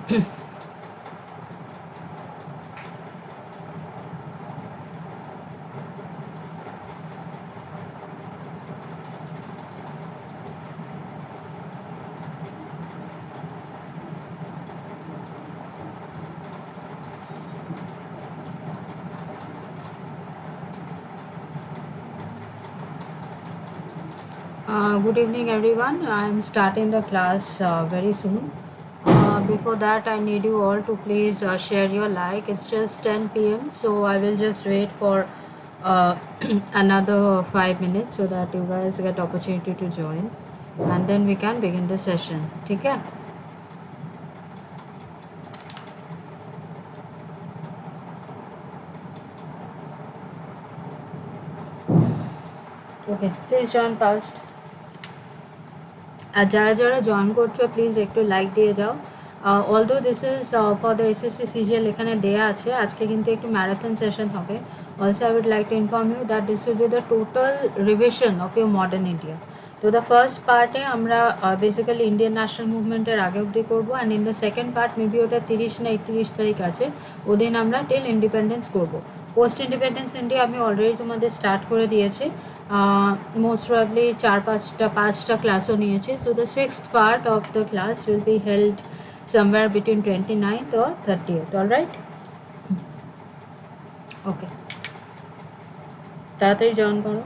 Good evening, everyone. I'm starting the class very soon. Before that, I need you all to please share your like. It's just 10 p.m., so I will just wait for uh, another 5 minutes so that you guys get opportunity to join, and then we can begin the session. Okay? Okay. Please join fast. আর যারা যারা join করছো please একটু like দিয়ে যাও। Although this is for the SSC CGL এখানে দেয়া আছে, আজকে কিন্তু একটু ম্যারাথন সেশন হবে। Also I would like to inform you that this will be the total revision of your modern India. তো দ্য ফার্স্ট পার্টে আমরা বেসিক্যালি ইন্ডিয়ান ন্যাশনাল মুভমেন্টের আগে অবধি করবো, and in the second part maybe ওটা 30 না 31 তারিখ আছে, ওদিন আমরা টিল ইন্ডিপেন্ডেন্স করবো। পোস্ট ইন্ডিপেন্ডেন্স ইন্ডিয়া আমি অলরেডি তোমাদের স্টার্ট করে দিয়েছি, most probably 4-5টা ক্লাসও নিয়েছি। So the sixth part of the class will be held somewhere between 29th or 30th. All right? Okay. তাড়াতাড়ি জয়েন করো।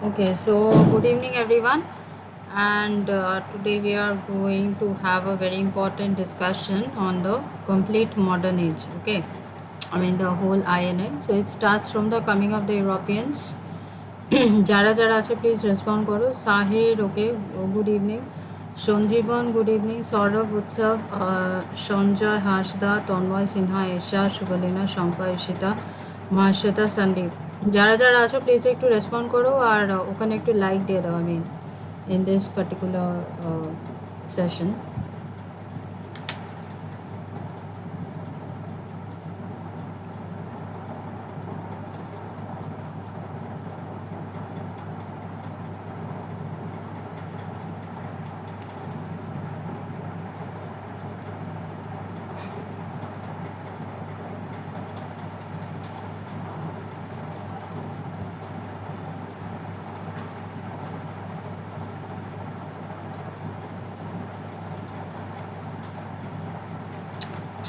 Okay, so good evening everyone, and today we are going to have a very important discussion on the complete modern age. Okay, I mean the whole INA. So it starts from the coming of the Europeans. যারা যারা আছে please respond করো। Sahir okay, good evening. Sanjiban good evening. Sourav Utsav, Sanjay Hasda, Tanmoy Sinha, এশা, শুভলীনা, শম্পা, ঈশিতা, মহাশ্বেতা, সন্দীপ, যারা যারা আছো please একটু respond করো আর ওখানে একটু লাইক দিয়ে দাও। আমি ইন দিস পার্টিকুলার সেশন।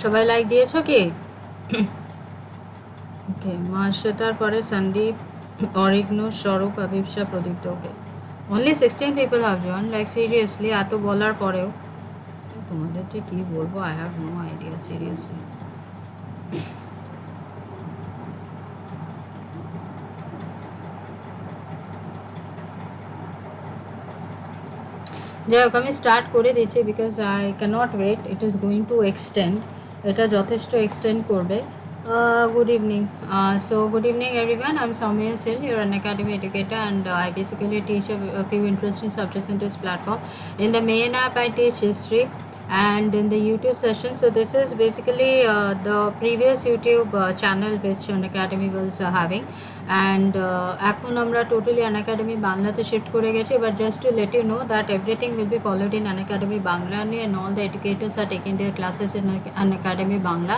সবাই লাইক দিয়েছো কি? ওকে, মহাশ্বেতার পরে সন্দীপ, অরিগ্নো, স্বরূপ, অভিপসা, প্রদীপ্ত। ওকে, only 16 people have joined. Like seriously, এত বলার পরেও তোমাদের যে কি বলবো, I have no idea seriously. যাই হোক, আমি স্টার্ট করে দিচ্ছি because I can't wait, it is going to extend, এটা যথেষ্ট এক্সটেন্ড করবে। Good evening. So good evening everyone. I'm Soumya Sil, you're an academy educator, and I basically teach a few interesting subjects in this platform. In the main app I teach history, and in the YouTube session, so this is basically the previous YouTube channel which Unacademy was having, and এখন আমরা totally Unacademy বাংলাতে shift করে গেছি, but just to let you know that everything will be followed in Unacademy Bangla only, and all the educators are taking their classes in Unacademy Bangla.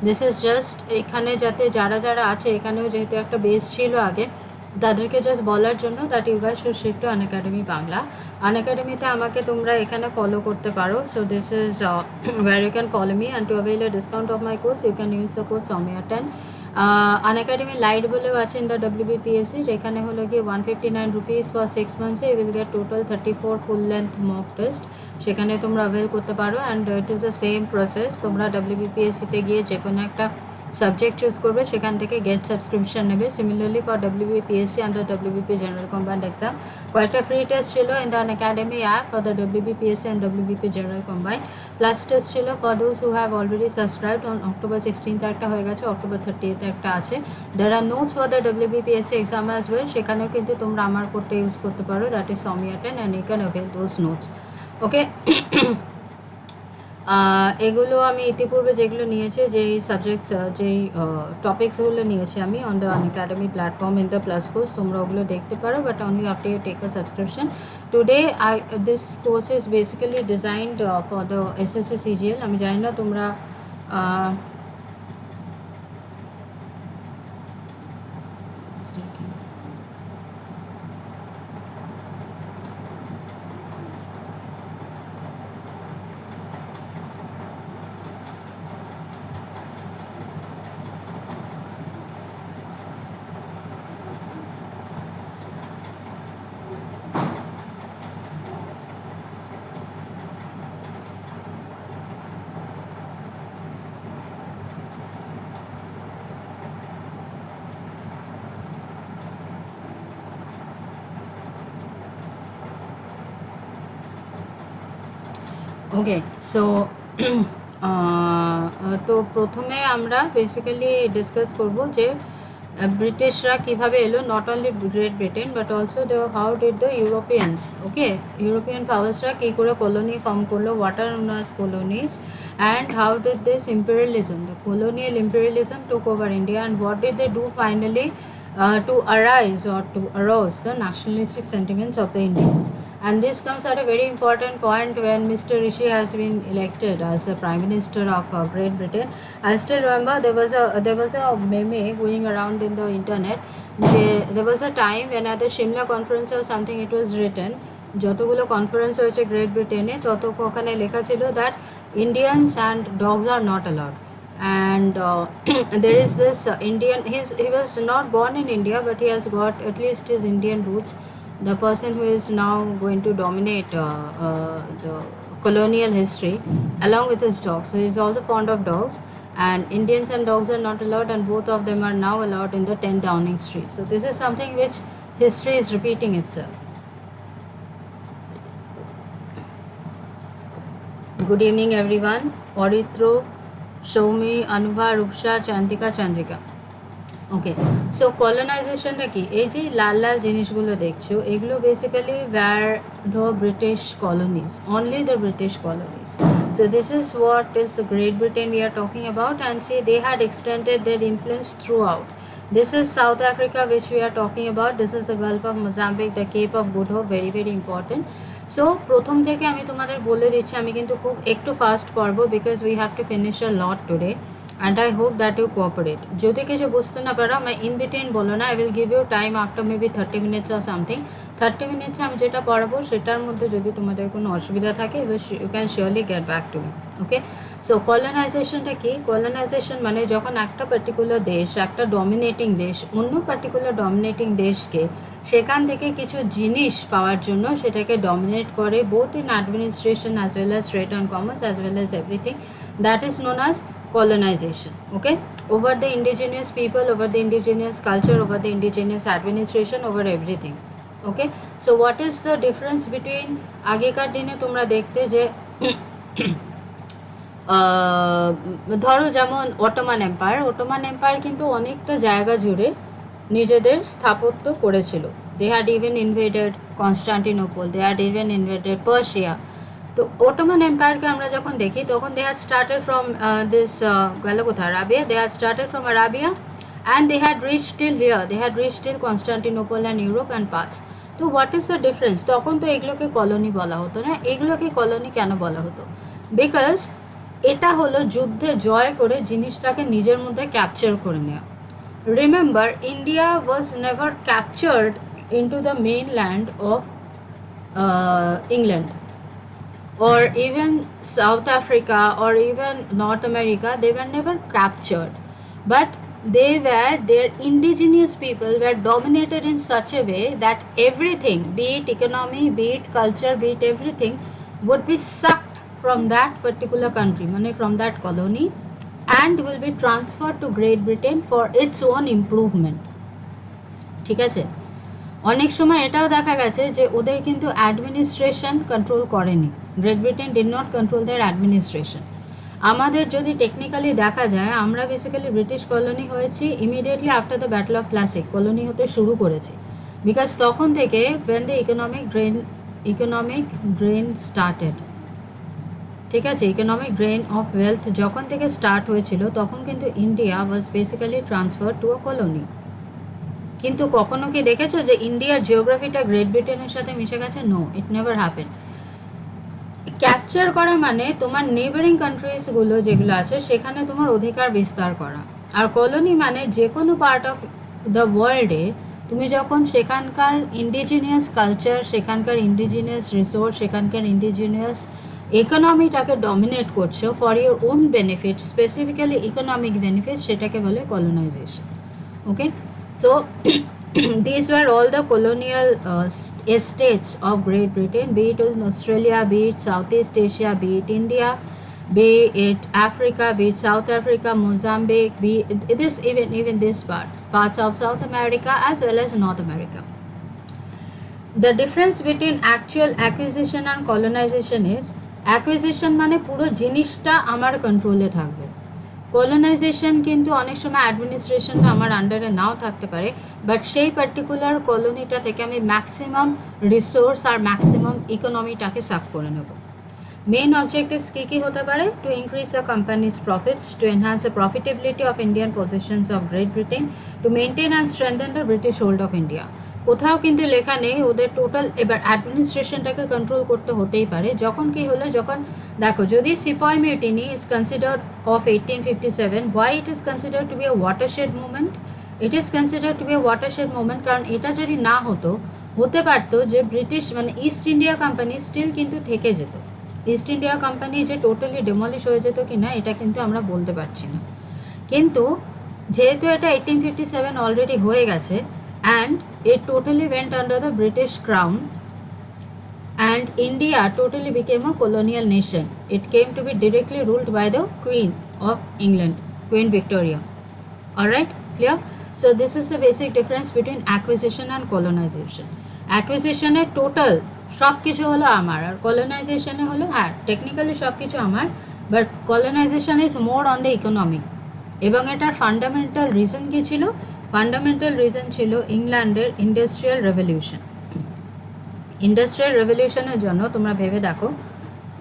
This is just এখানে যাতে যারা যারা আছে, এখানেও যেহেতু একটা বেস ছিল আগে, তাদেরকে জাস্ট বলার জন্য that you guys should shift to Unacademy Bangla. Unacademyতে আমাকে তোমরা এখানে ফলো করতে পারো। So this is where you can follow me, and to avail a discount of my course you can use the code Soumya10. Unacademy light বলেও আছে in the WBPSC, যেখানে হলো গিয়ে 159 rupees for 6 months you will get total 34 full length mock test, সেখানে তোমরা avail করতে পারো। And it is the same process, তোমরা WBPSCতে গিয়ে যে কোনো একটা সাবজেক্ট চুজ করবে, সেখান থেকে গেট সাবস্ক্রিপশন নেবে। Similarly for WBPSC and the WBP General Combined Exam কয়েকটা ফ্রি টেস্ট ছিল in the Unacademy app for the WBPSC and WBP General Combined, plus test ছিল for those who have already subscribed on October 16th একটা হয়ে গেছে, October 30th একটা আছে। there are notes for the WBPSC exam as well, সেখানেও কিন্তু তোমরা আমার কোডটা ইউজ করতে পারো, that is Soumya10, and you can avail those notes. ওকে, এগুলো আমি ইতিপূর্বে যেগুলো নিয়েছি, যেই সাবজেক্টস যেই টপিকসগুলো নিয়েছি আমি on the Unacademy platform in the plus course, তোমরা ওগুলো দেখতে পারো, but only after you take a subscription. Today this course is basically designed for the SSC CGL। আমি জানি না তোমরা ওকে। সো তো প্রথমে আমরা বেসিক্যালি ডিসকাস করব যে ব্রিটিশরা কীভাবে এলো, not only Great Britain but also the how did the Europeans, okay, European পাওয়ার্সরা কী করে কলোনি ফর্ম করলো, what are known as colonies, and how did this imperialism, the colonial imperialism took over India, and what did they do finally to arise or to arouse the nationalistic sentiments of the Indians. And this comes at a very important point when Mr. Rishi has been elected as the Prime Minister of Great Britain. I still remember there was a meme going around in the internet. There was a time when at the Shimla conference or something it was written, যতগুলো conference হয়েছে great ব্রিটেনে তত ওখানে লেখা ছিল that Indians and dogs are not allowed. And there is this Indian, he was not born in India but he has got at least his Indian roots the person who is now going to dominate the colonial history, along with his dog. So he is also fond of dogs, and Indians and dogs are not allowed, and both of them are now allowed in the 10 Downing Street. So this is something which history is repeating itself. Good evening everyone. Oritro, Shoumi, Anubha, Rupsha, Chantika, Chandrika. Okay, so কলোনাইজেশনটা কি? এই যে লাল লাল জিনিসগুলো দেখছো, এগুলো basically were the British colonies, only the British colonies. So this is what is the Great Britain we are talking about, and see they had extended their influence throughout. This is South Africa which we are talking about. This is the Gulf of Mozambique, the Cape of Good Hope, very very important. So প্রথম থেকে আমি তোমাদের বলে দিচ্ছি, আমি কিন্তু খুব একটু ফাস্ট পড়বো because we have to finish a lot today. And I hope that you cooperate. যদি কিছু বুঝতে না পারো আমি in between বলো না, I will give you time after maybe 30 minutes or something. 30 minutes আমি যেটা পড়াবো সেটার মধ্যে যদি তোমাদের কোনো অসুবিধা থাকে you can surely get back to me. Okay, so colonization টা কি? Colonization মানে যখন একটা পার্টিকুলার দেশ, একটা ডমিনেটিং দেশ অন্য পার্টিকুলার ডমিনেটিং দেশকে সেখান থেকে কিছু জিনিস পাওয়ার জন্য সেটাকে ডমিনেট করে, both in administration as well as trade and commerce as well as everything, that is known as colonization. Okay, over the indigenous people, over the indigenous culture, over the indigenous administration, over everything. Okay, so what is the difference between আগেকার দিনে তোমরা দেখতে যে ধরো যেমন Ottoman empire কিন্তু অনেকটা জায়গা জুড়ে নিজেদের স্থাপত্য করেছিল. they had even invaded Constantinople, they had even invaded Persia. তো অটোমান এম্পায়ারকে আমরা যখন দেখি তখন they had started from this গেল কোথায়, Arabia. they had started from Arabia and they had reached till here, they had reached till Constantinople and Europe and parts. তো what is the difference? তখন তো এগুলোকে কলোনি বলা হতো না. এগুলোকে কলোনি কেন বলা হতো? বিকজ এটা হলো যুদ্ধে জয় করে জিনিসটাকে নিজের মধ্যে ক্যাপচার করে নেওয়া. Remember, India was never captured into the mainland of England or even South Africa or even North America. They were never captured, but their indigenous people were dominated in such a way that everything, be it economy, be it culture, be it everything, would be sucked from that particular country, from that colony, and will be transferred to Great Britain for its own improvement. ঠিক আছে, অনেক সময় এটাও দেখা গেছে যে ওদের কিন্তু অ্যাডমিনিস্ট্রেশন কন্ট্রোল করেনি. Great Britain did not control their administration. আমাদের যদি টেকনিক্যালি দেখা যায়, আমরা বেসিক্যালি ব্রিটিশ কলোনি হয়েছি immediately after the battle of Plassey, colony হতে শুরু করেছি. বিকজ তখন থেকে when the economic drain started, ঠিক আছে, ইকোনমিক ড্রেন অফ ওয়েলথ যখন থেকে স্টার্ট হয়েছিল তখন কিন্তু India was basically transfer to a colony. কিন্তু কখনো কি দেখেছো যে ইন্ডিয়ার জিওগ্রাফিটা গ্রেট ব্রিটেনের সাথে মিশে গেছে? No, it never happen. Capture করা মানে তোমার নেবারিং কান্ট্রিজ গুলো যেগুলো আছে সেখানে তোমার অধিকার বিস্তার করা. আর কলোনি মানে যে কোনো পার্ট অফ দ্য ওয়ার্ল্ডে তুমি যখন সেখানকার ইন্ডিজিনিয়াস কালচার, সেখানকার ইন্ডিজিনিয়াস রিসোর্স, সেখানকার ইন্ডিজিনিয়াস ইকোনমিটাকে ডমিনেট করছো for your own benefit, specifically economic benefit, সেটাকে বলে colonisation. Okay, so these were all the colonial estates of Great Britain, be it in Australia, be it Southeast Asia, be it India, be it Africa, be it South Africa, Mozambique, be it is even this parts of South America as well as North America. The difference between actual acquisition and colonization is, acquisition মানে পুরো জিনিসটা আমার কন্ট্রোলে থাকবে. Colonisation কিন্তু অনেক সময় অ্যাডমিনিস্ট্রেশনটা আমার আন্ডারে নাও থাকতে পারে, বাট সেই পার্টিকুলার কলোনিটা থেকে আমি ম্যাক্সিমাম রিসোর্স আর ম্যাক্সিমাম ইকোনমিটাকে সাক করে নেব. মেইন অবজেক্টিভস কী কী হতে পারে? To increase the companies profits, to enhance the profitability of Indian positions of great Britain, to maintain and strengthen the British hold of India. কোথাও কিন্তু লেখা নেই ওদের টোটাল এবার অ্যাডমিনিস্ট্রেশনটাকে কন্ট্রোল করতে হতেই পারে. যখন কি হলো, যখন দেখো যদি sepoy mutiny is considered of 1857, why it is considered to be a watershed movement? It is considered to be a watershed movement কারণ এটা যদি না হতো, হতে পারতো যে British East India Company still কিন্তু থেকে যেত. ইস্ট ইন্ডিয়া কোম্পানি যে টোটালি ডেমলিশ হয়ে যেত কিনা এটা কিন্তু আমরা বলতে পারছি না. কিন্তু যেহেতু এটা 1857 অলরেডি হয়ে গেছে, and it totally went under the British crown, and India totally became a colonial nation. It came to be directly ruled by the Queen of England, Queen Victoria. Alright, clear? So this is the basic difference between acquisition and colonization. Acquisition A total সব কিছু হলো আমার, আর colonization এ হলো হ্যাঁ technically সব কিছু আমার, but colonization is more on the economy. এবং এটার ফান্ডামেন্টাল রিজন কি ছিল? ফান্ডামেন্টাল রিজন ছিল ইংল্যান্ডের ইন্ডাস্ট্রিয়াল রেভলিউশন। ইন্ডাস্ট্রিয়াল রেভলিউশনের জন্য তোমরা ভেবে দেখো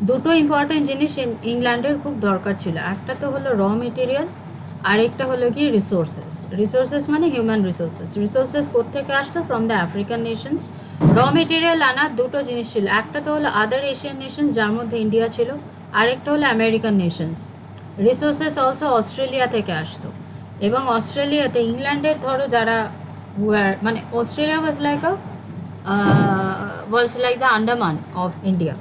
দুটো ইম্পর্টেন্ট জিনিস ইংল্যান্ডের খুব দরকার ছিল, একটা তো হলো র মেটেরিয়াল, আরেকটা হলো কি রিসোর্সেস। রিসোর্সেস মানে হিউম্যান রিসোর্সেস। রিসোর্সেস কোত্থেকে আসতো? From the African Nations. র মেটেরিয়াল আনার দুটো জিনিস ছিল, একটা তো হলো আদার এশিয়ান নেশনস যার মধ্যে ইন্ডিয়া ছিল, আরেকটা হলো American Nations. Resources also Australia থেকে আসতো, এবং অস্ট্রেলিয়াতে ইংল্যান্ডের ধরো যারা মানে Australia was like the Andaman of India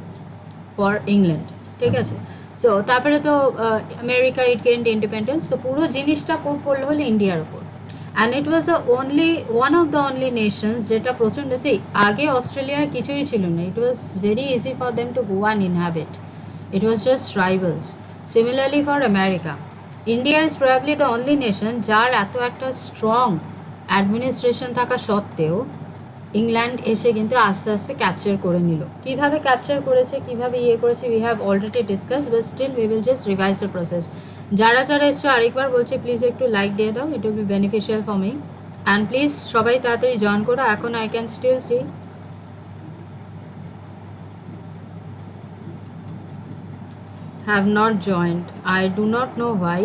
for England, ঠিক আছে? সো তারপরে তো আমেরিকা ইট গেইনড ইন্ডিপেন্ডেন্স, তো পুরো জিনিসটা খুব পড়লো হলো ইন্ডিয়ার উপর। And it was only one of the only nations যেটা প্রচণ্ড, সেই আগে অস্ট্রেলিয়ায় কিছুই ছিল না, it was very easy for them to go and inhabit, it was just tribals. Similarly for America, India is probably the only nation যার এত একটা স্ট্রং অ্যাডমিনিস্ট্রেশন থাকা সত্ত্বেও ইংল্যান্ড এসে কিন্তু আস্তে আস্তে ক্যাপচার করে নিল। কিভাবে ক্যাপচার করেছে, কিভাবে ইয়ে করেছে, we have already discuss, but still we will just revise the process. যারা যারা এসছো আরেকবার বলছি প্লিজ একটু লাইক দিয়ে দাও, it will be beneficial for me, and please সবাই তাড়াতাড়ি জয়েন করো। এখন I can still see have not joined, I do not know why,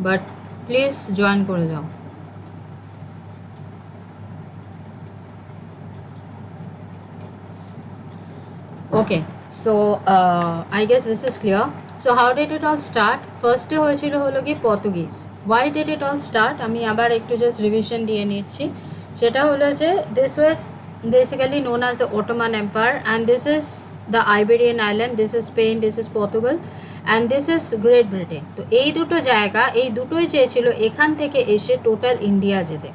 but please join করে যাও। Okay, so I guess this is clear. So how did it all start? First এ হয়েছিল হলো কি Portuguese. Why did it all start? আমি আবার একটু just revision দিয়ে নিচ্ছি। সেটা হলো যে this was basically known as the Ottoman Empire, and this is the Iberian island, this is Spain, this is Portugal, and this is Great Britain. তো এই দুটো জায়গা, এই দুটোই চেয়েছিল এখান থেকে এসে টোটাল ইন্ডিয়া যেতে।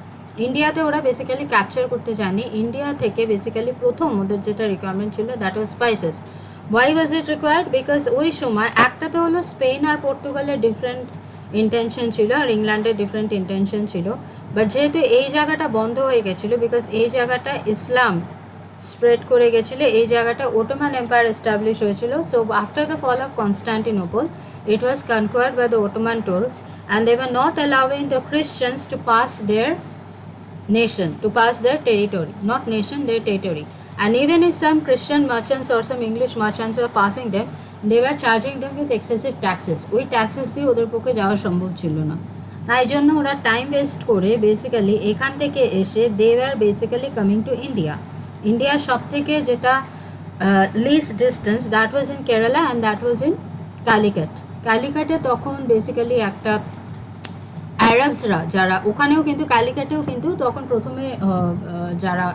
ইন্ডিয়াতে ওরা বেসিক্যালি ক্যাপচার করতে চায়নি, ইন্ডিয়া থেকে বেসিক্যালি প্রথম ওদের যেটা রিকোয়ারমেন্ট ছিল that was spices. Why was it required? Because ওই সময় একটা তো হলো স্পেন আর পর্তুগালের ডিফারেন্ট ইন্টেনশন ছিল, আর ইংল্যান্ডের ডিফারেন্ট ইন্টেনশন ছিল, বাট যেহেতু এই জায়গাটা বন্ধ হয়ে গেছিলো, বিকজ এই জায়গাটা ইসলাম স্প্রেড করে গেছিলো, এই জায়গাটা ওটোমান এম্পায়ার এস্টাবলিশ হয়েছিল। So after the fall of Constantinople it was conquered by the Ottoman Turks, and they were not allowing the Christians to pass their nation, to pass their territory, not nation, their territory. And even if some Christian merchants or some English merchants were passing them, they were charging them with excessive taxes. ওই taxes দিয়ে ওদের পক্ষে যাওয়া সম্ভব ছিল না, তাই জন্য ওরা টাইম ওয়েস্ট করে বেসিক্যালি এখান থেকে এসে they were basically coming to India. ইন্ডিয়ার সব থেকে যেটা least distance that was in Kerala, and that was in Calicut. কালিকাটে তখন বেসিক্যালি একটা আরবসরা যারা ওখানেও কিন্তু কালিকাটেও কিন্তু তখন প্রথমে যারা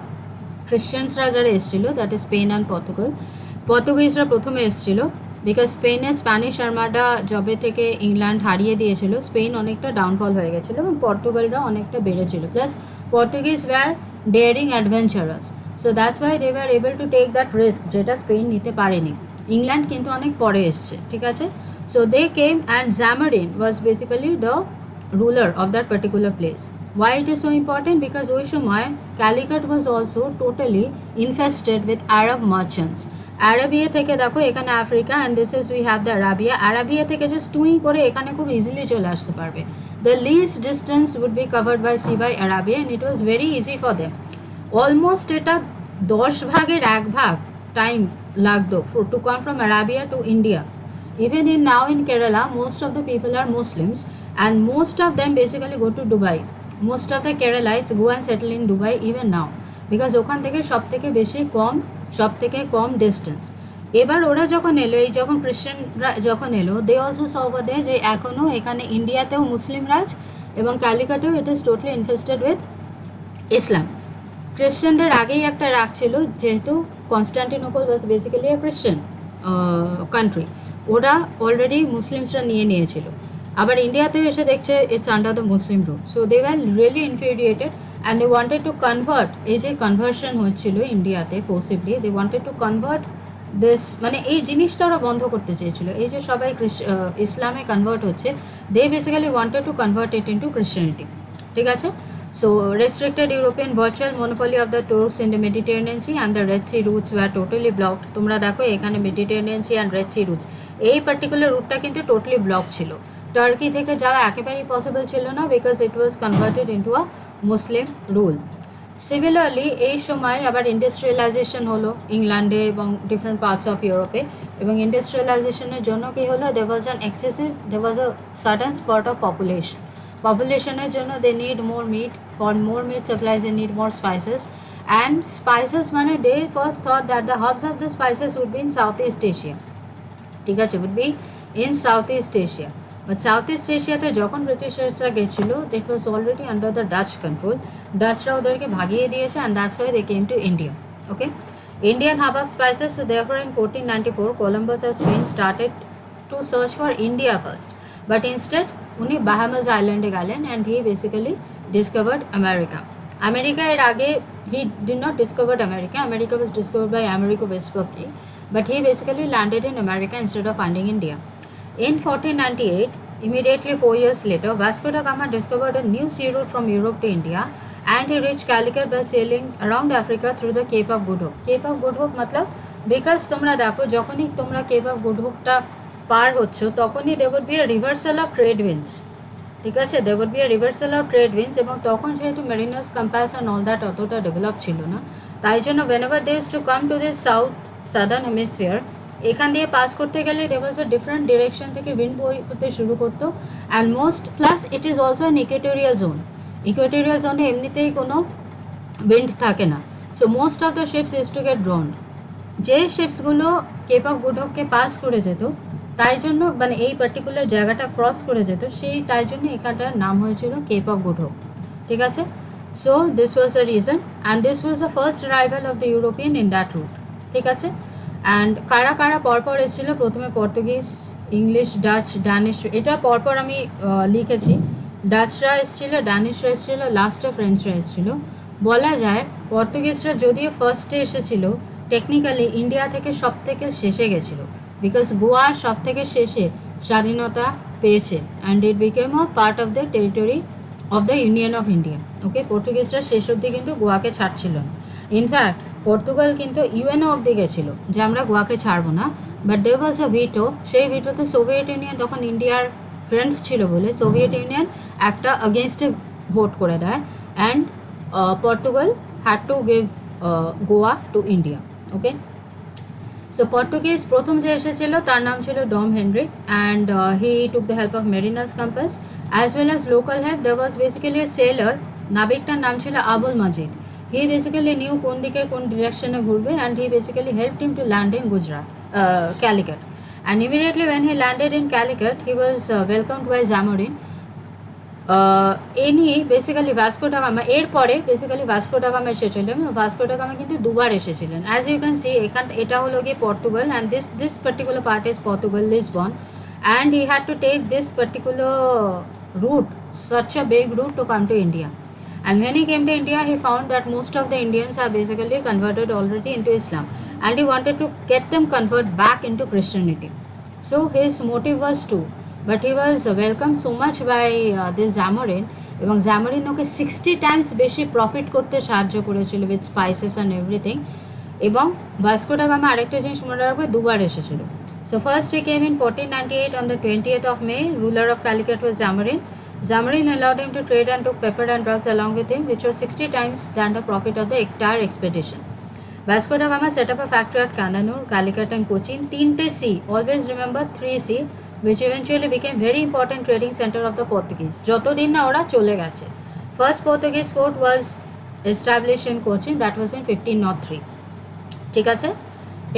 ক্রিশ্চিয়ানসরা যারা এসেছিল, that is Spain and Portugal, পর্তুগিজরা প্রথমে এসেছিল, বিকজ স্পেনের স্প্যানিশ আর্মাডা জবে থেকে ইংল্যান্ড হারিয়ে দিয়েছিল, স্পেন অনেকটা ডাউনফল হয়ে গেছিলো এবং পর্তুগালরা অনেকটা বেড়েছিল, plus Portuguese were daring adventurous, so that's why they were able to take that risk যেটা স্পেন নিতে পারেনি। ইংল্যান্ড কিন্তু অনেক পরে এসছে, ঠিক আছে? So they came, and Zamorin was basically the ruler of that particular place. Why it is so important? Because ওই সময় Calicut was also totally infested with Arab merchants. Arabia থেকে দেখো এখানে Africa, and this is we have the Arabia. Arabia থেকে just টুই করে এখানে খুব easily চলে আসতে পারবে। The least distance would be covered by sea by Arabia, and it was very easy for them. Almost এটা 10 ভাগের 1 ভাগ টাইম লাগতো to come from Arabia to India. Even in now in Kerala, most of the people are Muslims, and most of them basically go to Dubai. Most of the Keralites go and settle in Dubai even now, because ওখান থেকে সব থেকে বেশি কম distance. এবার ওরা যখন এলো, এই যখন ক্রিশ্চিয়ানরা যখন এলো, দে অলসো স ওভার দেয়ার যে এখনও এখানে ইন্ডিয়াতেও মুসলিম রাজ, এবং ক্যালিকাটেও it is totally infested with Islam. ক্রিশ্চিয়ানদের আগেই একটা রাগ ছিল, যেহেতু Constantinople was basically a Christian country, ওরা অলরেডি মুসলিমসরা নিয়েছিল। আবার ইন্ডিয়াতেও এসে দেখছে it's under the Muslim rule, so they were really infuriated and they wanted to convert, এই যে কনভার্সন হচ্ছিল ইন্ডিয়াতে forcibly, they wanted to convert this, মানে এই জিনিসটা ওরা বন্ধ করতে চেয়েছিল, এই যে সবাই ইসলামে কনভার্ট হচ্ছে, they basically wanted to convert it into Christianity, ঠিক আছে। So restricted European virtual monopoly of the Turks in the Mediterranean Sea and the Red Sea routes were totally blocked. তোমরা দেখো এখানে Mediterranean Sea and Red Sea routes, এই particular রুটটা কিন্তু totally block ছিল, turkey থেকে যাওয়া একেবারেই পসিবল ছিল না, because it was converted into a Muslim rule. Similarly এই সময় আবার ইন্ডাস্ট্রিয়ালাইজেশন হলো ইংল্যান্ডে এবং ডিফারেন্ট পার্টস অফ ইউরোপে, এবং ইন্ডাস্ট্রিয়ালাইজেশনের জন্য কি হলো, there was an excessive, there was a sudden spurt of population. পপুলেশনের জন্য they need more meat, for more meat supplies they need more spices, and spices মানে they first thought that the hubs of the spices would be in Southeast Asia, ঠিক আছে, would be in Southeast Asia, but Southeast Asia তে যখন ব্রিটিশার্সরা গেছিল it was already under the Dutch control, ডাচরা ওদেরকে ভাগিয়ে দিয়েছে, and that's why they came to India. Okay, Indian hub of spices, so therefore in 1494 Columbus of Spain started to search for India first, but instead উনি Bahamas আইল্যান্ডে গেলেন and he basically discovered America. America এর আগে he did not discover America, America was discovered by Amerigo Vespucci, but he basically landed in America instead of finding India. In 1498, immediately 4 years later, Vasco da Gama discovered a new sea route from Europe to India, and he reached Calicut by sailing around Africa through the Cape of Good Hope. Cape of Good Hope matlab, because তোমরা দেখো যখনই তোমরা Cape of Good Hope টা পার হচ্ছ তখনই there would be a reversal of trade winds, ঠিক আছে, there would be a reversal of trade winds, এবং তখন যেহেতু Mariners compass and all that অতটা ডেভেলপ ছিল না, তাই জন্য whenever they used to come to this southern hemisphere, এখান দিয়ে পাস করতে গেলে there was a different direction থেকে উইন্ড বইতে শুরু করতো, and most plus it is also an equatorial zone, equatorial zone এ এমনিতেই কোনো উইন্ড থাকে না, so most of the ships used to get drowned. যে শিপসগুলো কেপ অফ গুড হোপকে পাস করে যেত, তাই জন্য মানে এই পার্টিকুলার জায়গাটা ক্রস করে যেত, সেই তাই জন্য এখানটার নাম হয়েছিল কেপ অফ গুড হোপ, ঠিক আছে। So this was the reason, and this was the first arrival of the European in that route, ঠিক আছে। অ্যান্ড কারা কারা পরপর এসেছিল, প্রথমে পর্তুগিজ, ইংলিশ, ডাচ, ড্যানিশ, এটা পরপর আমি লিখেছি, ডাচরা এসেছিল, ড্যানিশরা এসেছিল, লাস্টে ফ্রেঞ্চরা এসেছিল। বলা যায় পর্তুগিজরা যদিও ফার্স্টে এসেছিল, টেকনিক্যালি ইন্ডিয়া থেকে সব থেকে শেষে গেছিল, বিকজ গোয়া সব থেকে শেষে স্বাধীনতা পেয়েছে, and it became a part of the territory of the Union of India. Okay, পর্তুগিজরা শেষ অবধি কিন্তু গোয়াকে ছাড়ছিল না, ইনফ্যাক্ট পর্তুগাল কিন্তু ইউএনও অবধি গেছিল যে আমরা গোয়াকে ছাড়বো না, বাট দেয়ার ওয়াজ আ ভিটো, সেই ভিটোতে সোভিয়েত ইউনিয়ন তখন ইন্ডিয়ার ফ্রেন্ড ছিল বলে সোভিয়েত ইউনিয়ন একটা अगेंस्टे ভোট করে দেয়, and Portugal had to give Goa to India. Okay, so Portuguese প্রথম যে এসেছিল তার নাম ছিল Dom Henry, and he took the help of mariner's compass as well as local help. There was basically a sailor, নাবিকটার নাম ছিল Abul Majid. He basically knew কোন দিকে কোন ডিরেকশনে ঘুরবে, and he basically helped him to land in Gujarat, Calicut, and immediately when he landed in Calicut he was welcomed by Zamorin. ইনি basically Vasco da Gama, এরপরে বেসিক্যালি ভাস্কো ডা গামা এসেছিলেন, Vasco da Gama কিন্তু দুবার এসেছিলেন, as you can see এখান এটা হলো গিয়ে Portugal, and this particular part is Portugal, Lisbon, and he had to take this particular route, such a big route to come to India. And when he came to India, he found that most of the Indians are basically converted already into Islam, and he wanted to get them convert back into Christianity. So his motive was two, but he was welcomed so much by this Zamorin, এবং জামোরিন ওকে 60 Times বেশি profit করতে সাহায্য করেছিল with spices and everything. এবং Vasco da Gama আরেকটা জিনিস মনে রাখবে, দুবার এসেছিল। So first he came in 1498 on the 20th of May. Ruler of Calicut was Zamorin. Zamorin allowed him to trade and took pepper and drugs along with him, which was 60 times than the profit of the entire expedition. Vasco da Gama set up a factory at Candanur, Calicut and Cochin. 3 C, always remember 3C, which eventually became very important trading center of the Portuguese. যতদিন না ওরা চলে গেছে। First Portuguese port was established in Cochin, that was in 1503. ঠিক আছে,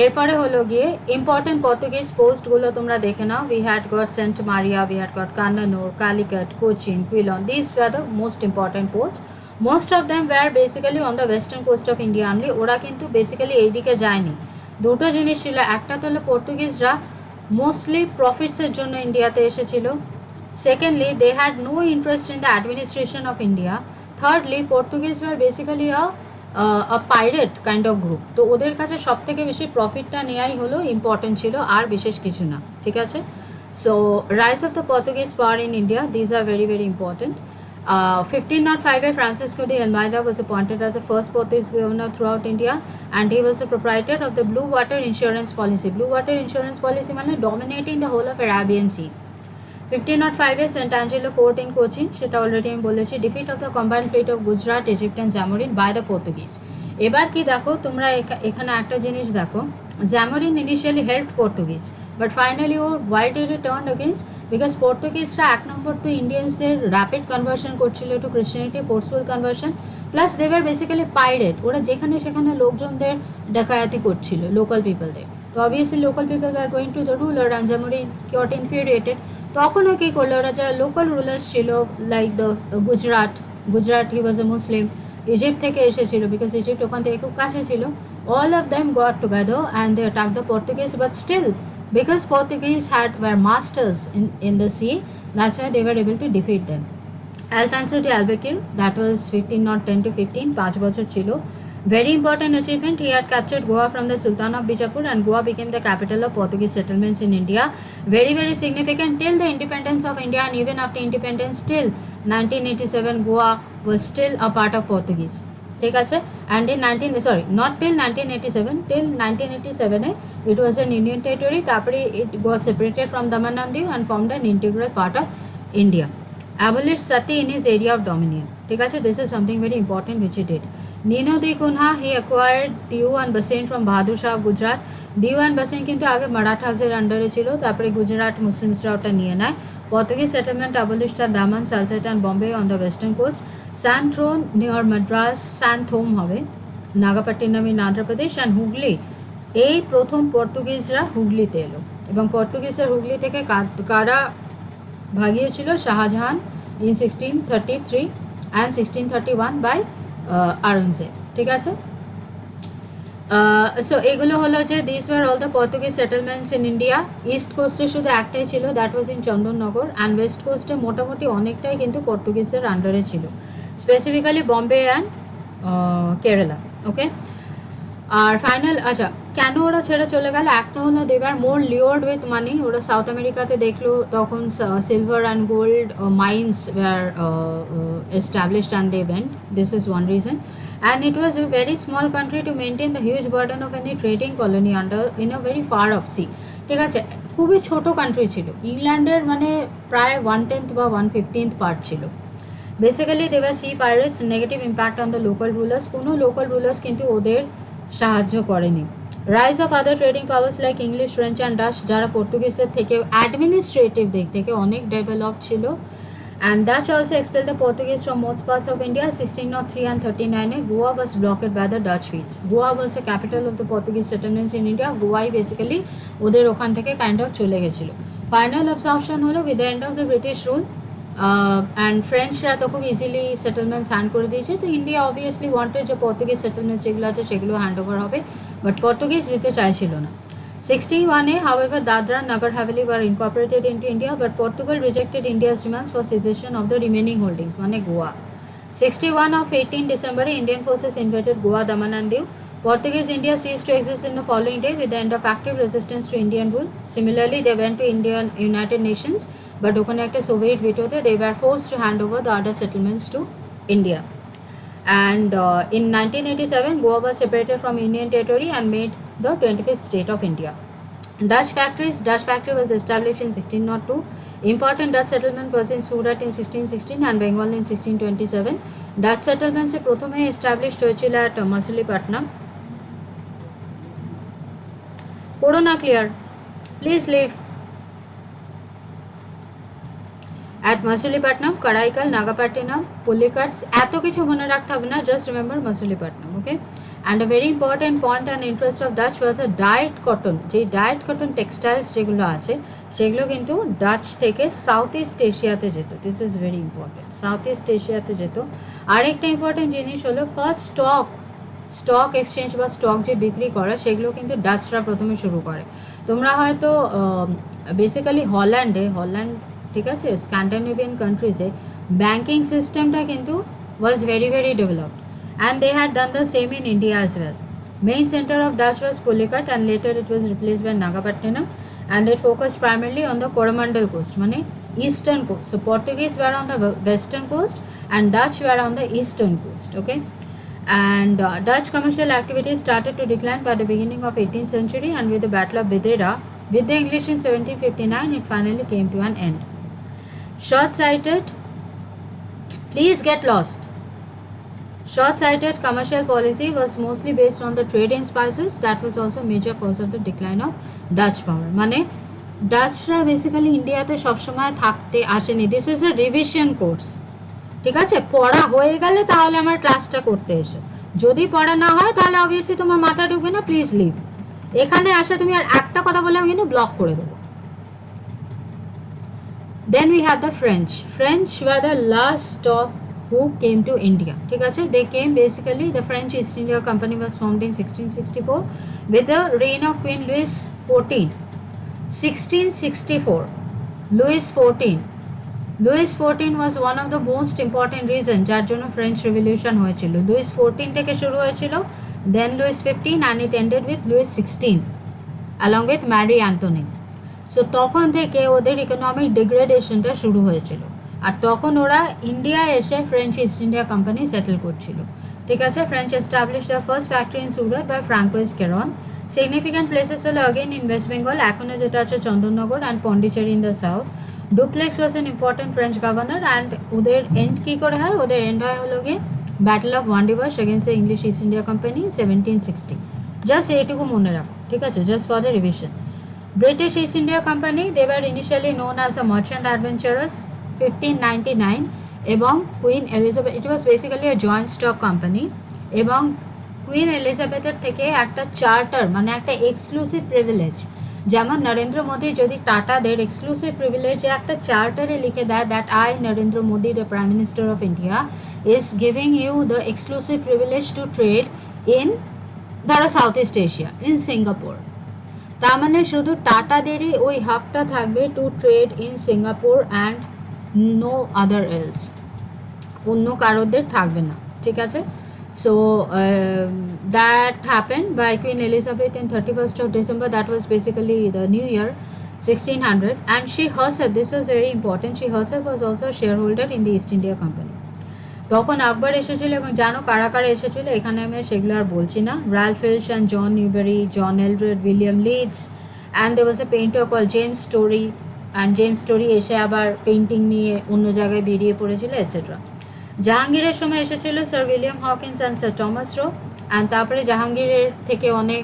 এরপরে হলো গিয়ে ইম্পর্টেন্ট পর্তুগিজ পোস্টগুলো তোমরা দেখে নাও। We had got Saint Maria, we had got Candanur, Calicut, Cochin, Quilon. These were the most important ports. Most of them were basically on the western coast of India only. ওরা কিন্তু basically এইদিকে যায়নি। দুটো জিনিস ছিল, একটা তো হলো পর্তুগিজরা মোস্টলি প্রফিটসের জন্য ইন্ডিয়াতে এসেছিল, Secondly, they had no interest in the administration of India. Thirdly, Portuguese were basically a pirate kind of group. তো ওদের কাছে সব থেকে বেশি প্রফিটটা নেয়াই হলো ইম্পর্টেন্ট ছিল, আর বিশেষ কিছু না, ঠিক আছে? So rise of the Portuguese power in India, these are very very important. 1505 Francisco de Almeida was appointed as the first Portuguese governor throughout India, and he was the proprietor of the Blue Water Insurance Policy. Blue Water Insurance Policy মানে dominating the whole of Arabian Sea. 1505 St. Angelo Fort in Cochin, সেটা already আমি বলেছি. Defeat of the combined fleet of Gujarat, Egypt and Zamorin by the Portuguese. এবার কি দেখো তোমরা, এখানে একটা জিনিস দেখো, Zamorin initially helped Portuguese, but finally why did it turn against? Because Portuguese-রা এক নম্বর তো ইন্ডিয়ানসদের র্যাপিড কনভার্সন করছিল to Christianity, forceful conversion, plus they were basically pirate, ওরা যেখানে সেখানে লোকজনদের ডাকায়াতি করছিল, লোকাল পিপলদের. তো obviously local people were going to the ruler and Zamorin got infuriated. তখনও কী করলো ওরা, যারা লোকাল রুলার্স ছিল like the Gujarat he was a Muslim, Egypt থেকে এসেছিল বিকজ ইজিপ্ট ওখান থেকে খুব কাছে ছিল, all of them got together and they attacked the Portuguese, but still because Portuguese were masters in the sea, that's why they were able to defeat them. Alfonso de Albuquerque, that was 1510 to 15, 5 বছর ছিল. Very important achievement, he had captured Goa from the Sultan of Bijapur and Goa became the capital of Portuguese settlements in India. Very very significant till the independence of India, and even after independence till 1987 Goa was still a part of Portuguese, ঠিক আছে? And in not till 1987, till 1987 it was an Indian territory. তারপরে it got separated from Daman and Diu and formed an integral part of India. Abolished sati in his area of dominion, ঠিক আছে? This is something very important which he did. Nino de Kunha, he acquired Diu and Basen from Bahadur Shah of Gujarat. Diu and Basen কিন্তু আগে মারাঠাসের আন্ডারে ছিল, তারপরে গুজরাট মুসলিমসরা ওটা নিয়ে নেয়. Portuguese settlement abolished at Daman, Salsette and Bombay on the western coast. Santron near Madras, Santhom হবে, Nagapattinam in Andhra Pradesh, and Hugli, এই প্রথম পর্তুগিজরা হুগলিতে এলো, এবং পর্তুগিজের হুগলি থেকে কারা ভাগিয়েছিল? Shahjahan in 1633 and 1631 by Aurangzeb, ঠিক আছে? So এগুলো হলো যে these were all the Portuguese settlements in India. East কোস্টে শুধু একটাই ছিল, that was in Chandannagar, and west কোস্টে মোটামুটি অনেকটাই কিন্তু পর্তুগিজের আন্ডারে ছিল, specifically Bombay and Kerala, okay? আর ফাইনাল, আচ্ছা কেন ওরা ছেড়ে চলে গেল? একটা হলো দে ওয়ার মোর লিওর্ড উইথ মানি, ওরা সাউথ আমেরিকাতে দেখলো তখন silver and gold mines were established and they went. This is one reason, and it was a very small country to maintain the huge burden of any trading colony under in a very far off sea, ঠিক আছে? খুবই ছোট country ছিল, ইংল্যান্ডের মানে প্রায় 1/10 বা 1/15 part ছিল. Basically they were sea pirates, negative impact on the local rulers, কোনো লোকাল রুলার্স কিন্তু ওদের সাহায্য করেনি. Rise of other trading powers like English, French and Dutch, যারা পর্তুগিজের থেকে অ্যাডমিনিস্ট্রেটিভ দিক থেকে অনেক ডেভেলপ ছিল. And Dutch also expelled the Portuguese from most parts of India. 1603 and 39 Goa was blocked by the Dutch fleets. Goa was the capital of the Portuguese settlements in India. Goa basically ওদের ওখান থেকে kind of চলে গেছিল. Final observation হলো with the end of the British rule and ফ্রেঞ্চরা তো খুব easily settlements hand করে দিয়েছে, তো ইন্ডিয়া অবভিয়াসলি ওয়ান্টেড যে পর্তুগিজ সেটেলমেন্টস যেগুলো আছে সেগুলো হ্যান্ড ওভার হবে, বাট পর্তুগিজ দিতে চাইছিল না. 61 however, Dadra and Nagar Haveli were incorporated into India, but Portugal rejected India's demands for cessation of the remaining holdings, mane Goa. 61 of 18 December, Indian forces invaded Goa, Daman and Diu. Portuguese India ceased to exist in the following day with the end of active resistance to Indian rule. Similarly, they went to Indian United Nations, but ওখানে একটা Soviet veto তে they were forced to hand over the other settlements to India. And in 1987, Goa was separated from Indian territory and made the 25th state of India. Dutch factory was established in 1602. Important Dutch settlement was in Surat in 1616 and Bengal in 1627. Dutch settlements প্রথমে established হয়েছিল at Masulipatam. পড়ো না clear, please leave. At Masulipatam, Karaikal, Nagapattinam, Pulikat, এত কিছু মনে রাখতে হবে না, just remember Masulipatam, okay? And a very important point and interest of Dutch was the dyed cotton. যে dyed cotton textiles যেগুলো আছে সেগুলো কিন্তু ডাচ থেকে সাউথ ইস্ট এশিয়াতে যেত. This is very important, south east এশিয়াতে যেত. আরেকটা ইম্পর্টেন্ট জিনিস হলো ফার্স্ট স্টক এক্সচেঞ্জ বা স্টক যে বিক্রি করা সেগুলো কিন্তু ডাচরা প্রথমে শুরু করে. তোমরা হয়তো বেসিক্যালি হল্যান্ড ঠিক আছে, স্ক্যান্ডিনেভিয়ান কান্ট্রিজে ব্যাংকিং সিস্টেমটা কিন্তু was very very developed, and they had done the same in India as well. Main center of Dutch was Pulicat, and later it was replaced by Nagapattinam, and it focused primarily on the Coromandel coast, mane eastern coast. So Portuguese were on the western coast and Dutch were on the eastern coast. Okay, and Dutch commercial activities started to decline by the beginning of 18th century, and with the Battle of Madeira with the English in 1759 it finally came to an end. Short-sighted, please get lost. Short-sighted commercial policy was mostly based on the trade in spices. That was also a major cause of the decline of Dutch power. মানে ডাচরা basically ইন্ডিয়াতে সবসময় থাকতে আসেনি। This is A revision course, ঠিক আছে? পড়া হয়ে গেলে তাহলে আমার ক্লাসটা করতে এসো, যদি পড়া না হয় তাহলে অবভিয়াসলি তোমার মাথা ঢুকবে না, প্লিজ লিভ। এখানে আসা তুমি আর একটা কথা বলে আমি কিন্তু ব্লক করে দেবো। Then we had the French. French were the last of who came to India. ঠিক আছে, they came basically, the French East India Company was formed in 1664 with the reign of Queen Louis XIV. 1664, Louis XIV. Louis XIV was one of the most important reason যার জন্য French Revolution হয়েছিল। Louis XIV থেকে শুরু হয়েছিল, then Louis XV, and it ended with Louis XVI along with Marie Antoinette. So তখন থেকে ওদের economic ডিগ্রেডেশনটা শুরু হয়েছিল, আর তখন ওরা ইন্ডিয়ায় এসে French East India Company settle করছিল। ঠিক আছে, French establish the first factory in Surat by Francois Caron. Significant places হলো অগেন ইন ওয়েস্ট বেঙ্গল, এখনো যেটা আছে Chandannagar, and Pondicherry in the south. Dupleix was an important French governor, and ওদের এন্ড কী করে হয়, ওদের এন্ড হয় হলো গিয়ে battle of Wandiwash against the English East India Company 1760। Just এইটুকু মনে রাখো, ঠিক আছে, just for the revision. British East India Company, they were initially known as a merchant adventurers 1599, এবং Queen Elizabeth, it was basically a joint stock company, এবং queen এলিজাবেথের থেকে একটা চার্টার মানে একটা এক্সক্লুসিভ প্রিভিলেজ, যেমন নরেন্দ্র মোদী যদি টাটাদের এক্সক্লুসিভ প্রিভিলেজে একটা চার্টারে লিখে দেয় that I Narendra Modi the prime minister of India is giving you the exclusive privilege to trade in ধরো South East Asia, in Singapore, তার মানে শুধু টাটাদেরই ওই হকটা থাকবে to trade in Singapore and no other else, অন্য কারোদের থাকবে না, ঠিক আছে? So that happened by Queen Elizabeth in 31st of December, that was basically the new year 1600, and she herself, this was very important, she herself was also a shareholder in the East India Company. তখন আকবর এসেছিল, এবং জানো কারা কারা এসেছিল, এখানে আমি সেগুলো আর বলছি না। Ralph Fitch and John Newbery, John Eldred, William Leeds, and there was a painter call James Story, and James Story এসে আবার পেইন্টিং নিয়ে অন্য জায়গায় বেরিয়ে পড়েছিল এটসেট্রা। জাহাঙ্গীরের সময় এসেছিল sir William Hawkins and sir Thomas Roe, and তারপরে জাহাঙ্গীরের থেকে অনেক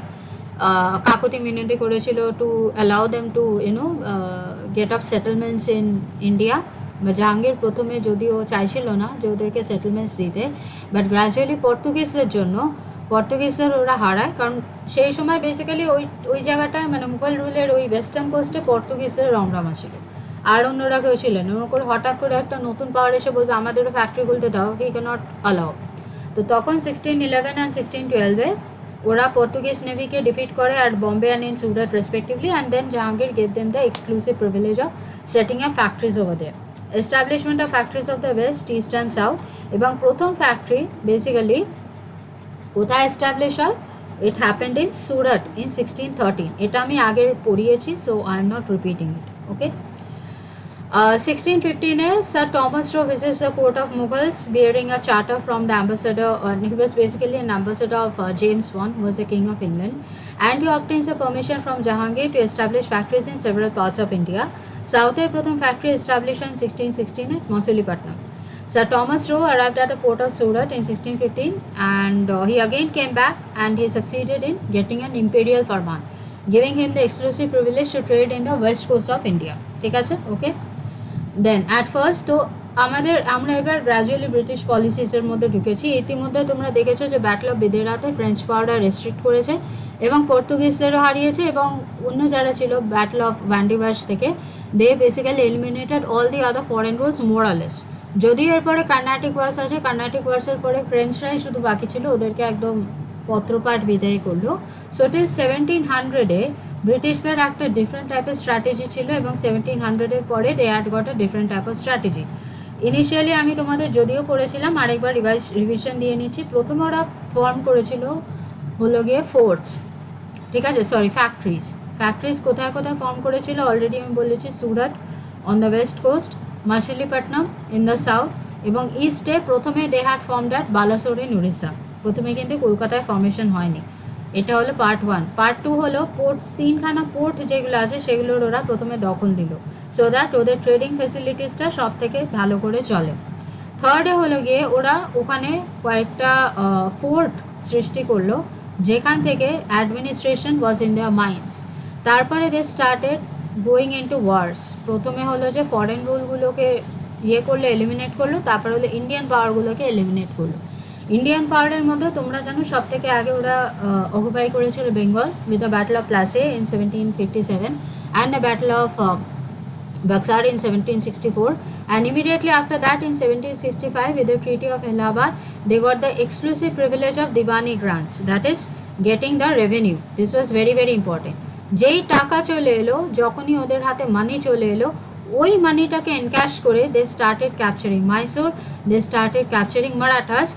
কাকতি মিনতি করেছিল to allow them to get up settlements in India. Jahangir প্রথমে যদিও চাইছিল না যে ওদেরকে সেটেলমেন্টস দিতে, বাট গ্র্যাজুয়ালি পর্তুগিজদের ওরা হারায়, কারণ সেই সময় বেসিক্যালি ওই জায়গাটায় মানে মুঘল রুলের ওই ওয়েস্টার্ন কোস্টে পর্তুগিজদের রমরমা ছিল, আর অন্যরা কেউ ছিলেন। ওর করে হঠাৎ করে একটা নতুন পাওয়ার এসে বলবে আমাদেরও ফ্যাক্টরি খুলতে দাও, হি ক্যানট অ্যালাউ। তো তখন 1611 অ্যান্ড 1612-এ ওরা পর্তুগিজ নেভিকে ডিফিট করে at Bombay and in Surat respectively, and then Jahangir gave them the exclusive privilege of setting up factories over there. Establishment of factories of the west, east and south, এবং প্রথম factory basically কোথায় establish হয়, it happened in Surat in 1613. এটা আমি আগে পড়িয়েছি, so I am not repeating it. Okay. 1615, Sir Thomas Roe visits the court of Mughals bearing a charter from the ambassador, and he was basically an ambassador of James I, who was the king of England, and he obtains a permission from Jahangir to establish factories in several parts of India. South Pratham factory established in 1616 at Mausulipatnam. Sir Thomas Roe arrived at the port of Surat in 1615, and he again came back and he succeeded in getting an imperial farman, giving him the exclusive privilege to trade in the west coast of India. ঠিক আছে, okay. Then at first তো আমরা এবার gradually British পলিসিসের মধ্যে ঢুকেছি। ইতিমধ্যে তোমরা দেখেছো যে ব্যাটল অফ বেদেরাতে ফ্রেঞ্চ পাওয়ারটা রেস্ট্রিক্ট করেছে এবং পর্তুগিজদেরও হারিয়েছে, এবং অন্য যারা ছিল ব্যাটল অফ ভ্যান্ডিভাস থেকে they basically eliminated all the other foreign rules morales. যদিও এরপরে কার্নাটিক ওয়ার্স আছে, কার্নাটিক ওয়ার্সের পরে ফ্রেঞ্চরাই শুধু বাকি ছিল, ওদেরকে একদম পত্রপাঠ বিদায় করলো। সো টিল 1700-এ ব্রিটিশদের একটা ডিফারেন্ট টাইপের স্ট্র্যাটেজি ছিল এবং 1700 এর পরে they had got a different type of strategy. Initially আমি তোমাদের যদিও পড়েছিলাম, আরেকবার রিভিশন দিয়ে নিচ্ছি। প্রথমে ওরা ফর্ম করেছিল হলো গিয়ে ফোর্টস, ঠিক আছে, সরি ফ্যাক্টরিজ। ফ্যাক্টরিজ কোথায় কোথায় ফর্ম করেছিল অলরেডি আমি বলেছি, Surat on the west coast, Machilipatnam in the south, এবং ইস্টে প্রথমে they had formed at Balasore in Orissa. প্রথমে কিন্তু কলকাতায় ফর্মেশন হয়নি। এটা হলো পার্ট 1। পার্ট 2 হলো পোর্টস, 3খানা পোর্ট যেগুলো আছে সেগুলোর ওরা প্রথমে দখল দিল, সো দ্যাট ওদের ট্রেডিং ফেসিলিটিসটা সব থেকে ভালো করে চলে। থার্ডে হলো গিয়ে ওরা ওখানে কয়েকটা ফোর্ট সৃষ্টি করলো যেখান থেকে administration was in their minds. তারপরে দে স্টার্টেড গোয়িং ইনটু ওয়ার্স। প্রথমে হলো যে ফরেন রুলগুলোকে ইয়ে করলো, এলিমিনেট করলো, তারপরে হলো ইন্ডিয়ান পাওয়ারগুলোকে এলিমিনেট করলো। ইন্ডিয়ান পাওয়ারের মধ্যে তোমরা জানো সব থেকে আগে ওরা অকুপাই করেছিল Bengal with the battle of Plassey in 1757 and the battle of Buxar in 1764, and immediately after that in 1765 with the Treaty of Allahabad they got the exclusive privilege of Diwani grants, that is getting the revenue. This was very very important. যেই টাকা চলে এলো, যখনই ওদের হাতে মানি চলে এলো, ওই মানিটাকে এনক্যাশ করে they started capturing Mysore, they started capturing Marathas,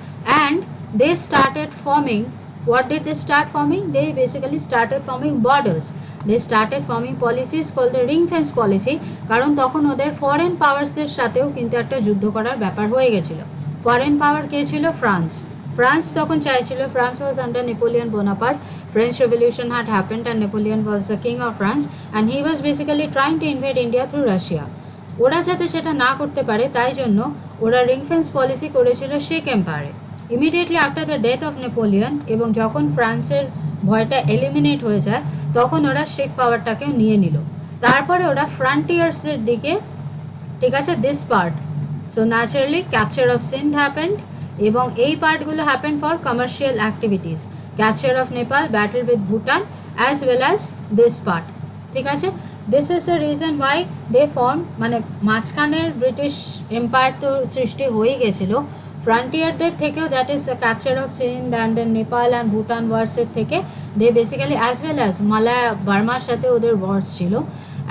and they started forming, what did they start forming? They basically started forming borders. They started forming policies called the ring fence policy, কারণ তখন ওদের foreign পাওয়ার্সদের সাথেও কিন্তু একটা যুদ্ধ করার ব্যাপার হয়ে গেছিল। ফরেন পাওয়ার কে ছিল? ফ্রান্স। ফ্রান্স তখন চাইছিল, France was under Napoleon Bonaparte, French revolution had happened and Napoleon was the king of France and he was basically trying to invade India through Russia. ওরা যাতে সেটা না করতে পারে তাই জন্য ওরা রিং ফেন্স পলিসি করেছিল শেক এম্পায়ারে। Immediately after the death of Napoleon এবং যখন ফ্রান্সের ভয়টা এলিমিনেট হয়ে যায় তখন ওরা শেক পাওয়ারটাকেও নিয়ে নিল। তারপরে ওরা ফ্রন্টিয়ার্সের দিকে, ঠিক আছে, this part, so naturally capture of Sindh happened, এবং এই পার্টগুলো happened for commercial activities, capture of Nepal, battle with Bhutan, as well as this part, ঠিক আছে। This is the reason why they form, মানে মাঝখানের ব্রিটিশ এম্পায়ার তো সৃষ্টি হয়ে গেছিলো, ফ্রন্টিয়ারদের থেকেও, that is capture of Sindh and Nepal and Bhutan ওয়ার্সের থেকে they basically as well as Malaya বার্মার সাথে ওদের ওয়ার্স ছিল,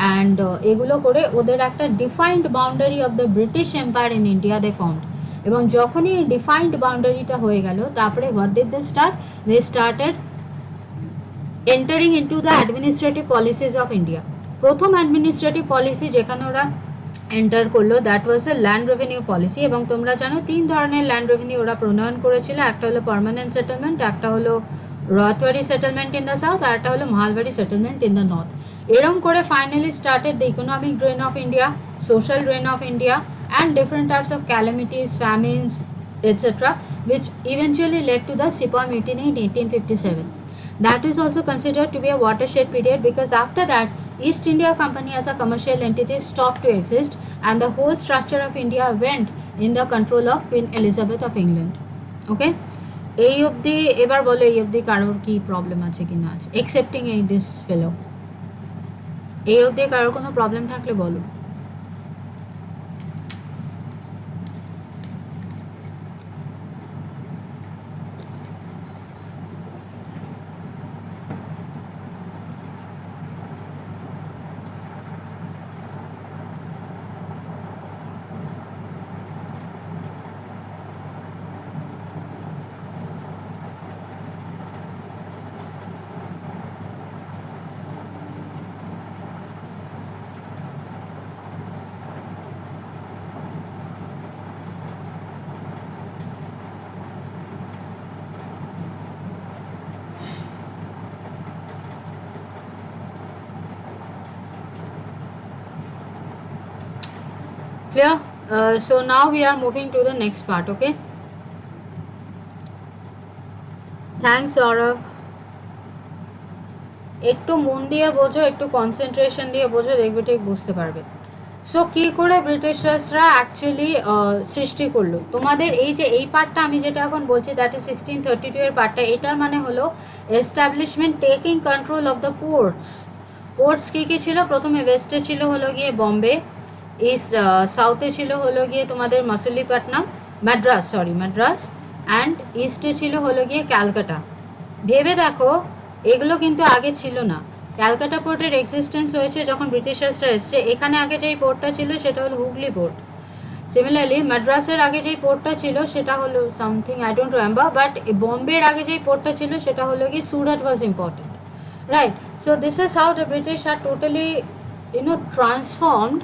অ্যান্ড এগুলো করে ওদের একটা defined boundary of the British empire in India they formed. এবং যখনই এই ডিফাইন্ড বাউন্ডারিটা হয়ে গেল তারপরে what did they start? They started entering into the administrative policies of India. প্রথম অ্যাডমিনিস্ট্রেটিভ পলিসি যেখানে ওরা এন্টার করলো that was a land revenue policy. এবং তোমরা জানো 3 ধরনের ল্যান্ড রেভিনিউ ওরা প্রণয়ন করেছিল, একটা হলো পার্মানেন্ট সেটেলমেন্ট, একটা হলো রথওয়ারি সেটেলমেন্ট ইন দ্য সাউথ, আর একটা হলো মালবাড়ি সেটেলমেন্ট ইন দ্য নর্থ। এরকম করে finally started the economic drain of India, social drain of India, and different types of calamities, famines, etc., which eventually led to the Sepoy Mutiny in 1857. That is also considered to be a watershed period because after that East India Company as a commercial entity stopped to exist and the whole structure of India went in the control of Queen Elizabeth of England. Okay, এই অবধি এবার বলো এই অবধি কারোর কি problem আছে কি না আছে, এক্সেপ্টিং এই দিস ফেলো, এই অবধি কারোর কোনো প্রবলেম থাকলে বলো। Clear? So now we are moving to the next part. Okay, thanks Saurav. একটু মন দিয়ে বোঝো, একটু কনসেন্ট্রেশন দিয়ে বোঝো, দেখবে ঠিক বুঝতে পারবে। সো কি করে ব্রিটিশার্সরা অ্যাকচুয়ালি সৃষ্টি করলো, তোমাদের এই যে এই পার্টটা আমি যেটা এখন বলছি দ্যাট ইজ 1632 এর পার্টটা, এটার মানে হলো establishment taking control of the ports. Ports কি কি ছিল? প্রথমে ওয়েস্টে ছিল হলো গিয়ে বম্বে, ইস্ট সাউথে ছিল হলো গিয়ে তোমাদের মাসুলিপট্টনম, মাদ্রাস, অ্যান্ড ইস্টে ছিল হলো গিয়ে ক্যালকাটা। ভেবে দেখো এগুলো কিন্তু আগে ছিল না। ক্যালকাটা পোর্টের এক্সিস্টেন্স হয়েছে যখন ব্রিটিশার্সরা এসছে। এখানে আগে যেই পোর্টটা ছিল সেটা হলো হুগলি পোর্ট। সিমিলারলি মাদ্রাসের আগে যেই পোর্টটা ছিল সেটা হলো something I don't remember, but বম্বের আগে যেই পোর্টটা ছিল সেটা হলো কি Surat was important, right? So this is how the British are totally transformed,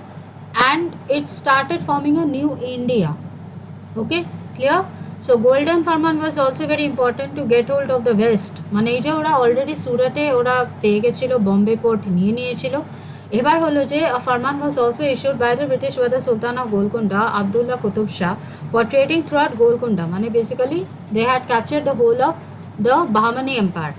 and it started forming a new India. Okay, clear? So golden farman was also very important to get hold of the west, মানে এই যে ওরা already সুরাটে ওরা পেয়ে গেছিল, Bombay port নিয়ে নিয়েছিল। এবার হলো যে a farman was also issued by the British by the Sultan of Golconda, Abdullah Qutub Shah, for trading throughout Golconda, মানে basically they had captured the whole of the Bahmani Empire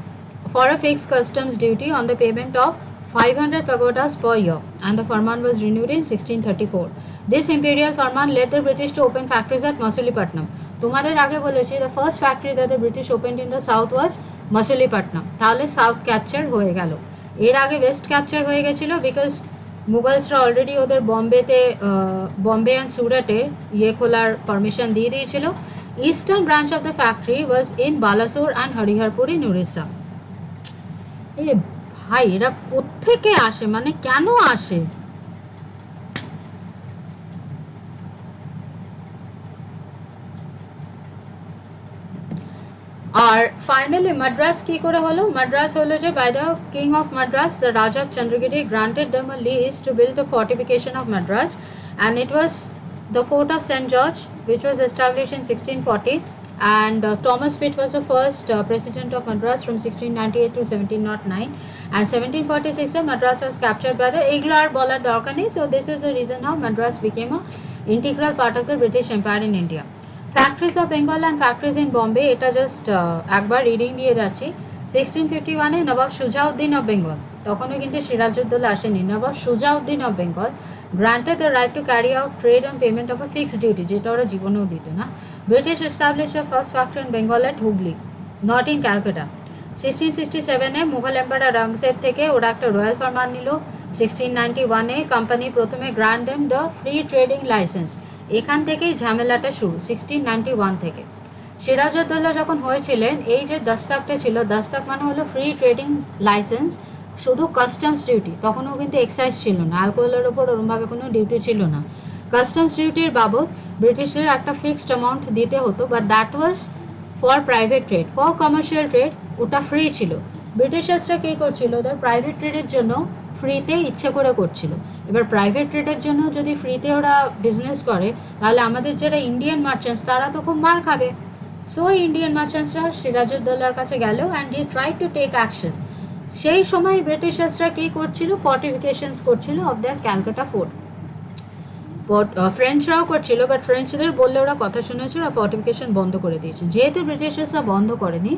for a fixed customs duty on the payment of 500 pagodas per year, and the farman was renewed in 1634. This imperial farman led the British to open factories at Masulipatam. তোমাদের আগে বলেছি the first factory that the British opened in the south was Masulipatam. তাহলে south capture হয়ে গেল। এর আগে West capture হয়ে গেছিল বিকজ মুঘলসরা অলরেডি ওদের বম্বে অ্যান্ড সুরাটে ইয়ে খোলার পারমিশন দিয়ে দিয়েছিল। Eastern branch of the factory was in Balasore and Hariharpur in Orissa. এ ভাই এরা কোত্থেকে আসে, মানে কেন আসে? আর ফাইনালি মাদ্রাস কি করে হলো? মাদ্রাস হলো যে by the king of Madras, the raja of Chandragiri granted them a lease to build the fortification of Madras, and it was the fort of St. George which was established in 1640, and Thomas Pitt was the first president of Madras from 1698 to 1709, and 1746 Madras was captured by the Iglar Bola Darkani. So this is the reason how Madras became a integral part of the British Empire in India. Factories of Bengal and factories in Bombay, এটা just একবার reading দিয়ে যাচ্ছি। 1651 নবাব Shujauddin of Bengal, তখনও কিন্তু সিরাজউদ্দৌলা আসেনি, nawab Shujauddin of Bengal granted the right to carry out trade on payment of a fixed duty, যেটা ওরা জীবনেও দিত না। British established a first factory in Bengal at Hooghly, not in Calcutta. 1667 Mughal empire Aurangzeb থেকে ওরা একটা রয়্যাল ফারমান নিল। 1691 কোম্পানি প্রথমে grant them the free trading licence, এখান থেকেই ঝামেলাটা শুরু। 1691 থেকে সিরাজউদ্দৌলা যখন হয়েছিলেন, এই যে দস্তকটা ছিল, দস্তক মানে হলো ফ্রি ট্রেডিং লাইসেন্স, শুধু কাস্টমস ডিউটি, তখনও কিন্তু এক্সাইজ ছিল না, অ্যালকোহলের ওপর ওরমভাবে কোনো ডিউটি ছিল না। কাস্টমস ডিউটির বাবদ ব্রিটিশের একটা ফিক্সড অ্যামাউন্ট দিতে হতো, but that was for private trade, for commercial trade ওটা ফ্রি ছিল। ব্রিটিশার্সরা কী করছিল, ওদের প্রাইভেট ট্রেডের জন্য ফ্রিতে ইচ্ছে করে করছিল। এবার প্রাইভেট ট্রেডের জন্য যদি ফ্রিতে ওরা বিজনেস করে, তাহলে আমাদের যারা ইন্ডিয়ান মার্চেন্টস তারা তো খুব মার খাবে। সো ইন্ডিয়ান মার্চেন্টসরা সিরাজউদ্দৌলার কাছে গেল and he try to take action. সেই সময় ব্রিটিশার্সরা কী করছিল, ফর্টিফিকেশনস করছিল অফ দ্যাট ক্যালকাটা ফোর্ট। ফ্রেঞ্চরাও করছিল, বাট ফ্রেঞ্চদের বললে ওরা কথা শুনেছিল, ফর্টিফিকেশন বন্ধ করে দিয়েছে। যেহেতু ব্রিটিশার্সরা বন্ধ করেনি,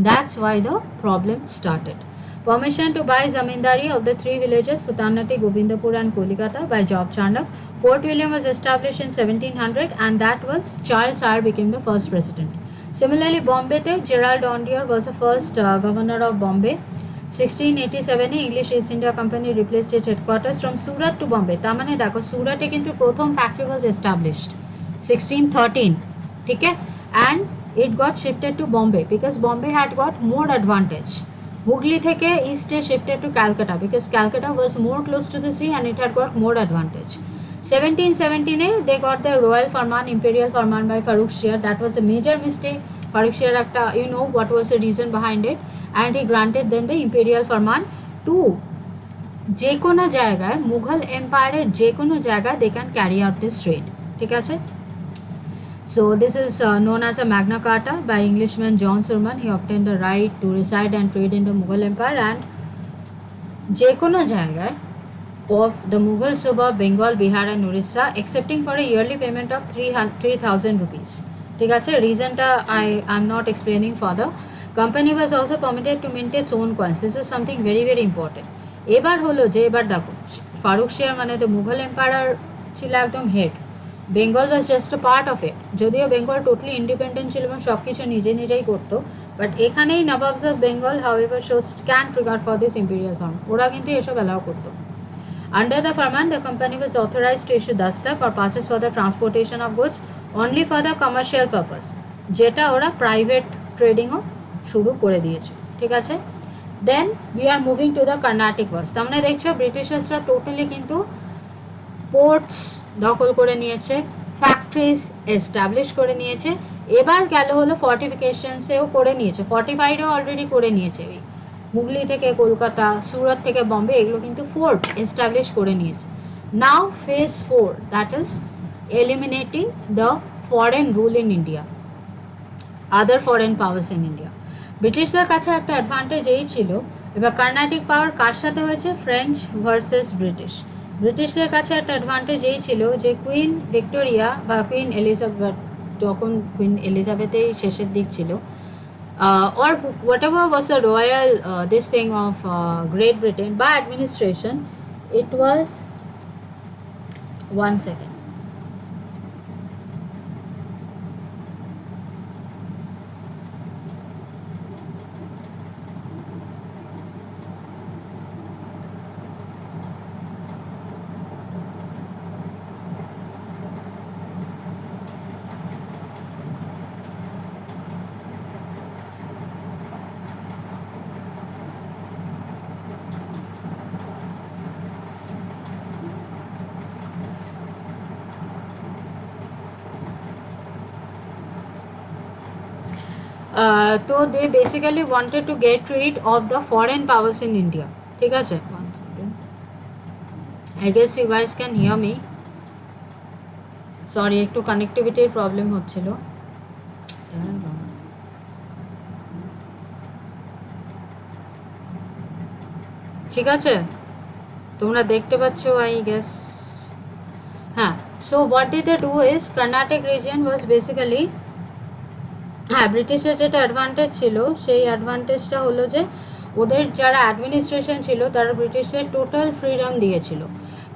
that's why the problem started. Permission to buy zamindari of the three villages Sutanati, Govindapur and Kolikata by Job Chandak. Fort William was established in 1700, and that was Charles Eyre became the first president. Similarly, Bombay te Gerald Ondier was the first governor of Bombay. 1687 English East India Company replaced its headquarters from Surat to Bombay. তার মানে দেখো সুরাটে কিন্তু প্রথম factory was established 1613, ঠিক আছে, and it got shifted to Bombay because Bombay had got more advantage. Hooghly থেকে east shifted to Calcutta because Calcutta was more close to the sea and it had got more advantage. 1717 they got the royal farman, imperial farman by Farrukh Shah. That was a major mistake. Farrukh Shah একটা, you know what was the reason behind it, and he granted them the imperial farman to যে কোনো জায়গায় মুঘল এম্পায়ারের যে কোনো জায়গায় they can carry out this trade, ঠিক আছে। So this is known as a Magna Carta by Englishman John Surman. He obtained the right to reside and trade in the Mughal Empire and যে কোনো জায়গায় of the Mughal suburb Bengal, Bihar and Orissa, excepting for a yearly payment of 3,000 rupees. ঠিক আছে, reasonটা I am not explaining further. Company was also permitted to mint its own coins. This is something very very important. এবার হলো যে এবার দেখো Faruk share মানে তো Mughal empire ছিল একদম head, Bengal was just a part of it. যদিও বেঙ্গল টোটালি ইন্ডিপেন্ডেন্ট ছিল এবং সব কিছু নিজে নিজেই করতো, বাট এখানেই nawabs of Bengal however shows scant regard for this imperial firm, ওরা কিন্তু এসব অ্যালাউ করতো। Under the farman, the company was authorized to issue dastak or passes for the transportation of goods only for the commercial purpose, যেটা ওরা private ট্রেডিংও শুরু করে দিয়েছে, ঠিক আছে। Then we are moving to the Carnatic wars. তার মানে দেখছো ব্রিটিশার্সরা টোটালি কিন্তু পোর্টস দখল করে নিয়েছে, ফ্যাক্টরিজ এস্টাবলিশ করে নিয়েছে, এবার গেল হলো ফর্টিফিকেশনসেও করে নিয়েছে, ফর্টিফাইডও অলরেডি করে নিয়েছে। ওই হুগলি থেকে কলকাতা, সুরত থেকে বম্বে, এগুলো কিন্তু ফোর্ট এস্টাবলিশ করে নিয়েছে। Now phase 4, that is eliminating the foreign rule in India, other foreign powers in India. ব্রিটিশদের কাছে একটা অ্যাডভান্টেজ এই ছিল, এবার কর্ণাটিক পাওয়ার কার সাথে হয়েছে, ফ্রেঞ্চ ভার্সেস ব্রিটিশ। ব্রিটিশদের কাছে একটা অ্যাডভান্টেজ এই ছিল যে কুইন ভিক্টোরিয়া বা কুইন এলিজাবেথ, যখন কুইন এলিজাবেথের শেষের দিক ছিল, or whatever was the royal this thing of Great Britain by administration, it was, one second, তো they basically wanted to get rid of the foreign powers in India, ঠিক আছে। One second, I guess you guys can hear me, sorry একটু কানেক্টিভিটির problem হচ্ছিল। ঠিক আছে, তোমরা দেখতে পাচ্ছ আই গেস, হ্যাঁ। So what did they do is, Karnataka region was basically, হ্যাঁ ব্রিটিশের যেটা অ্যাডভান্টেজ ছিল সেই অ্যাডভান্টেজটা হলো যে ওদের যারা অ্যাডমিনিস্ট্রেশন ছিল তারা ব্রিটিশদের টোটাল ফ্রিডম দিয়েছিল,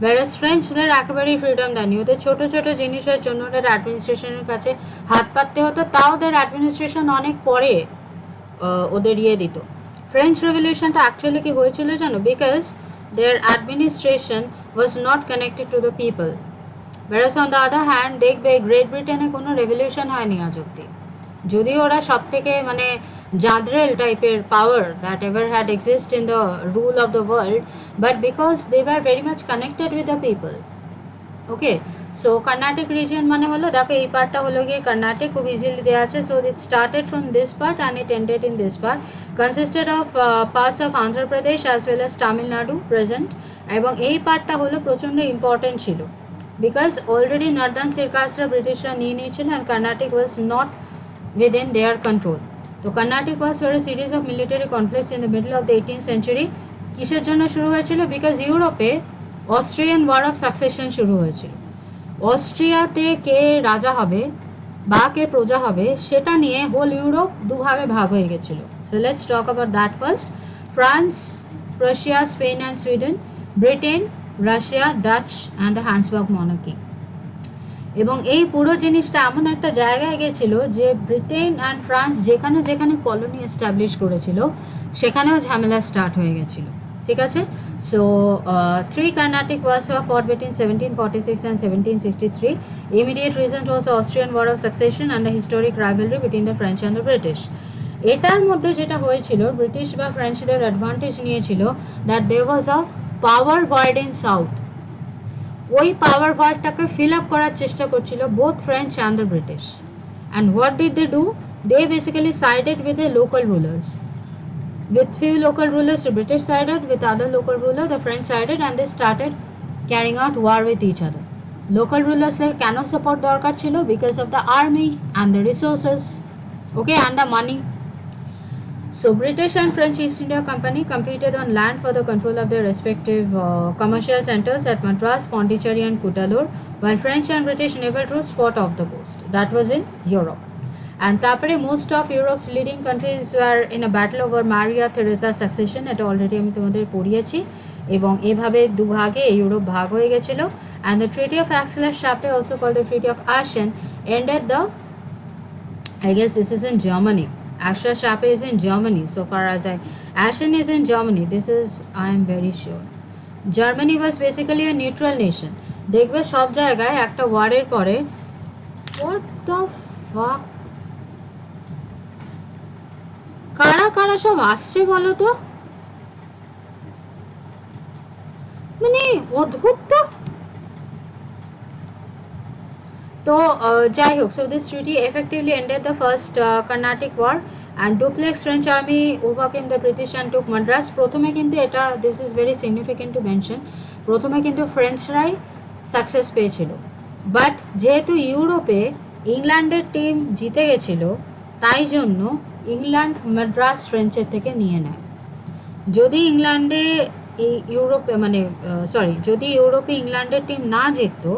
whereas ফ্রেঞ্চদের একেবারেই ফ্রিডম দেয়নি, ওদের ছোট ছোট জিনিসের জন্য ওদের অ্যাডমিনিস্ট্রেশনের কাছে হাত পাততে হতো, তাও ওদের অ্যাডমিনিস্ট্রেশন অনেক পরে ওদের ইয়ে দিত। ফ্রেঞ্চ রেভলিউশনটা অ্যাকচুয়ালি কি হয়েছিল জানো, because their administration was not connected to the people, whereas on the other hand দেখবে গ্রেট ব্রিটেনে কোনো রেভলিউশন হয়নি আজ অব্দি, যদিও ওরা সব থেকে মানে জাদ্রেল টাইপের power that ever had exist in the rule of the world, but because they were very much connected with the people. Okay, so Carnatic region মানে হলো, দেখো এই পার্টটা হলো গিয়ে কর্ণাটিক, খুব ইজিলি দেওয়া আছে। So it started from this part and it ended in this part, কনসিস্টেড of parts of Andhra Pradesh as well as Tamil Nadu present. এবং এই পার্টটা হলো প্রচণ্ড ইম্পর্টেন্ট ছিল, বিকজ অলরেডি নর্দার্ন সিরকাসরা ব্রিটিশরা নিয়ে নিয়েছিল and Carnatic was not within their control. তো Carnatic was for a series of military conflicts in the middle of the 18th century. কিসের জন্য শুরু হয়েছিল, বিকজ ইউরোপে অস্ট্রিয়ান ওয়ার অফ সাকসেশন শুরু হয়েছিল, অস্ট্রিয়াতে কে রাজা হবে বা কে প্রজা হবে সেটা নিয়ে হোল ইউরোপ দুভাগে ভাগ হয়ে গেছিল। So let's talk about that first. France, Russia, Spain and Sweden, Britain, Russia, Dutch and the Habsburg monarchy. এবং এই পুরো জিনিসটা এমন একটা জায়গায় গেছিল যে ব্রিটেন অ্যান্ড ফ্রান্স যেখানে যেখানে কলোনি এস্টাবলিশ করেছিল সেখানেও ঝামেলা স্টার্ট হয়ে গেছিল, ঠিক আছে। So three Carnatic wars were fought between 1746 and 1763. Immediate regent was Austrian war of succession and the historic rivalry between the French and the British. এটার মধ্যে যেটা হয়েছিল, ব্রিটিশ বা ফ্রেঞ্চদের অ্যাডভান্টেজ নিয়েছিল that there was a power void in south, ওই power ভয়েডটাকে fill up করার চেষ্টা করছিল both French and the British. And what did they do, they basically sided with the local rulers, with few local rulers the British sided, with other local ruler the French sided, and they started carrying out war with each other. Local rulers এর কেন support দরকার ছিল, because of the army and the resources, okay, and the money. So British and French East India Company competed on land for the control of their respective commercial centers at Madras, Pondicherry and Cuddalore, while French and British naval troops fought off the coast. That was in Europe. And তারপরে most of Europe's leading countries were in a battle over Maria Theresa's succession. এটা already আমি তোমাদের পড়িয়েছি, এবং এভাবে দুভাগে Europe ভাগ হয়ে গেছিল। And the Treaty of Aix-la-Chapelle, also called the Treaty of Aachen, ended the, I guess this is in Germany. Aix-la-Chapelle is in Germany, so far as Aachen is in Germany. This is, I am very sure. Germany was basically a neutral nation. দেখবে সব জায়গায় একটা ওয়ারের পরে, what the fuck, কারা কারা সব আসছে বলো তো। মানে অদ্ভুত তো। তো যাই হোক, so this treaty effectively ended the first Carnatic war and duplex French army overcame the British and took Madras. প্রথমে কিন্তু এটা, this is very significant to mention, প্রথমে কিন্তু ফ্রেঞ্চরাই সাকসেস পেয়েছিল, বাট যেহেতু ইউরোপে ইংল্যান্ডের টিম জিতে গেছিল, তাই জন্য ইংল্যান্ড মাদ্রাস ফ্রেঞ্চের থেকে নিয়ে নেয়। যদি ইংল্যান্ডে ইউরোপে মানে সরি যদি ইউরোপে ইংল্যান্ডের টিম না জিততো,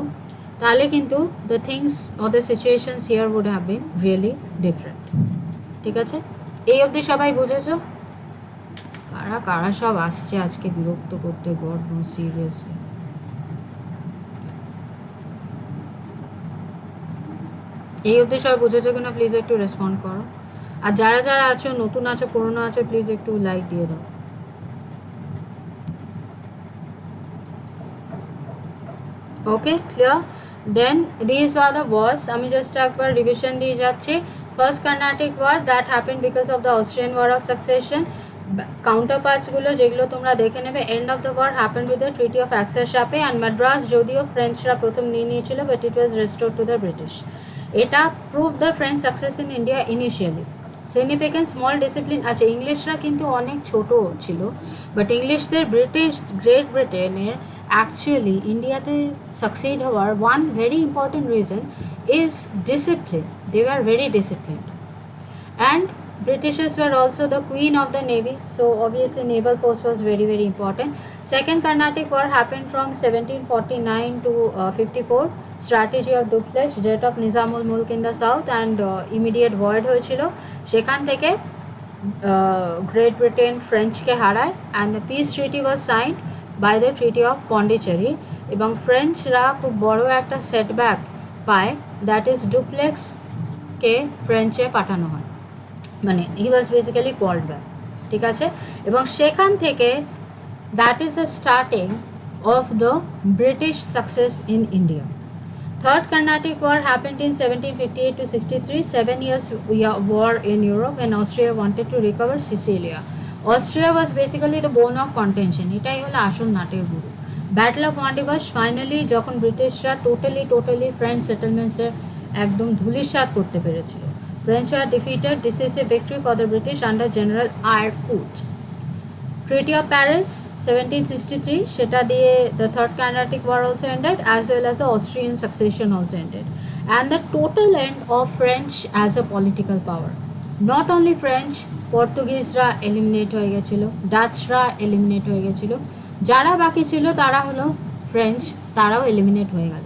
তাহলে কিন্তু the things or the situations here would have been really different. ঠিক আছে, এই অবধি সবাই বুঝেছো? কারা কারা সব আসছে আজকে বিরক্ত করতে, গড নো, সিরিয়াসলি। এই অবধি সবাই বুঝেছো কিনা প্লিজ একটু রেসপন্ড করো, আর যারা যারা আছো, নতুন আছো পুরনো আছো, প্লিজ একটু লাইক দিয়ে দাও। Okay, clear? Then these were the wars. আমি জাস্ট একবার রিভিশন দিয়ে যাচ্ছি। First Carnatic war, that happened because of the Austrian war of succession. Counter পার্টসগুলো যেগুলো তোমরা দেখে নেবে, end of the war happened with the treaty of অ্যাক্সেসাপে অ্যান্ড মাদ্রাস যদিও ফ্রেঞ্চরা প্রথম নিয়ে নিয়েছিল, but it was restored to the British. এটা prove the French success in India initially. Significant small discipline আছে, ইংলিশরা কিন্তু অনেক ছোট ছিল, বাট ইংলিশদের ব্রিটিশ গ্রেট ব্রিটেনের অ্যাকচুয়ালি ইন্ডিয়াতে সাকসিড হওয়ার one very important reason is discipline. They were very disciplined and Britishers were also the queen of the navy, so obviously naval force was very very important. Second Carnatic war happened from 1749 to 54. Strategy of duplex, death of Nizamul Mulk in the south and immediate void হয়েছিল, সেখান থেকে great Britain ফ্রেঞ্চকে হারায় and the peace treaty was signed by the treaty of Pondicherry এবং ফ্রেঞ্চরা খুব বড় একটা setback পায়, that is duplex কে ফ্রেঞ্চে পাঠানো হয়, মানে হি ওয়াজ বেসিক্যালি কল্ড ব্যাক। ঠিক আছে, এবং সেখান থেকে that is the starting of the British success in India. Third Carnatic War happened in 1758 to 63, 7 years war in Europe when Austria wanted to recover Sicilia. Austria was basically the bone of contention. এটাই হলো আসল নাটের গুরু। Battle of মন্টিভাস, finally যখন ব্রিটিশরা totally French সেটেলমেন্টসের একদম ধুলিস্যাৎ করতে পেরেছিল। French were defeated, decisive victory for the British under General Arcout. Treaty of Paris 1763, সেটা দিয়ে the Third Carnatic War also ended, as well as the Austrian succession also ended, and the total end of French as a political power. Not only French, পর্তুগিজরা eliminate হয়ে গেছিল, ডাচরা eliminate হয়ে গেছিল, যারা বাকি ছিল তারা হলো ফ্রেঞ্চ, তারাও এলিমিনেট হয়ে গেল।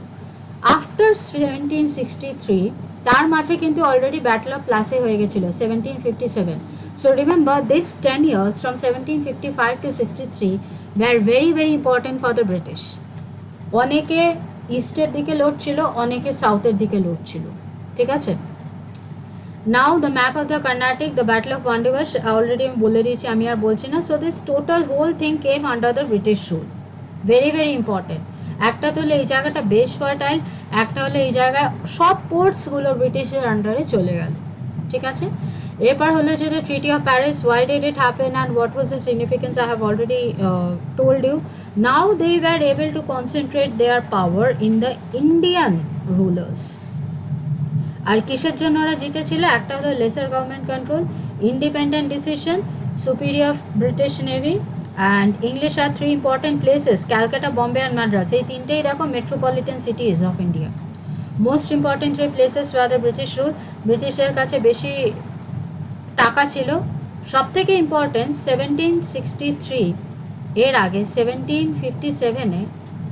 আফটার 1763 তার মাঝে কিন্তু অলরেডি ব্যাটল অফ প্লাসে হয়ে গেছিল 1757. So remember this 10 years from 1755 to 63 were very very important for the British. অনেকে ইস্টের দিকে লড়ছিল, অনেকে সাউথের দিকে লড়ছিল। ঠিক আছে, now the map of the Carnatic, the battle of Wandiwash already আমি বলে দিয়েছি, আমি আর বলছি না। So this total whole thing came under the British rule, very very important. একটা তো হলো এই জায়গাটা বেশ ফার্টাইল, একটা হলো এই জায়গায় সব পোর্টসগুলো ব্রিটিশের আন্ডারে চলে গেল। ঠিক আছে, এরপর হলো যে the treaty of Paris, why did it happen and what was the significance, I have already told you. Now they were able to concentrate their power in the Indian rulers. আর কিসের জন্য ওরা জিতেছিল? একটা হলো lesser government control, independent decision, superior British navy and English are three important places, Calcutta, Bombay and Madras. এই তিনটেই দেখো metropolitan cities of India. Most important three places were the British rule. ব্রিটিশের কাছে বেশি টাকা ছিল। সবথেকে ইম্পর্টেন্ট 1763 এর আগে 1757-এ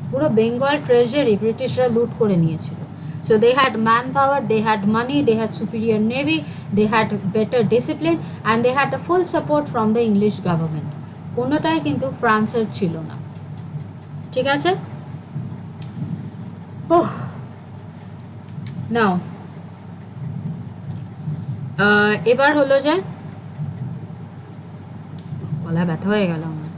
পুরো বেঙ্গল ট্রেজারি ব্রিটিশরা লুট করে নিয়েছিল। So they had manpower, they had money, they had superior navy, they had better discipline and they had the full support from the English government. কোনোটাই কিন্তু ফ্রান্সের ছিল না। ঠিক আছে, নাও এবার হলো যে গলা ব্যথা হয়ে গেল আমার।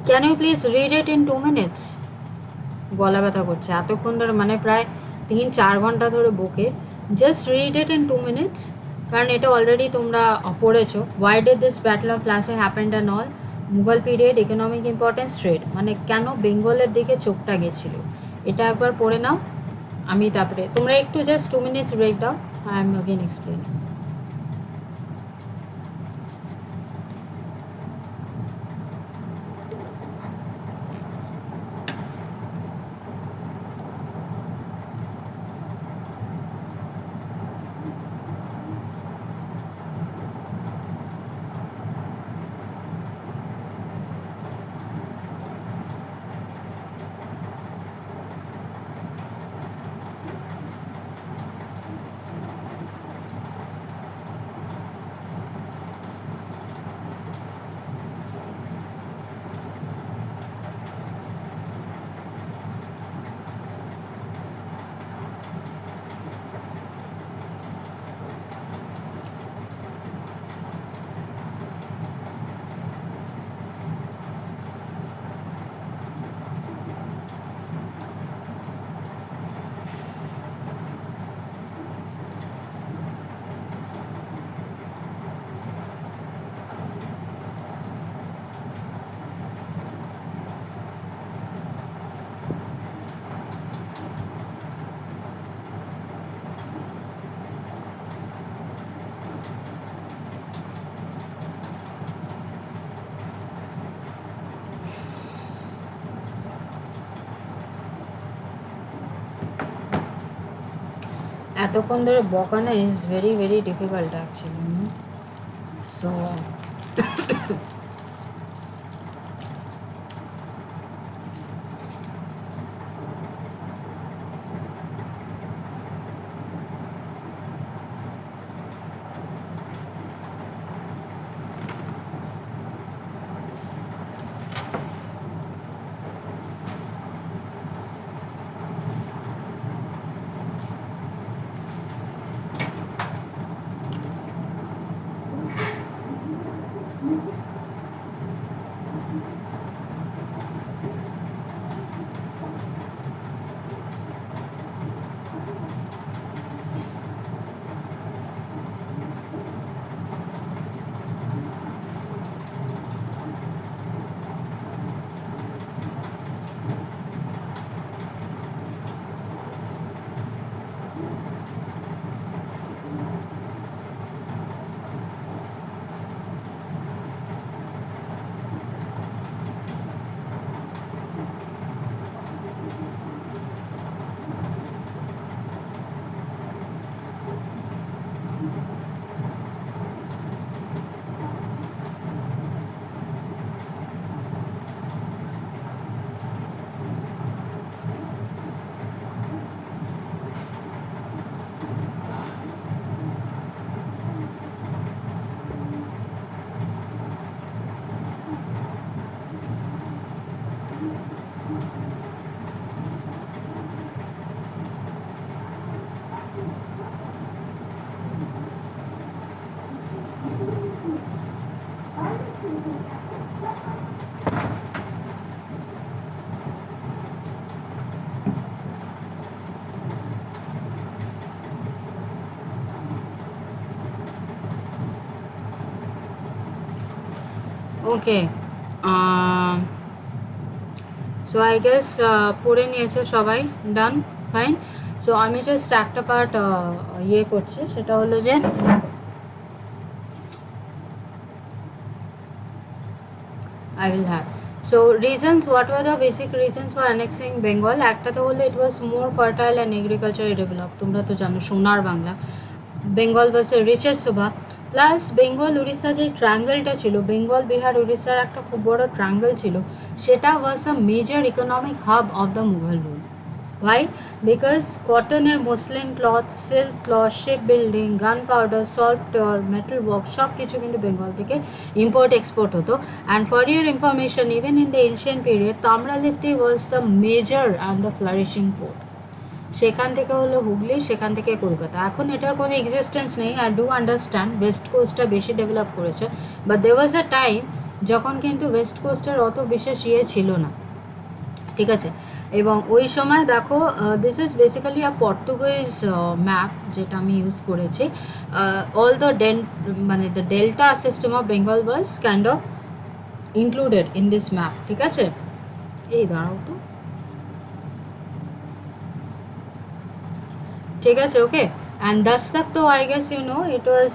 Can you please read it in 2 minutes? গলা ব্যথা করছে এতক্ষণ ধরে, মানে প্রায় 3-4 ঘন্টা ধরে বকে। Just read it in 2 minutes, কারণ এটা অলরেডি তোমরা পড়েছো। Why did this battle of Plassey happened and all, Mughal period, economic importance, trade, মানে কেন বেঙ্গলের দিকে চোখটা গেছিল, এটা একবার পড়ে নাও। আমি তারপরে তোমরা একটু জাস্ট 2 মিনিটস ব্রেক দাও, আই এম অ্যাগেন এক্সপ্লেন। এতক্ষণ ধরে বকানো is very very difficult actually, so okay, so I guess পড়ে নিয়েছো সবাই, ডান, ফাইন। সো আমি জাস্ট একটা পার্ট ইয়ে করছি, সেটা হলো যে I will have. So reasons, what were the basic reasons for annexing Bengal? একটা তো হলো it was more fertile and agriculturally developed, তোমরা তো জানো সোনার Bangla, Bengal was the richest Subha, plus Bengal Orissa যে ট্রায়াঙ্গেলটা ছিল, বেঙ্গল বিহার উড়িষ্যার একটা খুব বড় ট্রায়াঙ্গেল ছিল, সেটা was a major economic hub of the Mughal rule. Why? Because কটনের muslin cloth, silk cloth, ship building, gun powder, software, metal work সব কিছু কিন্তু বেঙ্গল থেকে ইম্পোর্ট এক্সপোর্ট হতো। And for your information, even in the ancient period Tamralipti was the major and the flourishing port. সেখান থেকে হলো হুগলি, সেখান থেকে কলকাতা। এখন এটার কোনো এক্সিস্টেন্স নেই। আই ডু আন্ডারস্ট্যান্ড ওয়েস্ট কোস্টটা বেশি ডেভেলপ করেছে, but there was a time যখন কিন্তু ওয়েস্ট কোস্টের অত বিশেষ ইয়ে ছিল না, ঠিক আছে। এবং ওই সময় দেখো this is basically a Portuguese map যেটা আমি ইউজ করেছি। অল দ্য মানে the delta system of Bengal was kind of included in this map. ঠিক আছে, এই দাঁড়াও তো, ঠিক আছে, ওকে। And dastak to I guess you know it was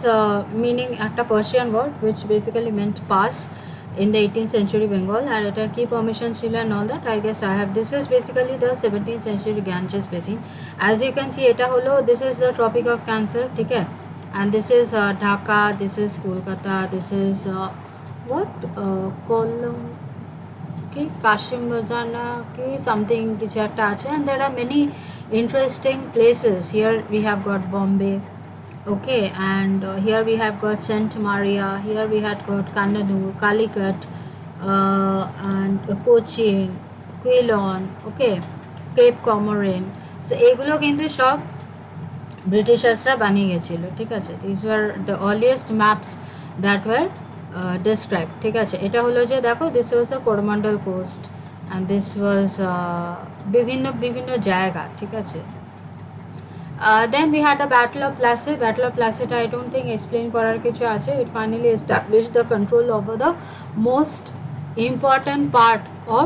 meaning একটা Persian word which basically meant pass in the 18th century Bengal, আর এটার কি permission ছিল and all that I guess I have. This is basically the 17th century Ganges basin. As you can see এটা হলো, this is the Tropic of Cancer, ঠিক আছে, and this is Dhaka, this is Kolkata, this is what Kollam কি কাশিম বাজার না কি something কিছু একটা আছে, and there are many interesting places. Here we have got Bombay, okay, and here we have got Saint Maria, here we had got Kannur, Calicut, and Cochin, Quilon, okay, Cape Comorin. So এগুলো কিন্তু সব ব্রিটিশার্সরা বানিয়ে গেছিল, ঠিক আছে। These were the earliest maps that were described, ঠিক আছে। এটা হলো যে দেখো, this was a Coromandel coast and this was বিভিন্ন বিভিন্ন জায়গা, ঠিক আছে। Then we had the Battle of Plassey. Battle of Plassey I don't think explain করার কিছু আছে. It finally established the control over the most important part of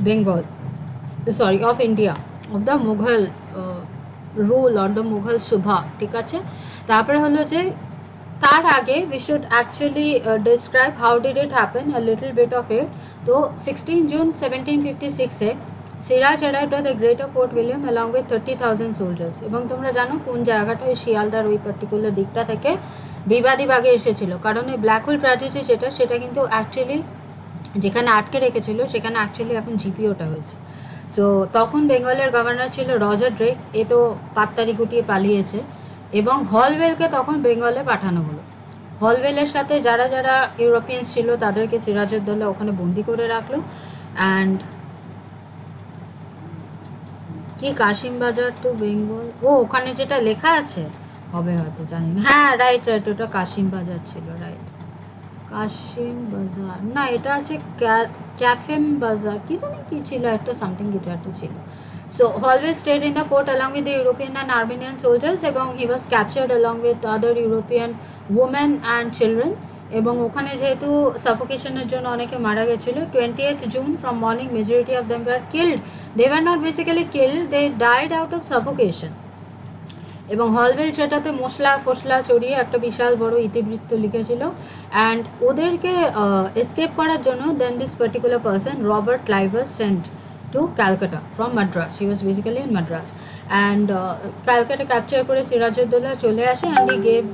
Bengal, sorry, of India, of the Mughal rule or the Mughal Subha, ঠিক আছে। তারপরে হলো যে তার আগে we should actually describe how did it happen, a little bit of it. তো 16 June 1756 A Siraj arrived at the Greater Fort William along with 30,000 soldiers. এবং তোমরা জানো কোন জায়গাটা, ওই শিয়ালদার ওই পার্টিকুলার দিকটা থেকে বিবাদীবাগে এসেছিল, কারণ ওই ব্ল্যাক হোল ট্র্যাজেডি সেটা কিন্তু অ্যাকচুয়ালি যেখানে আটকে রেখেছিল সেখানে অ্যাকচুয়ালি এখন জিপিওটা হয়েছে। সো তখন বেঙ্গলের গভর্নর ছিল রজার ড্রেক, এ তো পাত্তারি গুটিয়ে পালিয়েছে, এবং হলওয়েলকে তখন বেঙ্গলে পাঠানো হলো। হলওয়েলের সাথে যারা যারা ইউরোপিয়ানস ছিল তাদেরকে সিরাজউদ্দৌলা ওখানে বন্দি করে রাখলো। অ্যান্ড কি কাশিম বাজার টু বেঙ্গল, ও ওখানে যেটা লেখা আছে হবে হয়তো, জানি না। হ্যাঁ রাইট রাইট, ওটা কাশিম বাজার ছিল, রাইট, কাশিম বাজার না, এটা আছে ক্যাফেম বাজার, কি জানি কি ছিল একটা, সামথিং কিছু একটা ছিল। So Holwell stayed in the fort along with the European and Armenian soldiers, এবং he was captured along with other European women and children, এবং ওখানে যেহেতু সাফোকেশনের জন্য অনেকে মারা গেছিল, 20th June from morning majority of them were killed. They were not basically killed, they died out of suffocation. এবং Holwell সেটাতে মশলা ফসলা চড়িয়ে একটা বিশাল বড় ইতিবৃত্ত লিখেছিল, অ্যান্ড ওদেরকে এসকেপ করার জন্য then this particular person Robert Clive was sent to Calcutta from Madras. He was basically in Madras, and Calcutta capture করে সিরাজউদ্দৌলা চলে আসে, and he gave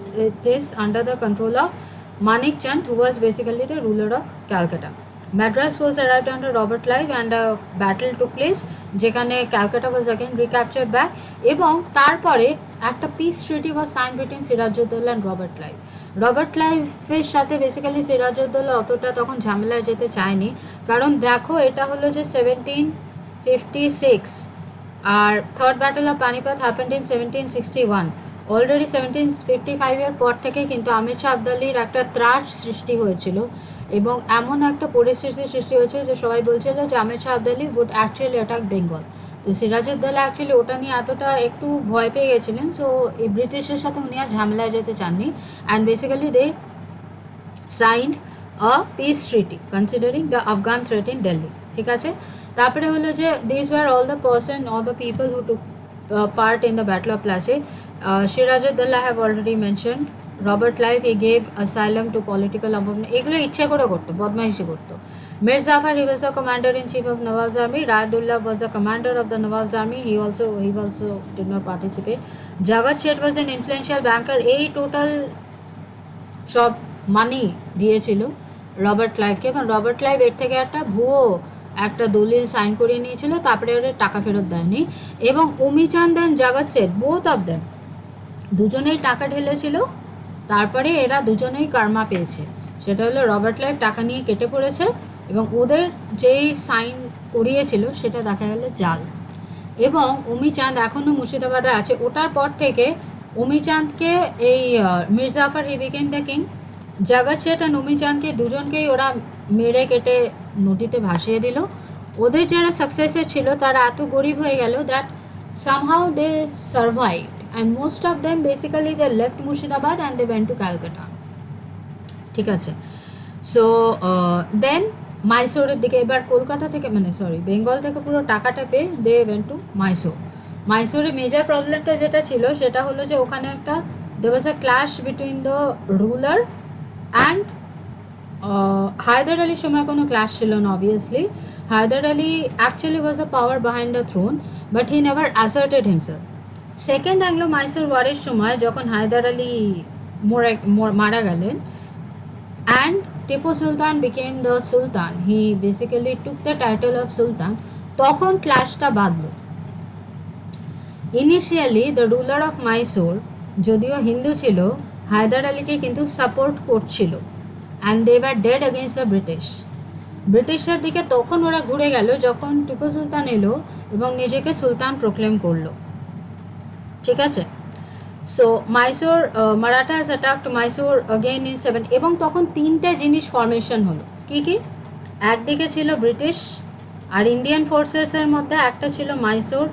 this under the control of Manik Chand, who was basically the ruler of Calcutta. Madras was arrived under Robert Clive and a battle took place, যেখানে Calcutta was again recaptured back, এবং তারপরে একটা peace treaty was signed between Sirajuddaulah and Robert Clive. Robert ক্লাইভের সাথে basically Sirajuddaulah অতটা তখন ঝামেলায় যেতে চায়নি, কারণ দেখো এটা হলো যে 1756, আর third battle of Panipat happened in 1761। Already 1755 এর পর থেকে কিন্তু আমির শাহ আবদালির একটা ত্রাস সৃষ্টি হয়েছিল, এবং এমন একটা পরিস্থিতি সৃষ্টি হয়েছিল যে সবাই বলছিল যে আমির Shah Abdali would actually attack Bengal. তো সিরাজউদ্দৌলা অ্যাকচুয়ালি ওটা নিয়ে এতটা একটু ভয় পেয়ে গেছিলেন, সো এই ব্রিটিশের সাথে উনি আর ঝামেলায় যেতে চাননি, and basically they signed a peace treaty considering the Afghan threat in Delhi, ঠিক আছে। তারপরে হলো যে this war all the person all the people who took part in the battle of Plassey. Sirajuddaulah have already mentioned, Robert Clive he gave asylum to political opponent, এগুলো ইচ্ছে করে করতো, বদমাইশি করতো। Mir Zafar, he was the commander-in-chief of Nawab's army. Raidullah was the commander of the Nawab's army. He also did not participate. Jagat Seth was an influential banker. এই total সব মানি দিয়েছিল Robert ক্লাইভকে, এবং রবার্ট ক্লাইভ এর থেকে একটা ভুয়ো একটা দলিল সাইন করিয়ে নিয়েছিল, তারপরে ওরা টাকা ফেরত দেয়নি। এবং Umichand and Jagat Seth, both of them, দুজনেই টাকা ঢেলেছিল, তারপরে এরা দুজনেই কার্মা পেয়েছে। সেটা হলো রবার্ট ক্লাইভ টাকা নিয়ে কেটে পড়েছে, এবং ওদের যেই সাইন করিয়েছিল সেটা দেখা গেল জাল। এবং উমিচাঁদ এখনো মুর্শিদাবাদে আছে। ওটার পর থেকে উমিচাঁদকে এই মির্জাফর হি বিকেম দ্য কিং, জগৎ শেঠ আর উমিচাঁদকে দুজনকেই ওরা মেরে কেটে নদীতে ভাসিয়ে দিল। ওদের যারা সাকসেসর ছিল তারা এত গরিব হয়ে গেল that somehow they survived and most of them basically they left Murshidabad and they went to Calcutta. ঠিক আছে, সো দেন মাইসোরের দিকে, এবার কলকাতা থেকে মানে সরি বেঙ্গল থেকে পুরো টাকাটা পেয়ে দে ওয়েন্ট টু মাইসোর। মাইসোরের মেজর প্রবলেমটা যেটা ছিল সেটা হলো যে ওখানে একটা there was a clash between the ruler and Haider আলীর সময় কোনো ক্লাস ছিল না obviously. Hyder Ali actually was a power behind the throne but he never asserted himself. Second Anglo Mysore ওয়ারের সময় যখন হায়দার আলী মারা গেলেন and Tipu Sultan became the Sultan, he basically took the title of Sultan, তখন ক্লাসটা বাঁধল। Initially the ruler of Mysore যদিও হিন্দু ছিল হায়দার আলীকে কিন্তু সাপোর্ট করছিল and they were dead against the British. ব্রিটিশের দিকে তখন ওরা ঘুরে গেল যখন টিপু সুলতান এলো এবং নিজেকে সুলতান প্রোক্লেম করলো। ঠিক আছে, so Mysore Marathas attacked Mysore again in 7 এবং তখন তিনটে জিনিস ফরমেশন হলো। কি কি? একদিকে ছিল ব্রিটিশ আর ইন্ডিয়ান ফোর্সেসের মধ্যে একটা ছিল মাইসোর,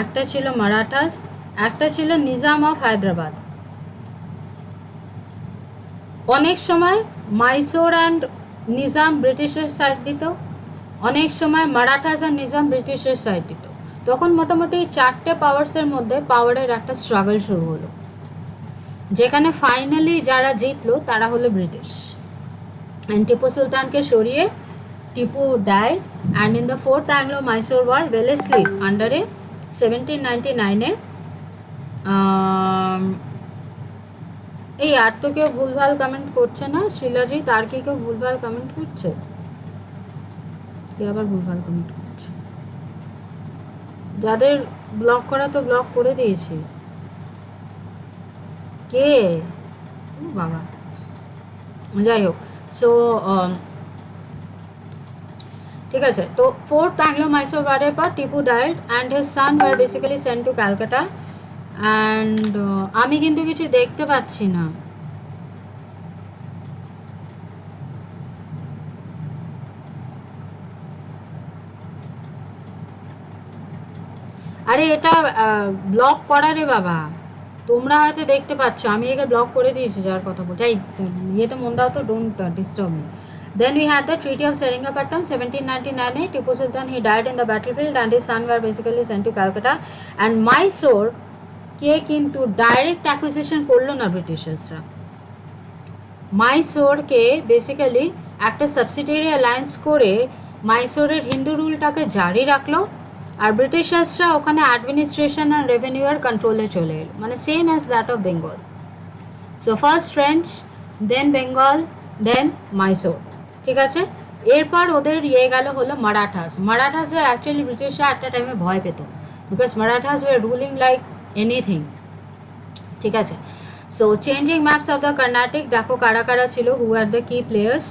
একটা ছিল মারাঠাস, একটা ছিল নিজাম অফ হায়দ্রাবাদ। অনেক সময় মাইসোর অ্যান্ড নিজাম ব্রিটিশের সাইড দিত, অনেক সময় মারাঠাস আর নিজাম ব্রিটিশের সাইড দিত। তখন মোটামুটি চারটে পাওয়ার্সের মধ্যে পাওয়ারের একটা স্ট্রাগল শুরু হলো, যেখানে ফাইনালি যারা জিতলো তারা হলো ব্রিটিশ। অ্যান্ড টিপু সুলতানকে সরিয়ে Tipu died and in the fourth Anglo Mysore war Wellesley আন্ডারে 1799-এ এই আর তো কেউ ভুলভাল কমেন্ট করছে না শিলাজি, তার কি কেউ ভুলভাল কমেন্ট করছে? কে আবার ভুলভাল কমেন্ট করছে? যাদের ব্লক করা তো ব্লক করে দিয়েছি। কে বাবা, যাই হোক, সো ঠিক আছে। তো ফোর্থ অ্যাংলো মাইসোর ওয়ারের পর Tipu died and his son was basically sent to Calcutta and আমি কিন্তু কিছু দেখতে পাচ্ছি না। আরে এটা ব্লক করা রে বাবা, তোমরা হয়তো দেখতে পাচ্ছ, আমি একে ব্লক করে দিয়েছি যার কথা বলছি। ইয়েতে মন দাও তো, don't disturb me. Then we had the Treaty of Seringapatam 1799. Tipu Sultan he died in the battlefield and his son were basically sent to Calcutta and Mysore কে কিন্তু ডাইরেক্ট অ্যাকুইজিশন করলো না ব্রিটিশার্সরা। মাইসোরকে বেসিক্যালি একটা সাবসিডিয়ারি অ্যালায়েন্স করে মাইসোরের হিন্দু রুলটাকে জারি রাখলো আর ব্রিটিশার্সরা ওখানে administration আর রেভিনিউয়ের কন্ট্রোলে চলে এলো, মানে same as that of Bengal. So first French, then Bengal, then Mysore. ঠিক আছে, এরপর ওদের ইয়ে গেল হলো মারাঠাস। মারাঠাসের অ্যাকচুয়ালি ব্রিটিশরা একটা টাইমে ভয় পেত because Marathas were ruling like anything. ঠিক আছে, so changing maps of the Carnatic দেখো কারা কারা ছিল, who are the key players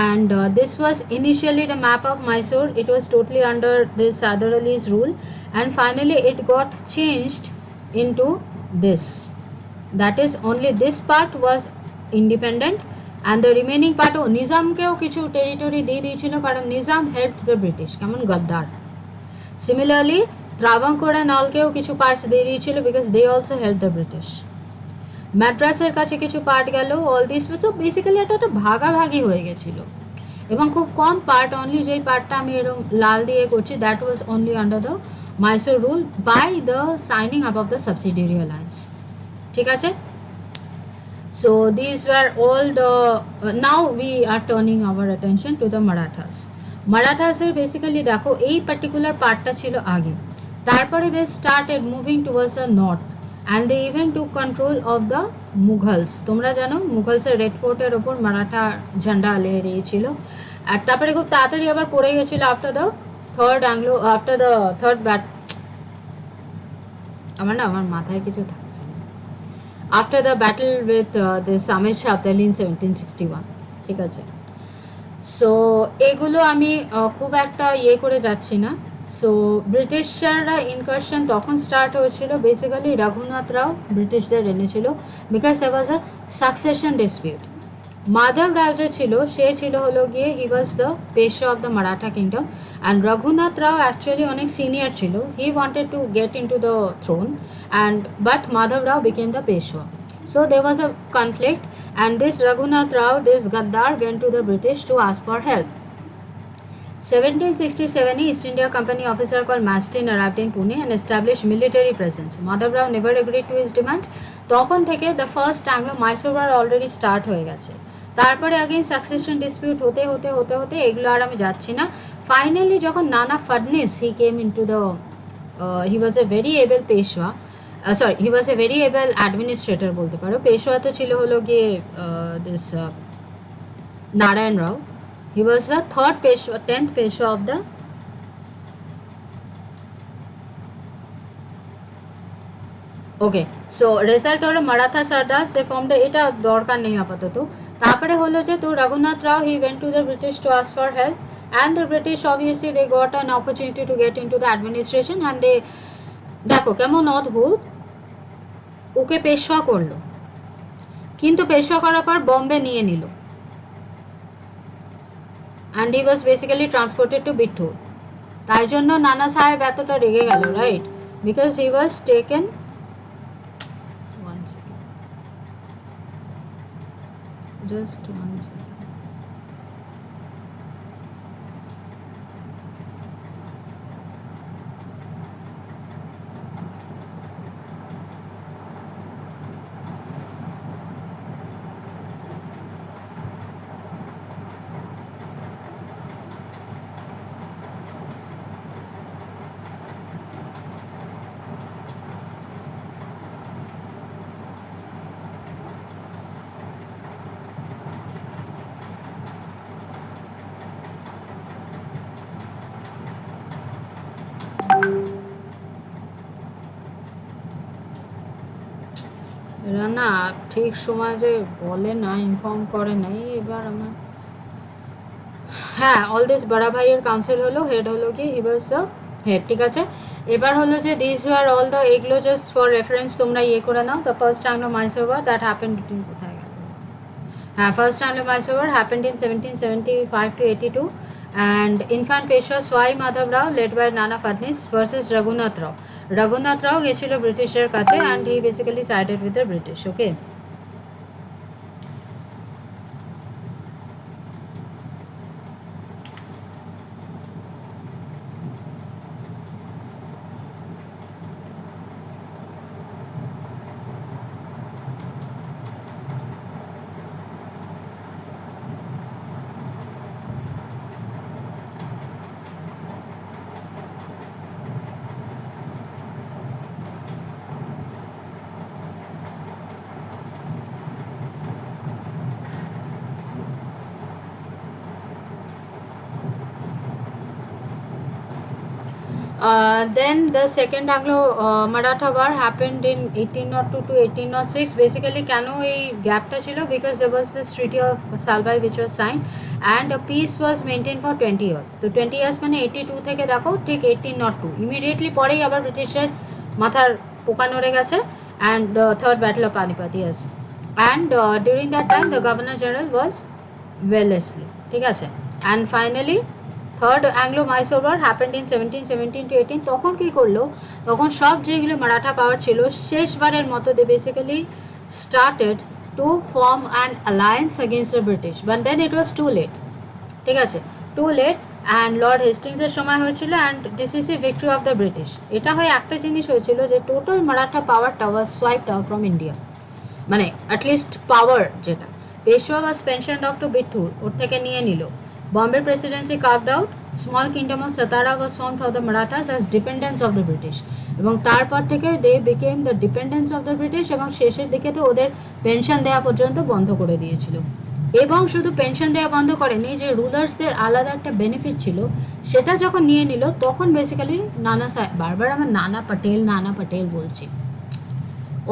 and this was initially the map of Mysore. It was totally under this Hyder Ali's rule and finally it got changed into this, that is only this part was independent and the remaining part Nizam কেও কিছু territory দিয়ে দিয়েছিল কারণ Nizam helped the British, কেমন গদ্দার। Similarly Travancore and all কেও কিছু parts দিয়ে দিয়েছিল because they also helped the British. ম্যাড্রাসের কাছে কিছু পার্ট গেল, অল দিস সো বেসিক্যালি একটা ভাগাভাগি হয়ে গেছিল এবং খুব কম পার্ট, অনলি যেই পার্টটা আমি এরকম লাল দিয়ে করছি that was only under the Mysore rule by the signing up of the subsidiary alliance. ঠিক আছে, so this war all the now we are turning our attention to the Marathas. মারাঠাসের বেসিক্যালি দেখো এই পার্টিকুলার পার্টটা ছিল আগে, তারপরে they started moving towards the north and they even took control of the Mughals. তোমরা জানো মুঘলসের রেড ফোর্টের ওপর মারাঠা ঝান্ডা লহরিয়েছিল আর তারপরে খুব তাড়াতাড়ি আবার পড়ে গেছিল আফটার দ্য থার্ড আমার মাথায় কিছু থাকছে after the battle with this Amir Shah Abdali in 1761। ঠিক আছে, সো এগুলো আমি খুব একটা ইয়ে করে যাচ্ছি না। সো ব্রিটিশরা ইনকারশন তখন স্টার্ট হয়েছিল, বেসিক্যালি রঘুনাথ রাও ব্রিটিশদের এনেছিল because there was a succession dispute. Madhav Rao যে ছিল সে ছিল হলো গিয়ে he was the Peshwa of the Maratha kingdom and Raghunath Rao actually অনেক সিনিয়র ছিল, he wanted to get into the throne and but Madhav Rao became the Peshwa. So there was a conflict and this Raghunath Rao, this Gaddar, went to the British to ask for help. 1767 East India Company officer called Mastin arrived in Pune and established military presence. Madhav Rao never agreed to his demands. তখন থেকে the first Anglo-Mysore war already start হয়ে গেছে. তারপরে again succession dispute হতে হতে হতে হতে এগুলো আর আমি যাচ্ছি না. Finally যখন নানা Phadnis he came into the he was a very able Peshwa. Sorry, he was a very able administrator বলতে পারো. পেশওয়া তো ছিল হলো গিয়ে this Narayan Rao. He was the third Peshwa, 10th Peshwa of the okay. So result হলো Maratha Sardars they formed এটা দরকার নেই আপাতত. তারপরে হলো যে তো Raghunath Rao he went to the British to ask for help and the British obviously they got an opportunity to get into the administration and they দেখো কেমন অদ্ভুত ওকে পেশওয়া করলো কিন্তু পেশওয়া করার পর বম্বে নিয়ে নিল and he was basically transported to Bittur. তাই জন্য নানা সাহেব এতটা রেগে গেল, right? because he was taken one second, just one second. এরা না ঠিক সময় যে বলে না, ইনফর্ম করে নাই এবার আমার হ্যাঁ অল দিস বড় ভাইয়ের কাউন্সিল হলো হেড হলো কি হি ওয়াজ দ্য হেড, ঠিক আছে? এবার হলো যে দিস ওয়ার অল দ্য এগুলো জাস্ট ফর রেফারেন্স তোমরা ইয়ে করে নাও. The first Anglo-Mysore war that happened in কোথায় গেল হ্যাঁ first Anglo-Mysore war happened in 1775 to 82 and infant Peshwa Swai Madhav Rao led by Nana Fadnis versus Raghunath Rao. Raghunath Rao গেছিল ব্রিটিশের কাছে and he basically sided with the British. Okay. Then the second Anglo-Maratha war happened in 1802 to 1806. Basically, কেন এই গ্যাপটা ছিল? Because there was this treaty of Salbai which was signed and a peace was maintained for 20 years. তো 20 years মানে 82 থেকে দেখো ঠিক 1802 immediately পরেই আবার ব্রিটিশের মাথার পোকা নড়ে গেছে and the third battle of Panipat, yes. And during that time the Governor General was Wellesley, ঠিক আছে? And finally third Anglo-Mysore war happened in 1717 to 18. তখন কি করলো? তখন সব যেগুলো মারাঠা পাওয়ার ছিল শেষবারের মতো they basically started to form an alliance against the British, but then it was too late, ঠিক আছে? too late and Lord Hastings এর সময় হয়েছিল and decisive victory of the British. এটা হয় একটা জিনিস হয়েছিল যে টোটাল মারাঠা পাওয়ারটা was swiped out from India, মানে at least পাওয়ার যেটা Peshwa was pensioned off to Bittur, ওর থেকে নিয়ে নিল. Bombay Presidency carved out. Small kingdom of Satara was formed for the Marathas as dependents of the British. এবং তারপর থেকে they became the dependents of the British এবং শেষের দিকে তো ওদের পেনশন দেওয়া পর্যন্ত বন্ধ করে দিয়েছিল. এবং শুধু পেনশন দেওয়া বন্ধ করেনি, যে রুলার্সদের আলাদা একটা বেনিফিট ছিল সেটা যখন নিয়ে নিল তখন বেসিক্যালি নানা বারবার আমার নানা পাটেল বলছি.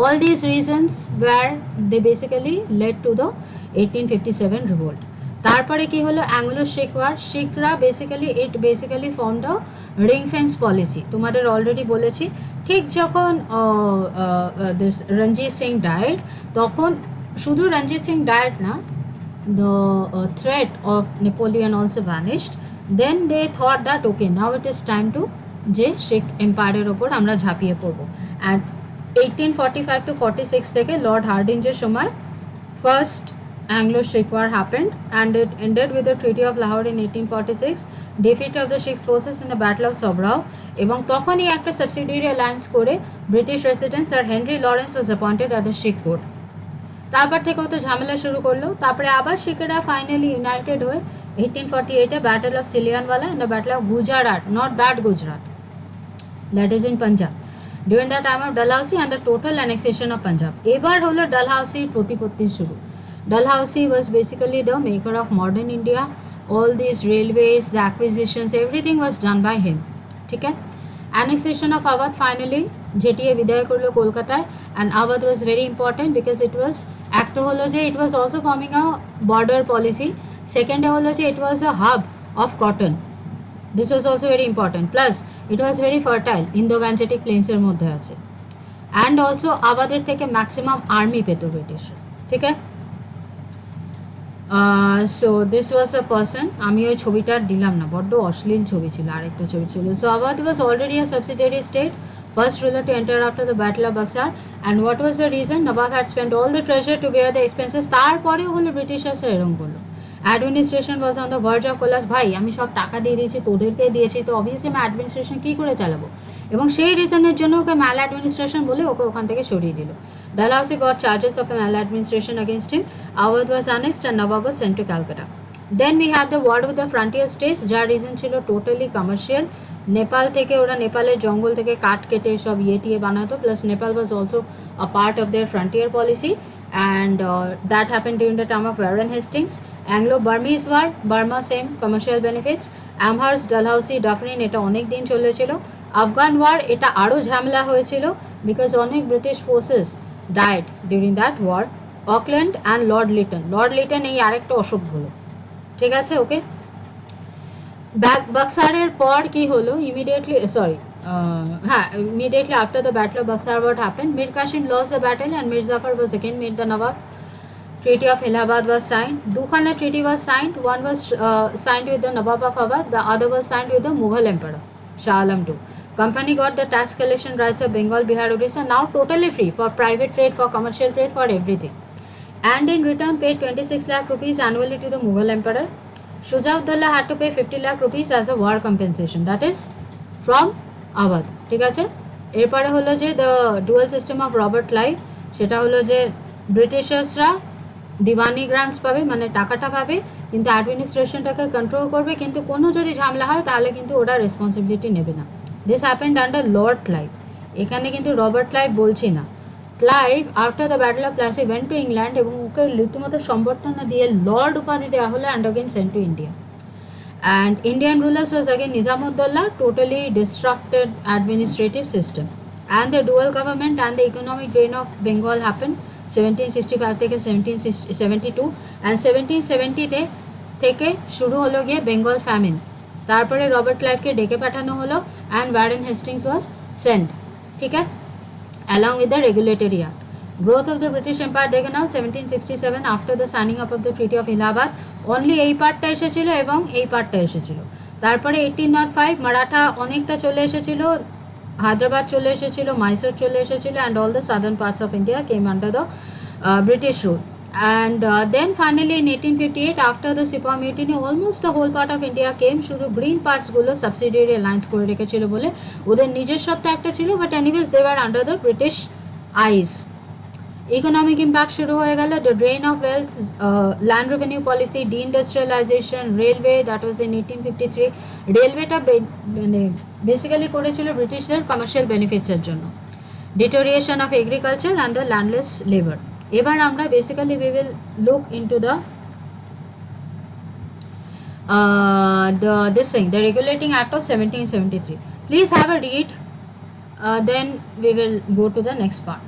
All these reasons were they basically led to the 1857 revolt. তারপরে কি হলো? অ্যাংলো শিখ ওয়ার. শিখরা বেসিক্যালি ফর্মড আ রিং ফেন্স পলিসি. তোমাদের অলরেডি বলেছি ঠিক যখন দিস রঞ্জিত সিং ডায়েড, তখন শুধু রঞ্জিত সিং ডায়েড না the threat of Napoleon also vanished, then they thought that okay, now it is time to যে শেখ এম্পায়ারের ওপর আমরা ঝাঁপিয়ে পড়বো। and 1845 to 46 থেকে লর্ড হার্ডিঞ্জের সময় first Anglo-Sikh war happened, and it ended with the Treaty of Lahore in 1846, defeat of the Sikh forces in the Battle of Sobraw, এবং তখনই একটা subsidiary alliance করে British resident Sir Henry Lawrence was appointed as the Sikh court। তারপর থেকে তো ঝামেলা শুরু করলো, তারপরে আবার শিখেরা ফাইনালি ইউনাইটেড হয়ে 1848 battle of Chillianwala and the battle of Gujarat, not that Gujarat, that is in Punjab, during the time of Dalhousie and the total annexation of Punjab। এবার হলো ডালহাউসির প্রতিপত্তির শুরু। Dalhousie was basically the maker of modern India, all these railways, the acquisitions, everything was done by him, ঠিক আছে। annexation of Awadh finally ঝেটিয়ে বিদায় করলো কলকাতায়, and Awadh was very important because it was একটা হলো যে it was also forming a border policy, second হলো যে it was a hub of cotton, this was also very important, plus it was very fertile, Indo-Gangetic plains এর মধ্যে আছে, and also Awadh এর থেকে maximum army পেত British, ঠিক আছে। So this was a person, আমি ওই ছবিটা দিলাম না, বড্ড অশ্লীল ছবি ছিল, আরেকটা ছবি ছিল। So Awadh was already a subsidiary state, first ruler to enter after the battle of Buxar, and what was the reason? Nawab had spent all the treasure to bear the expenses, তারপরেও হলো ব্রিটিশার্সরা এরকম করলো। Administration was on the verge of collapse, ভাই আমি সব টাকা দিয়ে দিয়েছি, তোদেরকে দিয়েছি, তো অবভিয়াসলি আমি অ্যাডমিনিস্ট্রেশন কী করে চালাবো, এবং সেই রিজনের জন্য ওকে ম্যাল অ্যাডমিনিস্ট্রেশন বলে ওকে ওখান থেকে সরিয়ে দিল। Dalhousie got charges of maladministration against him. Awadh was annexed and Nawab was sent to Calcutta. Then we had the war with the frontier states, যার রিজন ছিল টোটালি কমার্শিয়াল। নেপাল থেকে ওরা নেপালের জঙ্গল থেকে কাঠ কেটে সব ইয়ে বানাতো, plus Nepal was also a part of their frontier policy, and that happened during the time of Warren Hastings. Anglo-Burmese war, Burma same commercial benefits. Amherst, Dalhousie, Dufferin, এটা অনেক দিন চলেছিল। আফগান ওয়ার, এটা আরও ঝামেলা হয়েছিল বিকজ অনেক British forces died during that war. Auckland and Lord Lytton, Lord Lytton এই আরেকটা অসুখ হলো, ঠিক আছে। ওকে, বাক্সারের পর কি হলো, immediately immediately after the battle of Buxar what happened? Mir Qasim lost the battle and Mir Zafar was again made the Nawab. Treaty of Allahabad was signed. Dukhana treaty was signed. One was signed with the Nawab of Awadh, the other was signed with the Mughal Emperor Shah Alam II. Company got the tax collection rights of Bengal, Bihar, Odisha, now totally free for private trade, for commercial trade, for everything. And in return paid 26 lakh rupees annually to the Mughal Emperor. Shuja-ud-Dawla had to pay 50 lakh rupees as a war compensation, that is from Awadh, ঠিক আছে। এরপরে হলো যে the dual system of Robert Clive, সেটা হলো যে ব্রিটিশার্সরা দিওয়ানি grants পাবে, মানে টাকাটা পাবে, কিন্তু অ্যাডমিনিস্ট্রেশনটাকে কন্ট্রোল করবে, কিন্তু কোনো যদি ঝামেলা হয় তাহলে কিন্তু ওরা রেসপন্সিবিলিটি নেবে না। This happened under lord Clive, এখানে কিন্তু রবার্ট ক্লাইভ বলছি না। Clive after the battle of Plassey went to England, এবং ওকে রীতিমতো সম্বর্ধনা দিয়ে লর্ড উপাধি দেওয়া হলো, and again sent to India. And Indian rulers was again Nizamud-Dawla, totally disrupted administrative system, and the dual government and the economic drain of Bengal happened 1765 থেকে 1772, and 1770 থেকে শুরু হলো গিয়ে বেঙ্গল ফ্যামিন। তারপরে রবার্ট ক্লাইভকে ডেকে পাঠানো হলো, and Warren Hastings was sent, ঠিক আছে, along with the regulatory act. Growth of the British Empire দেখে নাও 1767 after the signing up of the Treaty of Allahabad, only এই পার্টটা এসেছিল এবং এই পার্টটা এসেছিল। তারপরে 1805 মারাঠা অনেকটা চলে এসেছিল, হায়দ্রাবাদ চলে এসেছিল, মাইসোর চলে এসেছিল, and all the southern parts of India came under the British rule. And then finally in 1858 after the Sepoy mutiny almost the whole part of India came, শুধু গ্রিন পার্টস গুলো সাবসিডিয়ারি অ্যালায়েন্স করে রেখেছিল বলে ওদের নিজস্বত্ব একটা ছিল, but anyways they were under the British eyes. Economic impact শুরু হয়ে গেল, the drain of wealth, land revenue policy, deindustrialisation, railway, that was in 1853। রেলওয়েটা মানে বেসিক্যালি করেছিল ব্রিটিশদের কমার্শিয়াল বেনিফিটসের জন্য। Deterioration of agriculture and the landless labour. এবার আমরা basically we will look into the this thing, the Regulating Act of 1773. Please have a read, then we will go to the next part.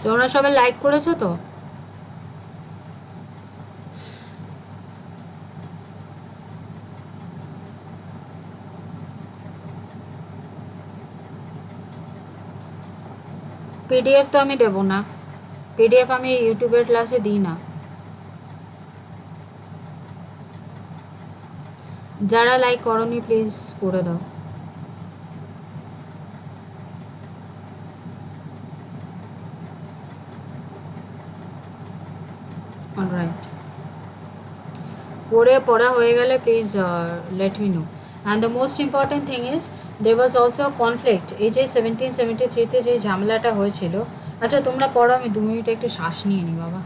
তোমরা সবাই like করেছো তো? PDF তো আমি দেবো না, পিডিএফ আমি ইউটিউবের ক্লাসে দিই না। যারা লাইক করনি প্লিজ করে দাও। অলরাইট, পড়া হয়ে গেলে please let me know. And the most important thing is there was also conflict. এই যে 1773-তে যে ঝামেলাটা হয়েছিল, আচ্ছা তোমরা পড়ো, আমি 2 মিনিট একটু শ্বাস নিয়ে নিই বাবা।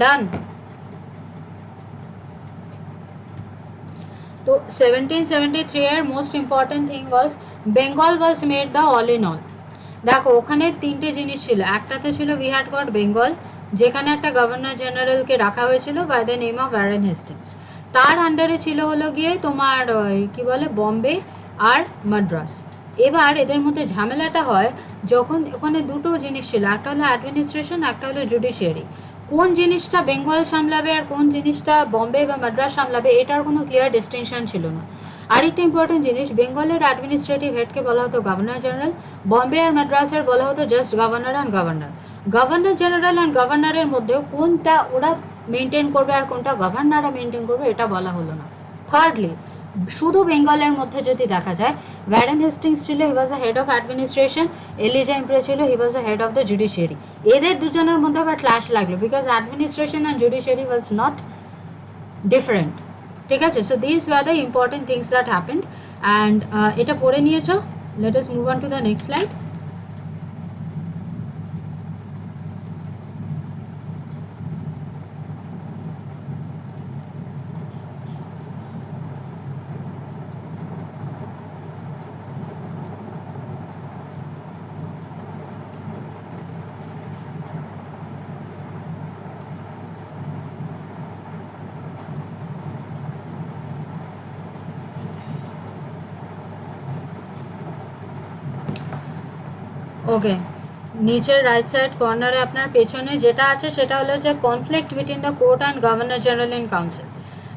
ডান। তো 1773 এর most important thing was Bengal was made the all in all. দেখো ওখানে 3টে জিনিস ছিল। একটাতে ছিল উই হ্যাড গট বেঙ্গল, যেখানে একটা গভর্নর জেনারেলকে রাখা হয়েছিল by the name of Warren Hastings. তার আন্ডারে ছিল হলো গিয়ে তোমার কি বলে বম্বে আর মাদ্রাস। এবার এদের মধ্যে ঝামেলাটা হয় যখন ওখানে দুটো জিনিস ছিল, একটা হলো অ্যাডমিনিস্ট্রেশন, একটা হলো জুডিশিয়ারি। কোন জিনিসটা বেঙ্গল সামলাবে আর কোন জিনিসটা বম্বে বা মাদ্রাস সামলাবে এটার কোনো ক্লিয়ার ডিস্টিংশন ছিল না। আরেকটা ইম্পর্টেন্ট জিনিস, বেঙ্গলের অ্যাডমিনিস্ট্রেটিভ হেডকে বলা হতো গভর্নর জেনারেল, বম্বে আর মাদ্রাসের বলা হতো just governor and governor. Governor general and গভর্নরের মধ্যেও কোনটা ওরা মেনটেন করবে আর কোনটা গভর্নররা মেনটেন করবে এটা বলা হলো না। থার্ডলি, শুধু বেঙ্গলের মধ্যে যদি দেখা যায়, ওয়ারেন হেস্টিংস ছিল he was a head of administration, Elijah Impey ছিল he was a head of the judiciary. এদের দুজনের মধ্যে আবার ক্লাশ লাগলো because administration and judiciary was not different. ঠিক আছে, so this were the important things that happened. And এটা পড়ে নিয়েছো, let us move on to the next slide. Okay, নিচের রাইট সাইড কর্নারে আপনার পেছনে যেটা আছে সেটা হলো যে conflict between the court and governor general in council.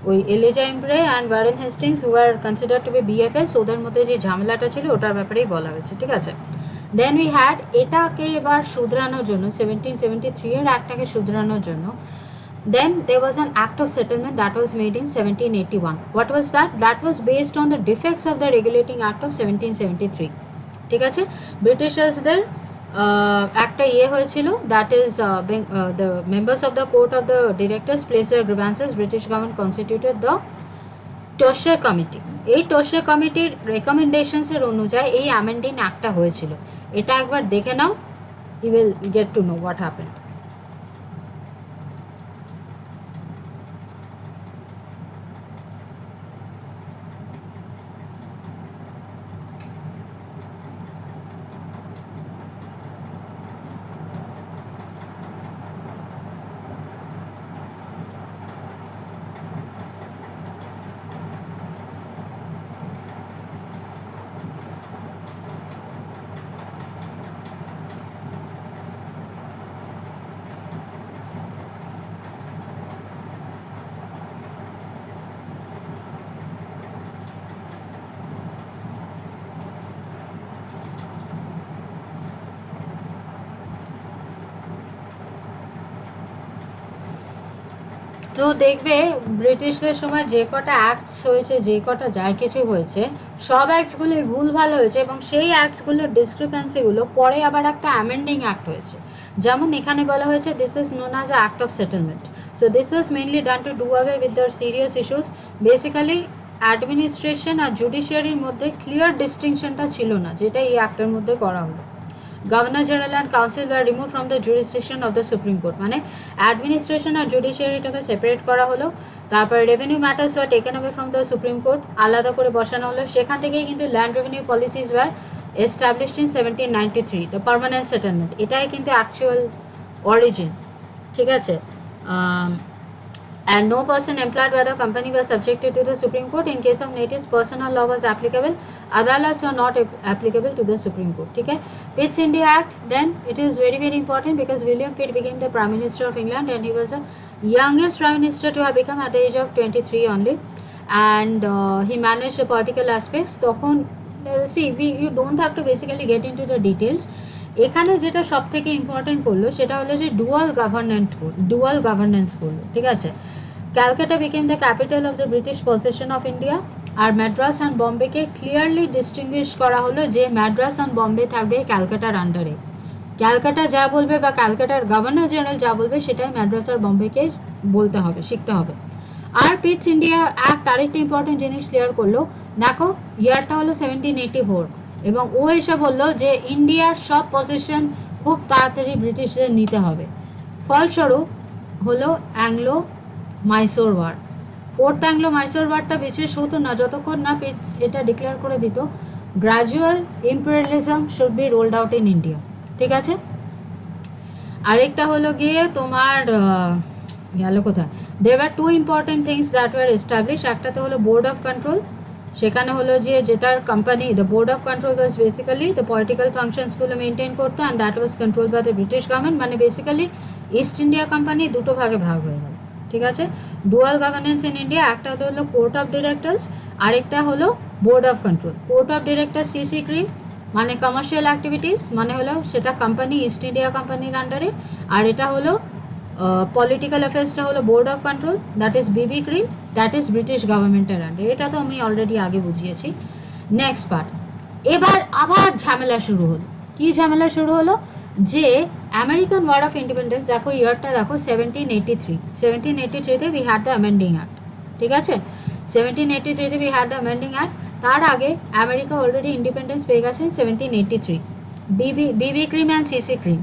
ওই Elijah Impey and Warren Hastings who are consider to be BFFs, ওদের মধ্যে যে ঝামেলাটা ছিল ওটার ব্যাপারেই বলা হয়েছে। ঠিক আছে, দেন উই হ্যাড এটাকে এবার শুধরানোর জন্য 1773 এর অ্যাক্টটাকে শুধরানোর জন্য then there was an act of settlement that was made in 1781. What was that? That was based on the defects of the regulating act of 1773. ঠিক আছে, ব্রিটিশার্সদের একটা ইয়ে হয়েছিল, that is the members of the court of the directors place their grievances, British government constituted the টোশে committee. এই টোশে কমিটির রেকমেন্ডেশনসের অনুযায়ী এই অ্যামেন্ডিং অ্যাক্টটা হয়েছিল। এটা একবার দেখে নাও, you will get to know what happened. তো দেখবে ব্রিটিশদের সময় যে কটা অ্যাক্টস হয়েছে, যে কটা যাই কিছু হয়েছে, সব অ্যাক্টসগুলো ভুলভাল হয়েছে এবং সেই অ্যাক্টসগুলোর ডিসক্রিপেন্সিগুলো পরে আবার একটা অ্যামেন্ডিং অ্যাক্ট হয়েছে। যেমন এখানে বলা হয়েছে this is known as a act of settlement. So this was mainly done to do away with the serious issues. Basically administration আর জুডিশিয়ারির মধ্যে ক্লিয়ার ডিস্টিংশনটা ছিল না, যেটা এই অ্যাক্টের মধ্যে করা হলো। Governor General and Council were removed from the jurisdiction of the Supreme Court. মানে অ্যাডমিনিস্ট্রেশন আর জুডিশিয়ারিটাকে সেপারেট করা হলো। তারপর revenue matters were taken away from the Supreme Court, আলাদা করে বসানো হলো। সেখান থেকেই কিন্তু land revenue policies were established in 1793, the permanent settlement. এটাই কিন্তু অ্যাকচুয়াল অরিজিন, ঠিক আছে। And no person employed by the company was subjected to the Supreme Court. In case of natives, personal law was applicable. Adalats were not applicable to the Supreme Court. ठीक है. Pitt's India Act, then it is very very important because William Pitt became the Prime Minister of England and he was the youngest Prime Minister to have become at the age of 23 only, and he managed the political aspects. তখন see, you don't have to basically get into the details. এখানে যেটা সব থেকে important করলো সেটা হলো যে dual governance করলো, ঠিক আছে। Calcutta became the capital of the British possession of India, আর ম্যাড্রাস অ্যান্ড বম্বেকে ক্লিয়ারলি ডিস্টিংগুইশ করা হলো যে ম্যাড্রাস অ্যান্ড বম্বে থাকবে ক্যালকাটার আন্ডারে। ক্যালকাটা যা বলবে বা ক্যালকাটার গভর্নর জেনারেল যা বলবে সেটাই ম্যাড্রাস আর বম্বেকে বলতে হবে, শিখতে হবে। আর পিটস ইন্ডিয়া অ্যাক্ট আরেকটা ইম্পর্টেন্ট জিনিস ক্লিয়ার করলো, দেখো ইয়ারটা হলো 1784, এবং ও এসে বললো যে ইন্ডিয়ার সব পজিশন খুব তাড়াতাড়ি ব্রিটিশদের নিতে হবে। ফলস্বরূপ হলো Anglo Mysore war. Fourth Anglo Mysore ওয়ারটা বিশেষ হতো না যতক্ষণ না পিটস এটা ডিক্লেয়ার করে দিত gradual imperialism should be rolled out in India, ঠিক আছে। আরেকটা হলো গিয়ে তোমার গেল কোথায়, there are two important things that were establish. একটাতে হলো বোর্ড অফ কন্ট্রোল, সেখানে হলো যে যেটার company the board of control was basically the political ফাংশনসগুলো মেনটেন করতো and that was control by the British government. মানে বেসিক্যালি ইস্ট ইন্ডিয়া কোম্পানি দুটো ভাগে ভাগ হয়ে গেল, ঠিক আছে। ডুয়াল গভর্নেন্স ইন ইন্ডিয়া, একটা হলো কোর্ট অফ ডিরেক্টরস, আরেকটা হলো board of control. Court of directors CC cream মানে কমার্শিয়াল অ্যাক্টিভিটিস, মানে হলো সেটা কোম্পানি ইস্ট ইন্ডিয়া কোম্পানির আন্ডারে, আর এটা হলো পলিটিক্যাল অ্যাফেয়ার্সটা হলো board of control, that is Bibi cream, that is British গভর্নমেন্টের আন্ডারে। এটা তো আমি অলরেডি আগে বুঝিয়েছি। নেক্সট পার্ট, এবার আবার ঝামেলা শুরু হলো। কি ঝামেলা শুরু হলো, যে আমেরিকান ওয়ার অফ ইন্ডিপেন্ডেন্স, দেখো ইয়ারটা দেখো 1783, 1783তে we had the amending act, ঠিক আছে। 1783তে we had the amending act. তার আগে আমেরিকা অলরেডি ইন্ডিপেন্ডেন্স পেয়ে গেছে 1783। BB cream and CC cream,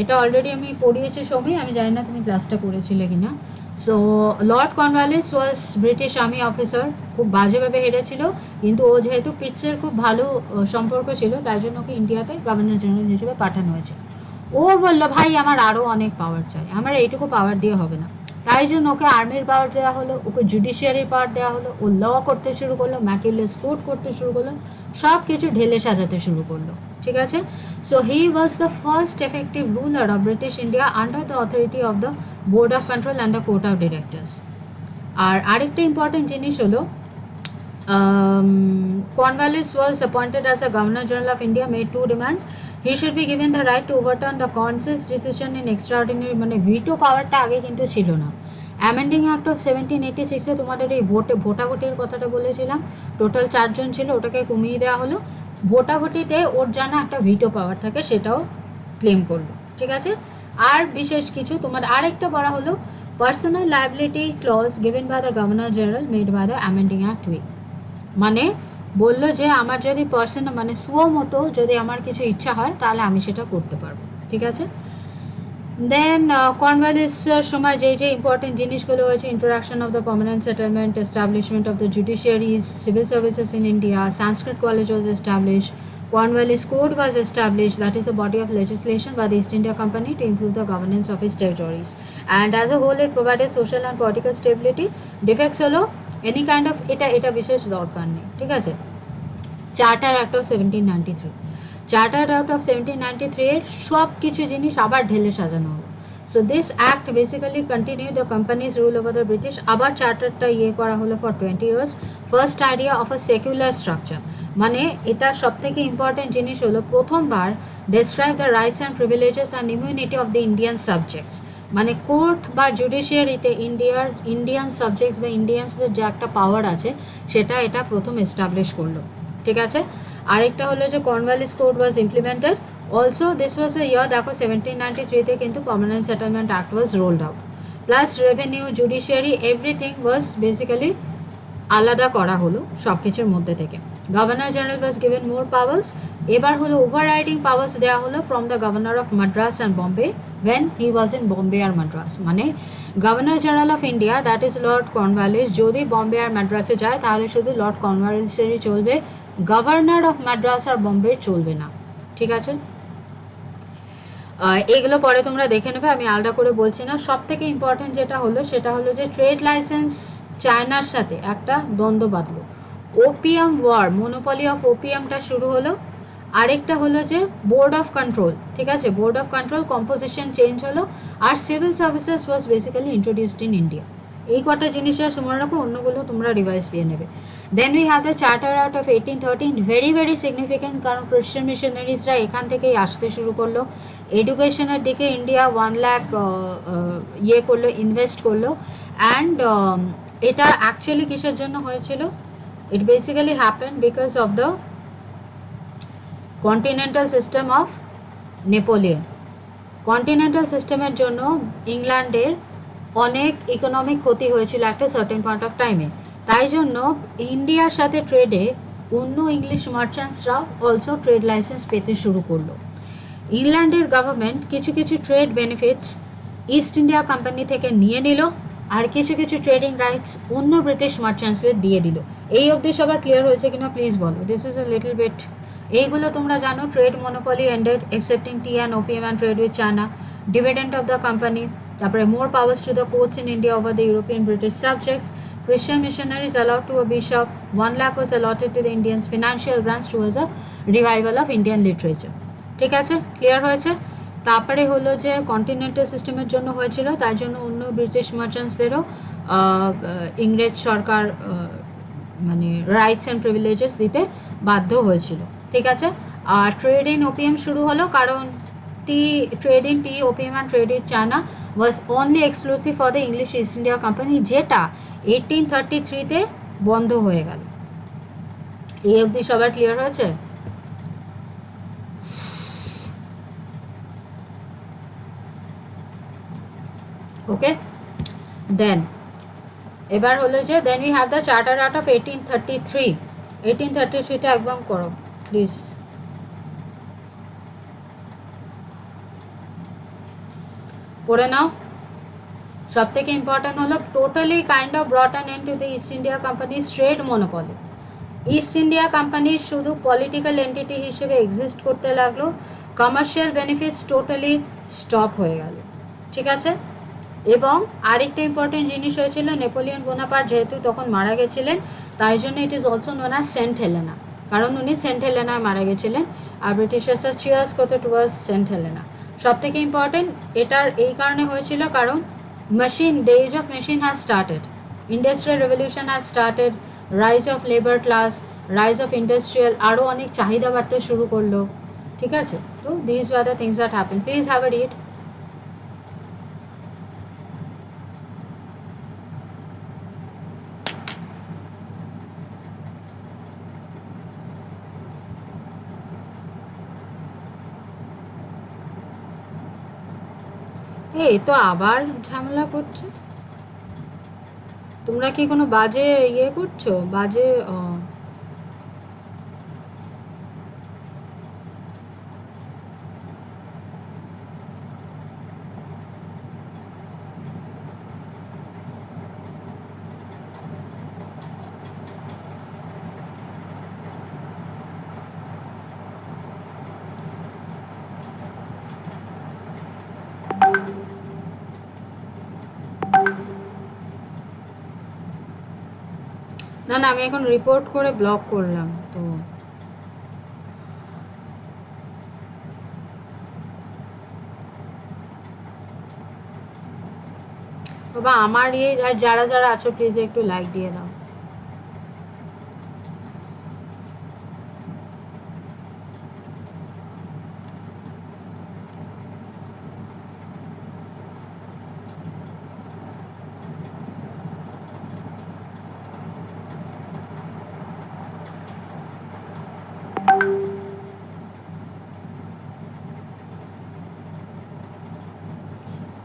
এটা অলরেডি আমি পড়িয়েছি সৌমি, আমি জানি না তুমি ক্লাসটা করেছিলে কিনা। সো লর্ড কর্নওয়ালিস ওয়াজ ব্রিটিশ আর্মি অফিসার, খুব বাজেভাবে হেরেছিল, কিন্তু ও যেহেতু পিটসের খুব ভালো সম্পর্ক ছিল তাই জন্য ওকে ইন্ডিয়াতে গভর্নর জেনারেল হিসেবে পাঠানো হয়েছে। ও বললো ভাই আমার আরও অনেক পাওয়ার চাই, আমার এইটুকু পাওয়ার দিয়ে হবে না, তাই জন্য ওকে আর্মির পাওয়ার দেওয়া হলো, ওকে জুডিশিয়ারির পাওয়ার দেওয়া হলো, ও ল করতে শুরু করলো, ম্যাকিউলেস কোড করতে শুরু করলো, সব কিছু ঢেলে সাজাতে শুরু করলো, ঠিক আছে। So he was the first effective ruler of British India under the authority of the Board of Control and the Court of Directors. আর আরেকটা ইম্পর্টেন্ট জিনিস হলো, Cornwallis was appointed as the Governor General of India, made two demands. He should be given the right to overturn the Council's decision in extraordinary, মানে ভিটো পাওয়ারটা আগে কিন্তু ছিল না। Amending act of 1786-এ তোমাদের এই ভোটাভুটির কথাটা বলেছিলাম, টোটাল 4 জন ছিল, ওটাকে কমিয়ে দেওয়া হলো। ভোটাভুটিতে ওর যেন একটা ভিটো পাওয়ার থাকে সেটাও ক্লেম করলো, ঠিক আছে। আর বিশেষ কিছু তোমার আরেকটা বলা হলো personal liability clause given by the governor general made by the amending act with, মানে বললো যে আমার যদি পার্সোনাল মানে মতো যদি আমার কিছু ইচ্ছা হয় তাহলে আমি সেটা করতে পারবো, ঠিক আছে। দেন কর্নওয়ালিসের সময় যে যে ইম্পর্টেন্ট জিনিসগুলো হয়েছে, introduction of the permanent settlement, establishment of the judiciaries, civil services in India, Sanskrit college was establish, Cornwallis Code was established, that is a body of legislation by the East India Company to improve the governance of its territories, and as a whole it provided social and political stability. Defects হলো any kind of এটা বিশেষ দরকার নেই, ঠিক আছে। Charter act of 1793, charter act of 1793 এর সব কিছু জিনিস আবার ঢেলে সাজানো হলো। So this act basically continued the company's rule over the British. আবার চার্টারটা করা হলো for 20 years. First idea of a secular structure, মানে এটা সবথেকে ইম্পর্টেন্ট জিনিস হলো প্রথমবার describe the rights and privileges and immunity of the Indian subjects, মানে কোর্ট বা জুডিশিয়ারিতে ইন্ডিয়ান সাবজেক্টস বা ইন্ডিয়ানসদের যে একটা পাওয়ার আছে সেটা এটা প্রথম এস্টাবলিশ করলো, ঠিক আছে। আরেকটা হলো যে Cornwallis code was implemented. Also this was a year, দেখো 1793 কিন্তু permanent settlement act was rolled out. Plus revenue, judiciary, everything was basically আলাদা করা হলো সব কিছুর মধ্যে থেকে। Governor general was given more powers. এবার হলো ওভাররাইডিং পাওয়ার্স দেওয়া হলো from the governor of Madras and Bombay when he was in Bombay আর মাদ্রাস, মানে governor general of India that is Lord Cornwallis যদি বম্বে আর মাদ্রাসে যায় তাহলে শুধু লর্ড কর্নওয়ালিসেরই চলবে, গভর্নর অফ মাদ্রাস আর বম্বে চলবে না, ঠিক আছে। এগুলো পরে তোমরা দেখে নেবে, আমি আলাদা করে বলছি না। সব থেকে ইম্পর্টেন্ট যেটা হলো সেটা হলো যে ট্রেড লাইসেন্স চায়নার সাথে একটা দ্বন্দ্ব বাঁধলো, ওপিয়াম ওয়ার, মোনোপলি অফ ওপিয়ামটা শুরু হলো। আরেকটা হলো যে বোর্ড অফ কন্ট্রোল, ঠিক আছে, board of control composition change হলো, আর civil services was basically introduced in India. এই কটা জিনিসের মনে রাখো, অন্যগুলো তোমরা রিভাইজ দিয়ে নেবে। Then we have the charter out of 1813, very very significant, কারণ ক্রিশ্চিয়ান মিশনারিজরা এখান থেকেই আসতে শুরু করলো। এডুকেশনের দিকে ইন্ডিয়া 1 লাখ করলো, ইনভেস্ট করলো। অ্যান্ড এটা অ্যাকচুয়ালি কিসের জন্য হয়েছিল? It basically happen because of the continental system of Napoleon. Continental সিস্টেমের জন্য ইংল্যান্ডের অনেক ইকোনমিক ক্ষতি হয়েছিল একটা সার্টেন পয়েন্ট অফ টাইমে, তাই জন্য ইন্ডিয়ার সাথে ট্রেডে অন্য ইংলিশ মার্চেন্টসরাও অলসো ট্রেড লাইসেন্স পেতে শুরু করলো। ইংল্যান্ডের গভর্নমেন্ট কিছু কিছু trade benefits east India company থেকে নিয়ে নিল, আর কিছু কিছু ট্রেডিং রাইটস অন্য ব্রিটিশ মার্চেন্টসদের দিয়ে দিল। এই অবধি সবার ক্লিয়ার হয়েছে কিনা প্লিজ বলো, this is a little bit. এইগুলো তোমরা জানো, trade monopoly ended excepting tea and opium and trade with China, dividend of the company, তারপরে more powers to the courts in India over the European British subjects, Christian missionaries allowed to a bishop, 1 lakh was allotted to the Indians, financial grants towards a revival of Indian literature, ঠিক আছে, clear হয়েছে। তারপরে হলো যে continental সিস্টেমের জন্য হয়েছিল, তার জন্য অন্য ব্রিটিশ মার্চেন্টসদেরও ইংরেজ সরকার মানে রাইটস অ্যান্ড প্রিভিলেজেস দিতে বাধ্য হয়েছিল, ঠিক আছে। আর ট্রেড ইন ওপিয়াম শুরু হলো, কারণ trade in T, opium and trade with China was only exclusive for the English East India company, যেটা 1833-তে বন্ধ হয়ে গেল। এই অবধি সবার ক্লিয়ার হয়েছে? ওকে, দেন এবার হলো যে then we have the charter out of 1833। 1833টা একদম করো প্লিজ। পড়ে নাও। সব থেকে ইম্পর্টেন্ট হলো totally kind of brought an end to the East India company's trade monopoly. East India company শুধু পলিটিক্যাল এন্টিটি হিসেবে এক্সিস্ট করতে লাগলো, কমার্শিয়াল বেনিফিটস টোটালি স্টপ হয়ে গেল, ঠিক আছে। এবং আরেকটা ইম্পর্টেন্ট জিনিস হয়েছিল, নেপোলিয়ন বোনাপার্ট যেহেতু তখন মারা গেছিলেন, তাই জন্য it is also known as Saint Helena, কারণ উনি সেন্ট হেলেনায় মারা গেছিলেন, আর ব্রিটিশার্সরা চিয়ার্স করতে টুয়ার্ডস সেন্ট হেলেনা। সব থেকে ইম্পর্টেন্ট এটার এই কারণে হয়েছিল কারণ machine, the age of machine has started, industrial revolution has started, rise of labour class, rise of industrial, আরও অনেক চাহিদা বাড়তে শুরু করলো, ঠিক আছে। তো this were the things that happen. Please have a read. এই তো আবার ঝামেলা করছে, তোমরা কি কোনো বাজে করছো, বাজে না না, আমি এখন রিপোর্ট করে ব্লক করলাম তো। বাবা আমার আর যারা যারা আছো প্লিজ একটু লাইক দিয়ে দাও।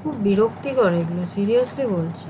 খুব বিরক্তিকর এগুলো, সিরিয়াসলি বলছি।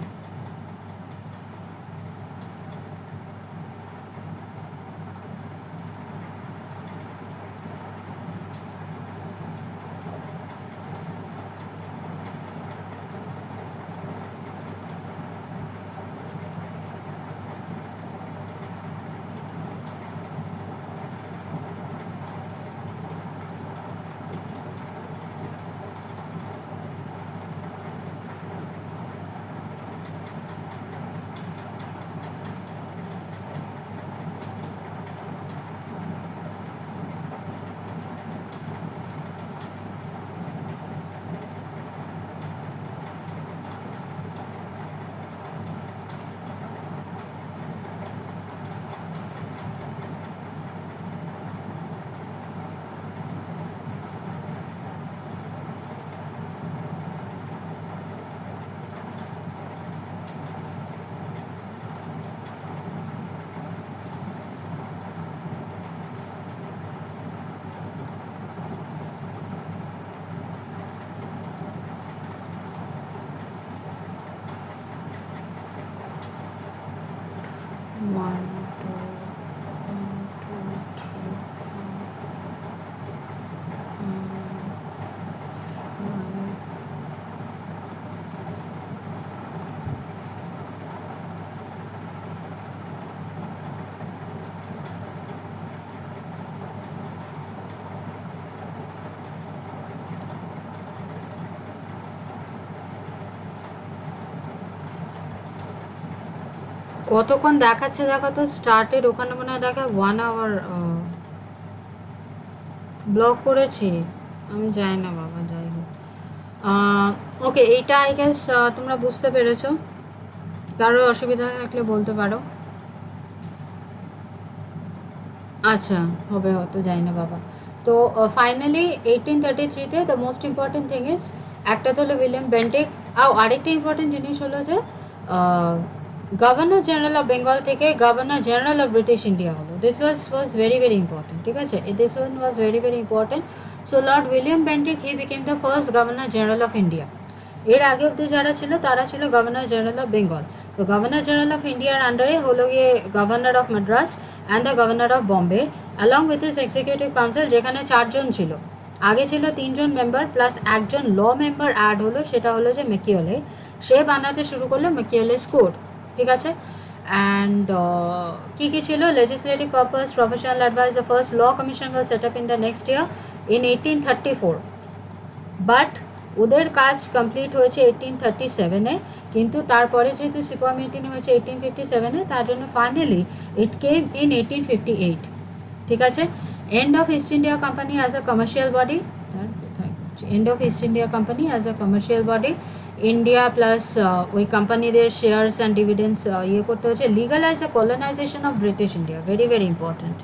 কতক্ষণ দেখাচ্ছে দেখো তো, স্টার্টের ওখানে মনে হয় দেখা 1 আওয়ার ব্লক করেছি, আমি যাই না বাবা, যাই হোক। ওকে, এইটা আই গেস তোমরা বুঝতে পেরেছো, কারোর অসুবিধা থাকলে বলতে পারো। আচ্ছা, হবে হয়তো, যাই না বাবা। তো ফাইনালি 1833-তে the most important thing is, একটা তো হলো উইলিয়াম বেন্টিক, আরেকটা ইম্পর্টেন্ট জিনিস হলো যে গভর্নর জেনারেল অফ বেঙ্গল থেকে governor general of British India হলো। This was very very important, ঠিক আছে, this one was very very important. So Lord William Bentinck he became the first governor general of India. এর আগে অব্দি যারা ছিল তারা ছিল গভর্নর জেনারেল অফ বেঙ্গল। তো গভর্নর জেনারেল অফ ইন্ডিয়ার আন্ডারে হলো গিয়ে governor of Madras and the governor of Bombay along with his executive council, যেখানে 4 জন ছিল। আগে ছিল 3 জন মেম্বার প্লাস একজন ল মেম্বার অ্যাড হলো, সেটা হলো যে ম্যাকিওলে। সে বানাতে শুরু করলো ম্যাকিওলেস কোড, ঠিক আছে। অ্যান্ড কী কী ছিল, legislative purpose, professional advice, the first law commission was set up in the next year in 1834, but ওদের কাজ কমপ্লিট হয়েছে 1837-এ, কিন্তু তারপরে যেহেতু সিপাহি মিটিনি হয়েছে 1857-এ, তার জন্য ফাইনালি ইট কেম ইন 1858, ঠিক আছে। End of east India company as a commercial body, end of east India company as a commercial body, India plus ওই কোম্পানিদের শেয়ার্স অ্যান্ড ডিভিডেন্ডস ইয়ে করতে হচ্ছে, legalise the colonisation of British India, very very important.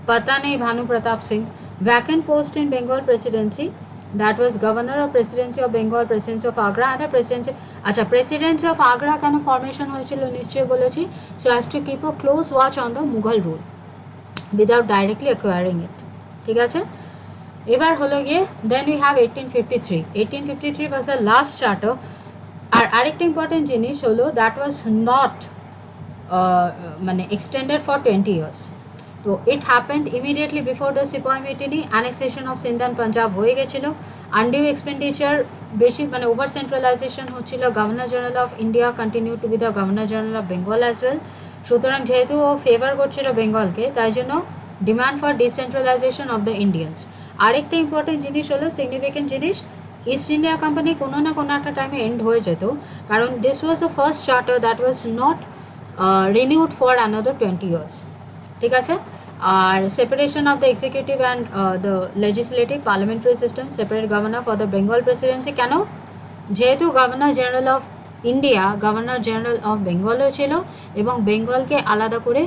पता नहीं Bhanu Pratap Singh, vacant post in Bengal presidency, that was governor of presidency of Bengal, presidency of Agra and the presidency, আচ্ছা presidency of Agra কেন formation হয়েছিল নিশ্চয়ই বলেছি, so as to keep a close watch on the Mughal rule without directly acquiring it, ঠিক আছে। এবার হলো গিয়ে then we have 1853, 1853 was the last charter। আর আরেকটা ইম্পর্টেন্ট জিনিস হলো that was not মানে extended for 20 years। তো it happened immediately before the sipahi mutiny, annexation of Sindh and Punjab হয়ে গেছিলো, আনডিউ এক্সপেন্ডিচার বেশি মানে ওভার সেন্ট্রালাইজেশন হচ্ছিল, governor general of India continue to be the governor general of Bengal as well. সুতরাং যেহেতু ও ফেভার করছিল বেঙ্গলকে, তাই জন্য demand for decentralization of the Indians. আরেকটা ইম্পর্টেন্ট জিনিস হলো, সিগনিফিকেন্ট জিনিস, ইস্ট ইন্ডিয়া কোম্পানি কোনো না কোনো একটা টাইমে এন্ড হয়ে যেত, কারণ this was the first charter that was not renewed for another 20 years, ঠিক আছে। আর separation of the executive and the legislative parliamentary system, separate governor for the Bengal presidency, কেন যেহেতু governor general of India governor general of বেঙ্গলও ছিল এবং বেঙ্গলকে আলাদা করে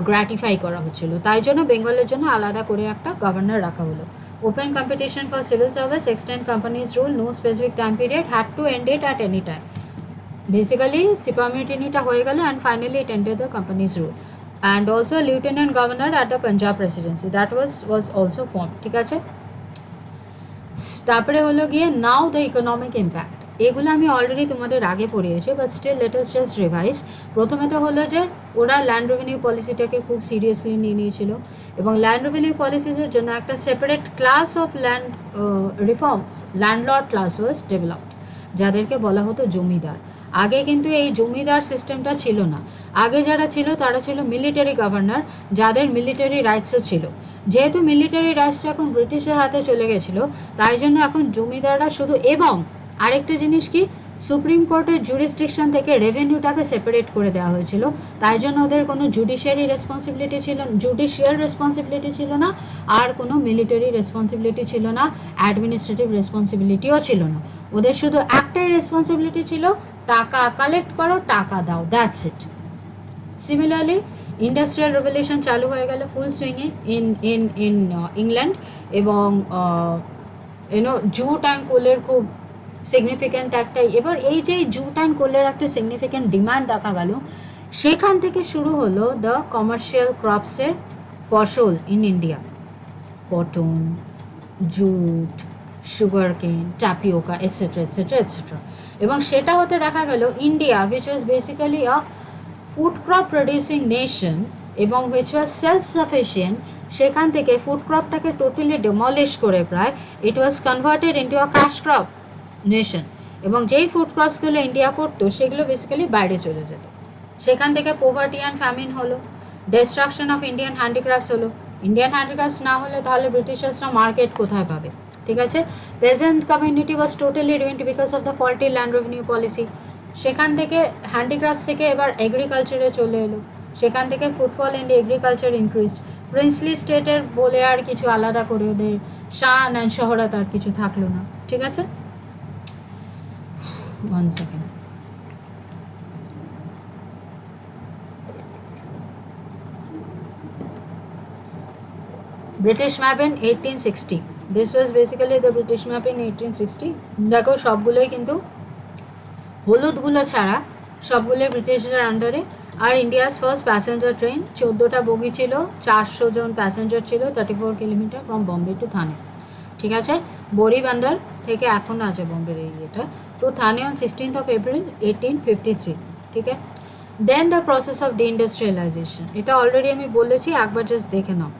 গ্র্যাটিফাই করা হচ্ছিল, তাই জন্য বেঙ্গলের জন্য আলাদা করে একটা গভর্নর রাখা হলো। Open competition for civil service, extend company's rule, no specific time period, had to end it at any time. Basically সিপাহি মিউটিনিটা হয়ে গেল and finally it ended the company's rule. And also lieutenant governor at the Punjab presidency, that was also form. ঠিক আছে, তারপরে হলো গিয়ে নাও the economic impact. এগুলো আমি অলরেডি তোমাদের আগে পড়িয়েছি, but still let us just revise. প্রথমে তো হলো যে ওরা ল্যান্ড রেভিনিউ পলিসিটাকে খুব সিরিয়াসলি নিয়ে নিয়েছিল এবং ল্যান্ড রেভিনিউ পলিসিসের জন্য একটা separate class of land reforms, landlord class was developed, যাদেরকে বলা হতো জমিদার। আগে কিন্তু এই জমিদার সিস্টেমটা ছিল না। আগে যারা ছিল তারা ছিল মিলিটারি গভর্নর, যাদের মিলিটারি রাইটসও ছিল। যেহেতু মিলিটারি রাইটসটা এখন ব্রিটিশের হাতে চলে গেছিল, তাই জন্য এখন জমিদাররা শুধু, এবং আরেকটা জিনিস কি, সুপ্রিম কোর্টের জুরিসডিকশন থেকে রেভিনিউটাকে সেপারেট করে দেওয়া হয়েছিল, তাই জন্য ওদের কোনো জুডিশিয়ারি রেসপন্সিবিলিটি ছিল, জুডিশিয়াল রেসপন্সিবিলিটি ছিল না, আর কোনো মিলিটারি রেসপন্সিবিলিটি ছিল না, অ্যাডমিনিস্ট্রেটিভ রেসপন্সিবিলিটিও ছিল না। ওদের শুধু একটাই রেসপন্সিবিলিটি ছিল, টাকা কালেক্ট করো, টাকা দাও, that's it. Similarly industrial revolution চালু হয়ে গেল ফুল সুইংয়ে ইন ইংল্যান্ড, এবং জুট অ্যান্ড কোলের খুব সিগনিফিক্যান্ট একটা, এবার এই যে জুট অ্যান্ড কোলের একটা সিগনিফিক্যান্ট ডিমান্ড দেখা গেল, সেখান থেকে শুরু হলো দ্য কমার্শিয়াল ক্রপসের ফসল in India, cotton, jute, sugar কেন, ট্যাপিওকা, এটসেট্রা এটসেট্রা এটসেট্রা। এবং সেটা হতে দেখা গেল India, which was basically a food crop producing nation এবং which was self sufficient, সেখান থেকে ফুড ক্রপটাকে টোটালি ডিমলিশ করে প্রায় it was converted into a cash crop nation. এবং যেই ফুড ক্রপসগুলো ইন্ডিয়া করতো সেগুলো বেসিক্যালি বাইরে চলে যেত। সেখান থেকে পোভার্টি অ্যান্ড ফ্যামিন হলো, ডিস্ট্রাকশন অফ ইন্ডিয়ান হ্যান্ডিক্রাফটস হলো। ইন্ডিয়ান হ্যান্ডিক্রাফটস না হলে তাহলে ব্রিটিশার্সরা মার্কেট কোথায় পাবে? ঠিক আছে, peasant community was totally ruined because of the faulty land revenue policy. সেখান থেকে হ্যান্ডিক্রাফটস থেকে এবার এগ্রিকালচারে চলে এলো, সেখান থেকে footfall in the agriculture increase. Princely স্টেটের বলে আর কিছু আলাদা করে ওদের শান অ্যান্ড শহরত আর কিছু থাকলো না। ঠিক আছে, 1 second. British map in 1860. This was basically the British map in 1860. দেখো সবগুলোই কিন্তু হলুদগুলো ছাড়া সবগুলোই ব্রিটিশদের আন্ডারে। আর ইন্ডিয়াস ফার্স্ট প্যাসেঞ্জার ট্রেন, 14টা বগি ছিল, 400 জন প্যাসেঞ্জার ছিল, 34 kilometre from Bombay to Thane. ঠিক আছে, বড়িবান্দার থেকে এখন আছে বম্বের এই এটা, to Thane on 16th of April 1853। ঠিক আছে, then the process of deindustrialisation, এটা অলরেডি আমি বলেছি, একবার জাস্ট দেখে নাও।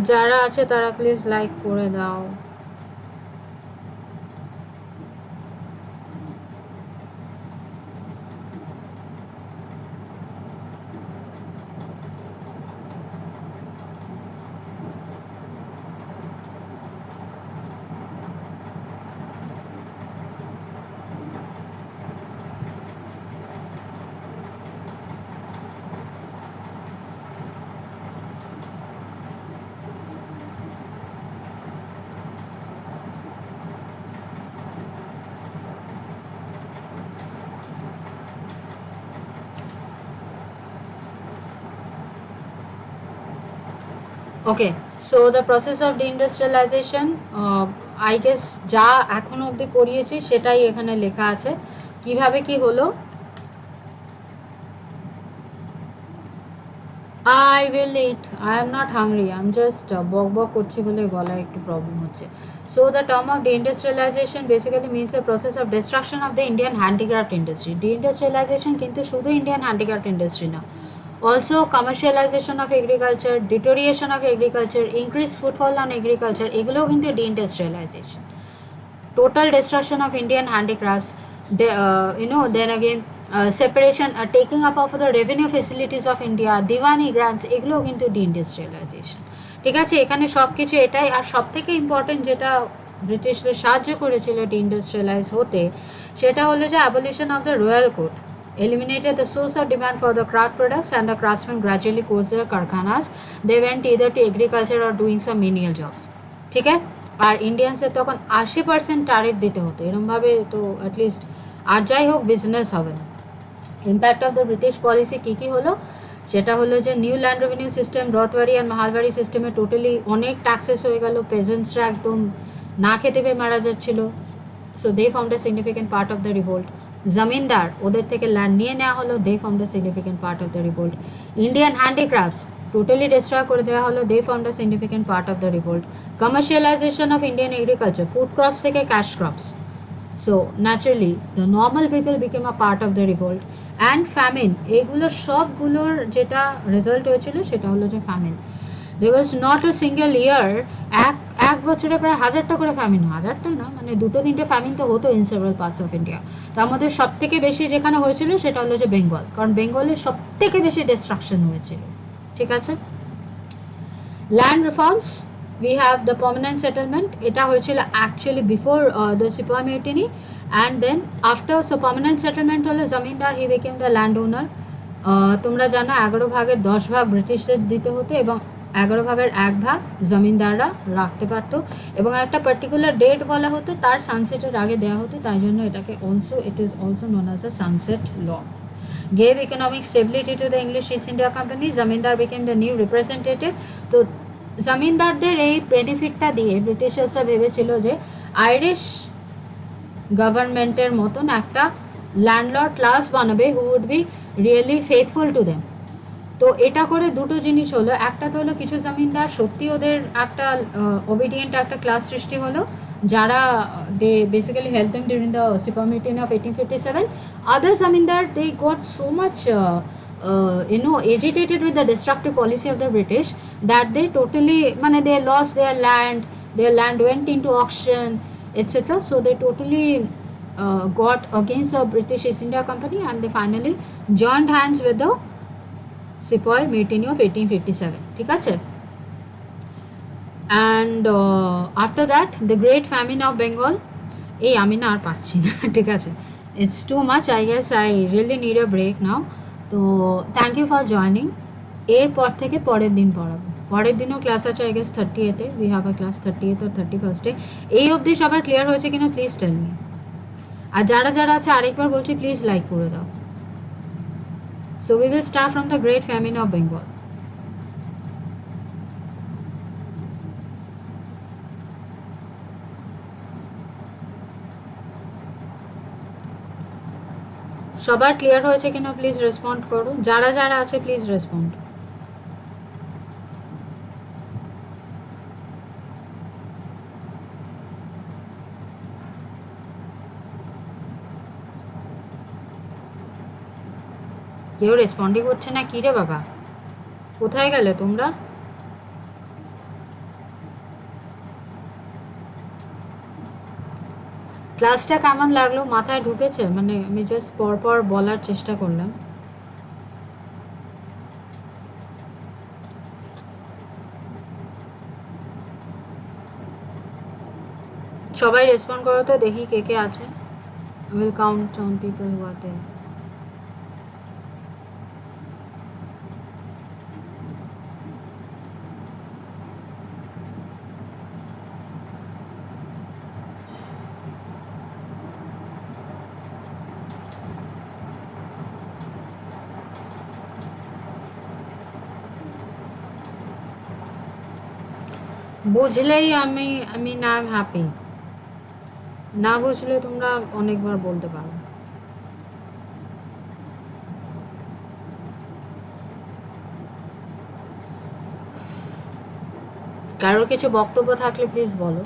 যারা আছে তারা প্লিজ লাইক করে দাও। Okay, so the process of deindustrialization, I guess যা এখনো অবধি পড়িয়েছি সেটাই এখানে লেখা আছে, কিভাবে কি হলো। I will eat. I am not hungry. I'm just bok bok করছি বলে গলায় একটু প্রবলেম হচ্ছে। So the term of deindustrialization basically means the process of destruction of the Indian handicraft industry. Deindustrialization কিন্তু শুধু Indian handicraft industry না, Also commercialization of agriculture, deterioration of agriculture, increased footfall on agriculture, এগুলো কিন্তু deindustrialization, total destruction of Indian handicrafts, then again separation, taking up of the revenue facilities of India, Diwani grants, এগুলো কিন্তু deindustrialization. ঠিক আছে, এখানে সব কিছু এটাই। আর সব থেকে ইম্পর্টেন্ট যেটা ব্রিটিশদের সাহায্য করেছিল ডিইন্ডাস্ট্রিয়ালাইজ হতে, সেটা হলো যে abolition of the royal code, eliminated the source of demand for the craft products, and the craftsmen gradually closed their karkhanas. They went either to agriculture or doing some menial jobs. ঠিক আছে, আর ইন্ডিয়ানসের তখন 80% tariff দিতে হতো, এরমভাবে তো at least আর যাই হোক business হবে না। Impact of the British policy কী কী হলো, সেটা হলো যে new land revenue system, ryotwari and mahalwari সিস্টেমে টোটালি অনেক ট্যাক্সেস হয়ে গেল, পেজেন্টসরা একদম না খেতে পেয়ে মারা যাচ্ছিল। So they formed a significant part of the revolt. Zamindar, ওদের থেকে ল্যান্ড নিয়ে নেওয়া হলো, they formed a significant part of the revolt. Indian handicrafts totally destroy করে দেওয়া হলো, they formed a significant part of the revolt. Commercialization of Indian agriculture, food crops থেকে cash crops, so naturally the normal people became a part of the revolt. And famine, এগুলো সবগুলোর যেটা result হয়েছিল সেটা হলো যে famine. There was not a single year, এক বছরে প্রায় 1000টা করে ফ্যামিন, 1000টা না মানে 2-3টে ফ্যামিন তো হতো in several parts of India. তার মধ্যে সব থেকে বেশি যেখানে হয়েছিল সেটা হলো যে বেঙ্গল, কারণ বেঙ্গলে সব থেকে বেশি ডিস্ট্রাকশন হয়েছিল। ঠিক আছে, land reforms, we have the permanent settlement, এটা হয়েছিল actually before the Sepoy Mutiny, and then after, so permanent settlement হলো জমিদার, he became the landowner. তোমরা জানো 11 ভাগের 10 ভাগ ব্রিটিশদের দিতে হতো এবং 11 ভাগের 1 ভাগ জমিদাররা রাখতে পারতো, এবং একটা পার্টিকুলার ডেট বলা হতো, তার সানসেটের আগে দেওয়া হতো, তাই জন্য এটাকে also, it is also known as a sunset law. Gave economic stability to the English East India Company, zamindar became the new representative. তো জমিদারদের এই বেনিফিটটা দিয়ে ব্রিটিশার্সরা ভেবেছিল যে আইরিশ গভর্নমেন্টের মতন একটা ল্যান্ডলর্ড ক্লাস বানাবে, who would be really faithful to them. তো এটা করে দুটো জিনিস হলো, একটা তো হলো কিছু জমিদার সত্যি ওদের একটা ওবিডিয়েন্ট একটা ক্লাস সৃষ্টি হলো, যারা they basically help them during the sipahi mutiny of 1857. Other zamindar they got so much agitated with the destructive policy of the British that they totally, they lost their land went into auction, etc. So they totally got against the British East India Company, and they finally joined hands with the Sepoy Mutiny of 1857. ঠিক আছে, and after that the Great Famine of Bengal. এই আমি না আর পারছি না, ঠিক আছে, it's too much, I guess I really need a break now. তো থ্যাংক ইউ ফর জয়নিং। এরপর থেকে পরের দিন পড়াবো, পরের দিনও ক্লাস আছে I guess 30th, we have a class 30th or 31st। এই অবধি সবার ক্লিয়ার হয়েছে কিনা প্লিজ টেল মি। আর যারা যারা আছে আরেকবার বলছি প্লিজ লাইক করে দাও। So we will start from the Great Famine of Bengal. সবার ক্লিয়ার হয়েছে কিনা প্লিজ রেসপন্ড করো, যারা যারা আছে প্লিজ রেসপন্ড। কেউ রেসপন্ডই করছে না, কি রে বাবা, কোথায় গেলে তোমরা? ক্লাসটা কেমন লাগলো, মাথায় ঢুকেছে? আমি জাস্ট পরপর বলার চেষ্টা করলাম। সবাই রেসপন্ড করো তো দেখি কে কে আছে। Will count on people who are there. বুঝলেই আমি না হ্যাপি, না বুঝলে তোমরা অনেকবার বলতে পারো। কারোর কিছু বক্তব্য থাকলে প্লিজ বলো।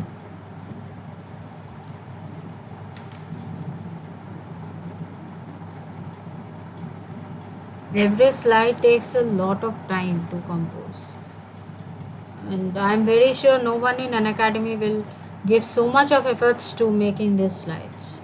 Every slide takes a lot of time to compose, and I'm very sure no one in Unacademy will give so much of efforts to making these slides.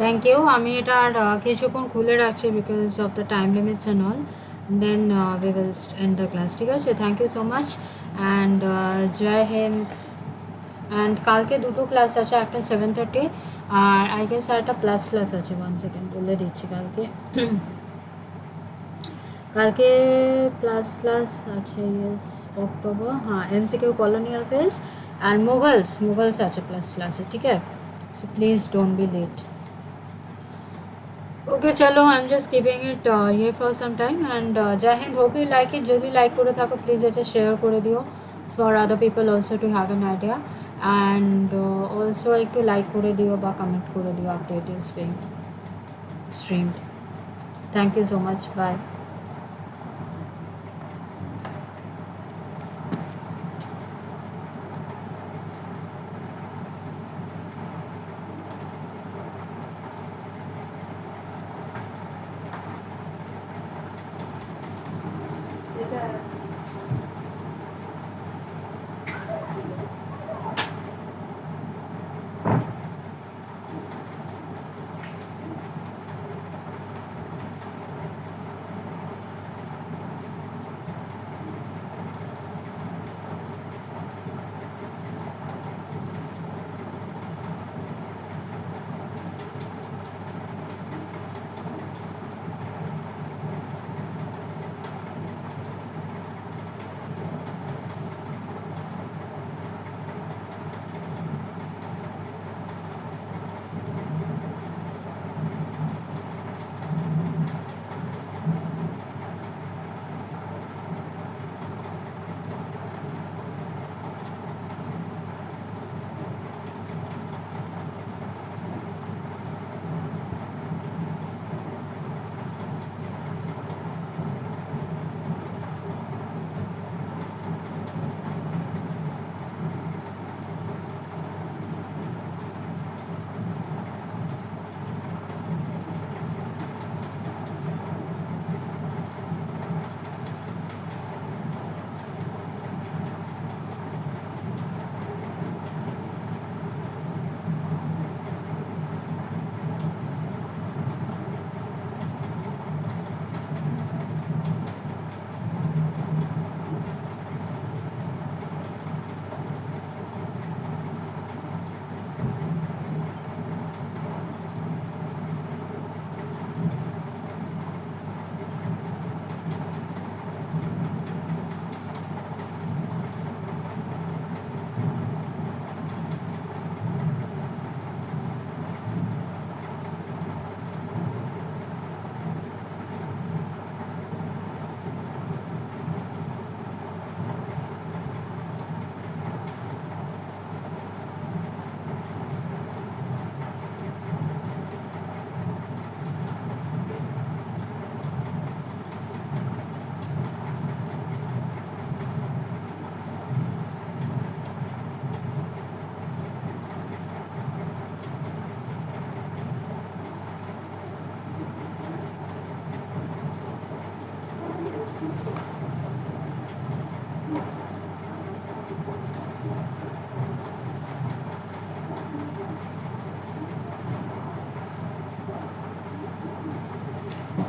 Thank you. আমি এটা আর কিছুক্ষণ খুলে রাখছি because of the time limits and all. Then we will end the class. ঠিক আছে? Thank you so much and Joy Hind. and কালকে দুটো class আছে, একটা 7:30 আর আই গেস আর একটা প্লাস ক্লাস আছে। 1 সেকেন্ড বলে দিচ্ছি। কালকে প্লাস ক্লাস আছে, ইয়েস অক্টোবর, হ্যাঁ এমসিকিউ কলোনিয়াল ফেজ আর মুঘলস আছে প্লাস ক্লাসে। ঠিক আছে? So please don't be late. Okay চলো, I am just keeping it here for some time and Jai Hind. Hope you like it. যদি লাইক করে থাকো প্লিজ এটা শেয়ার করে দিও for other people also to have an idea, and also একটু like করে দিও বা কমেন্ট করে দিও after it is being streamed. Thank you so much, bye.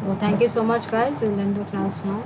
So thank you so much, guys. We'll end the class now.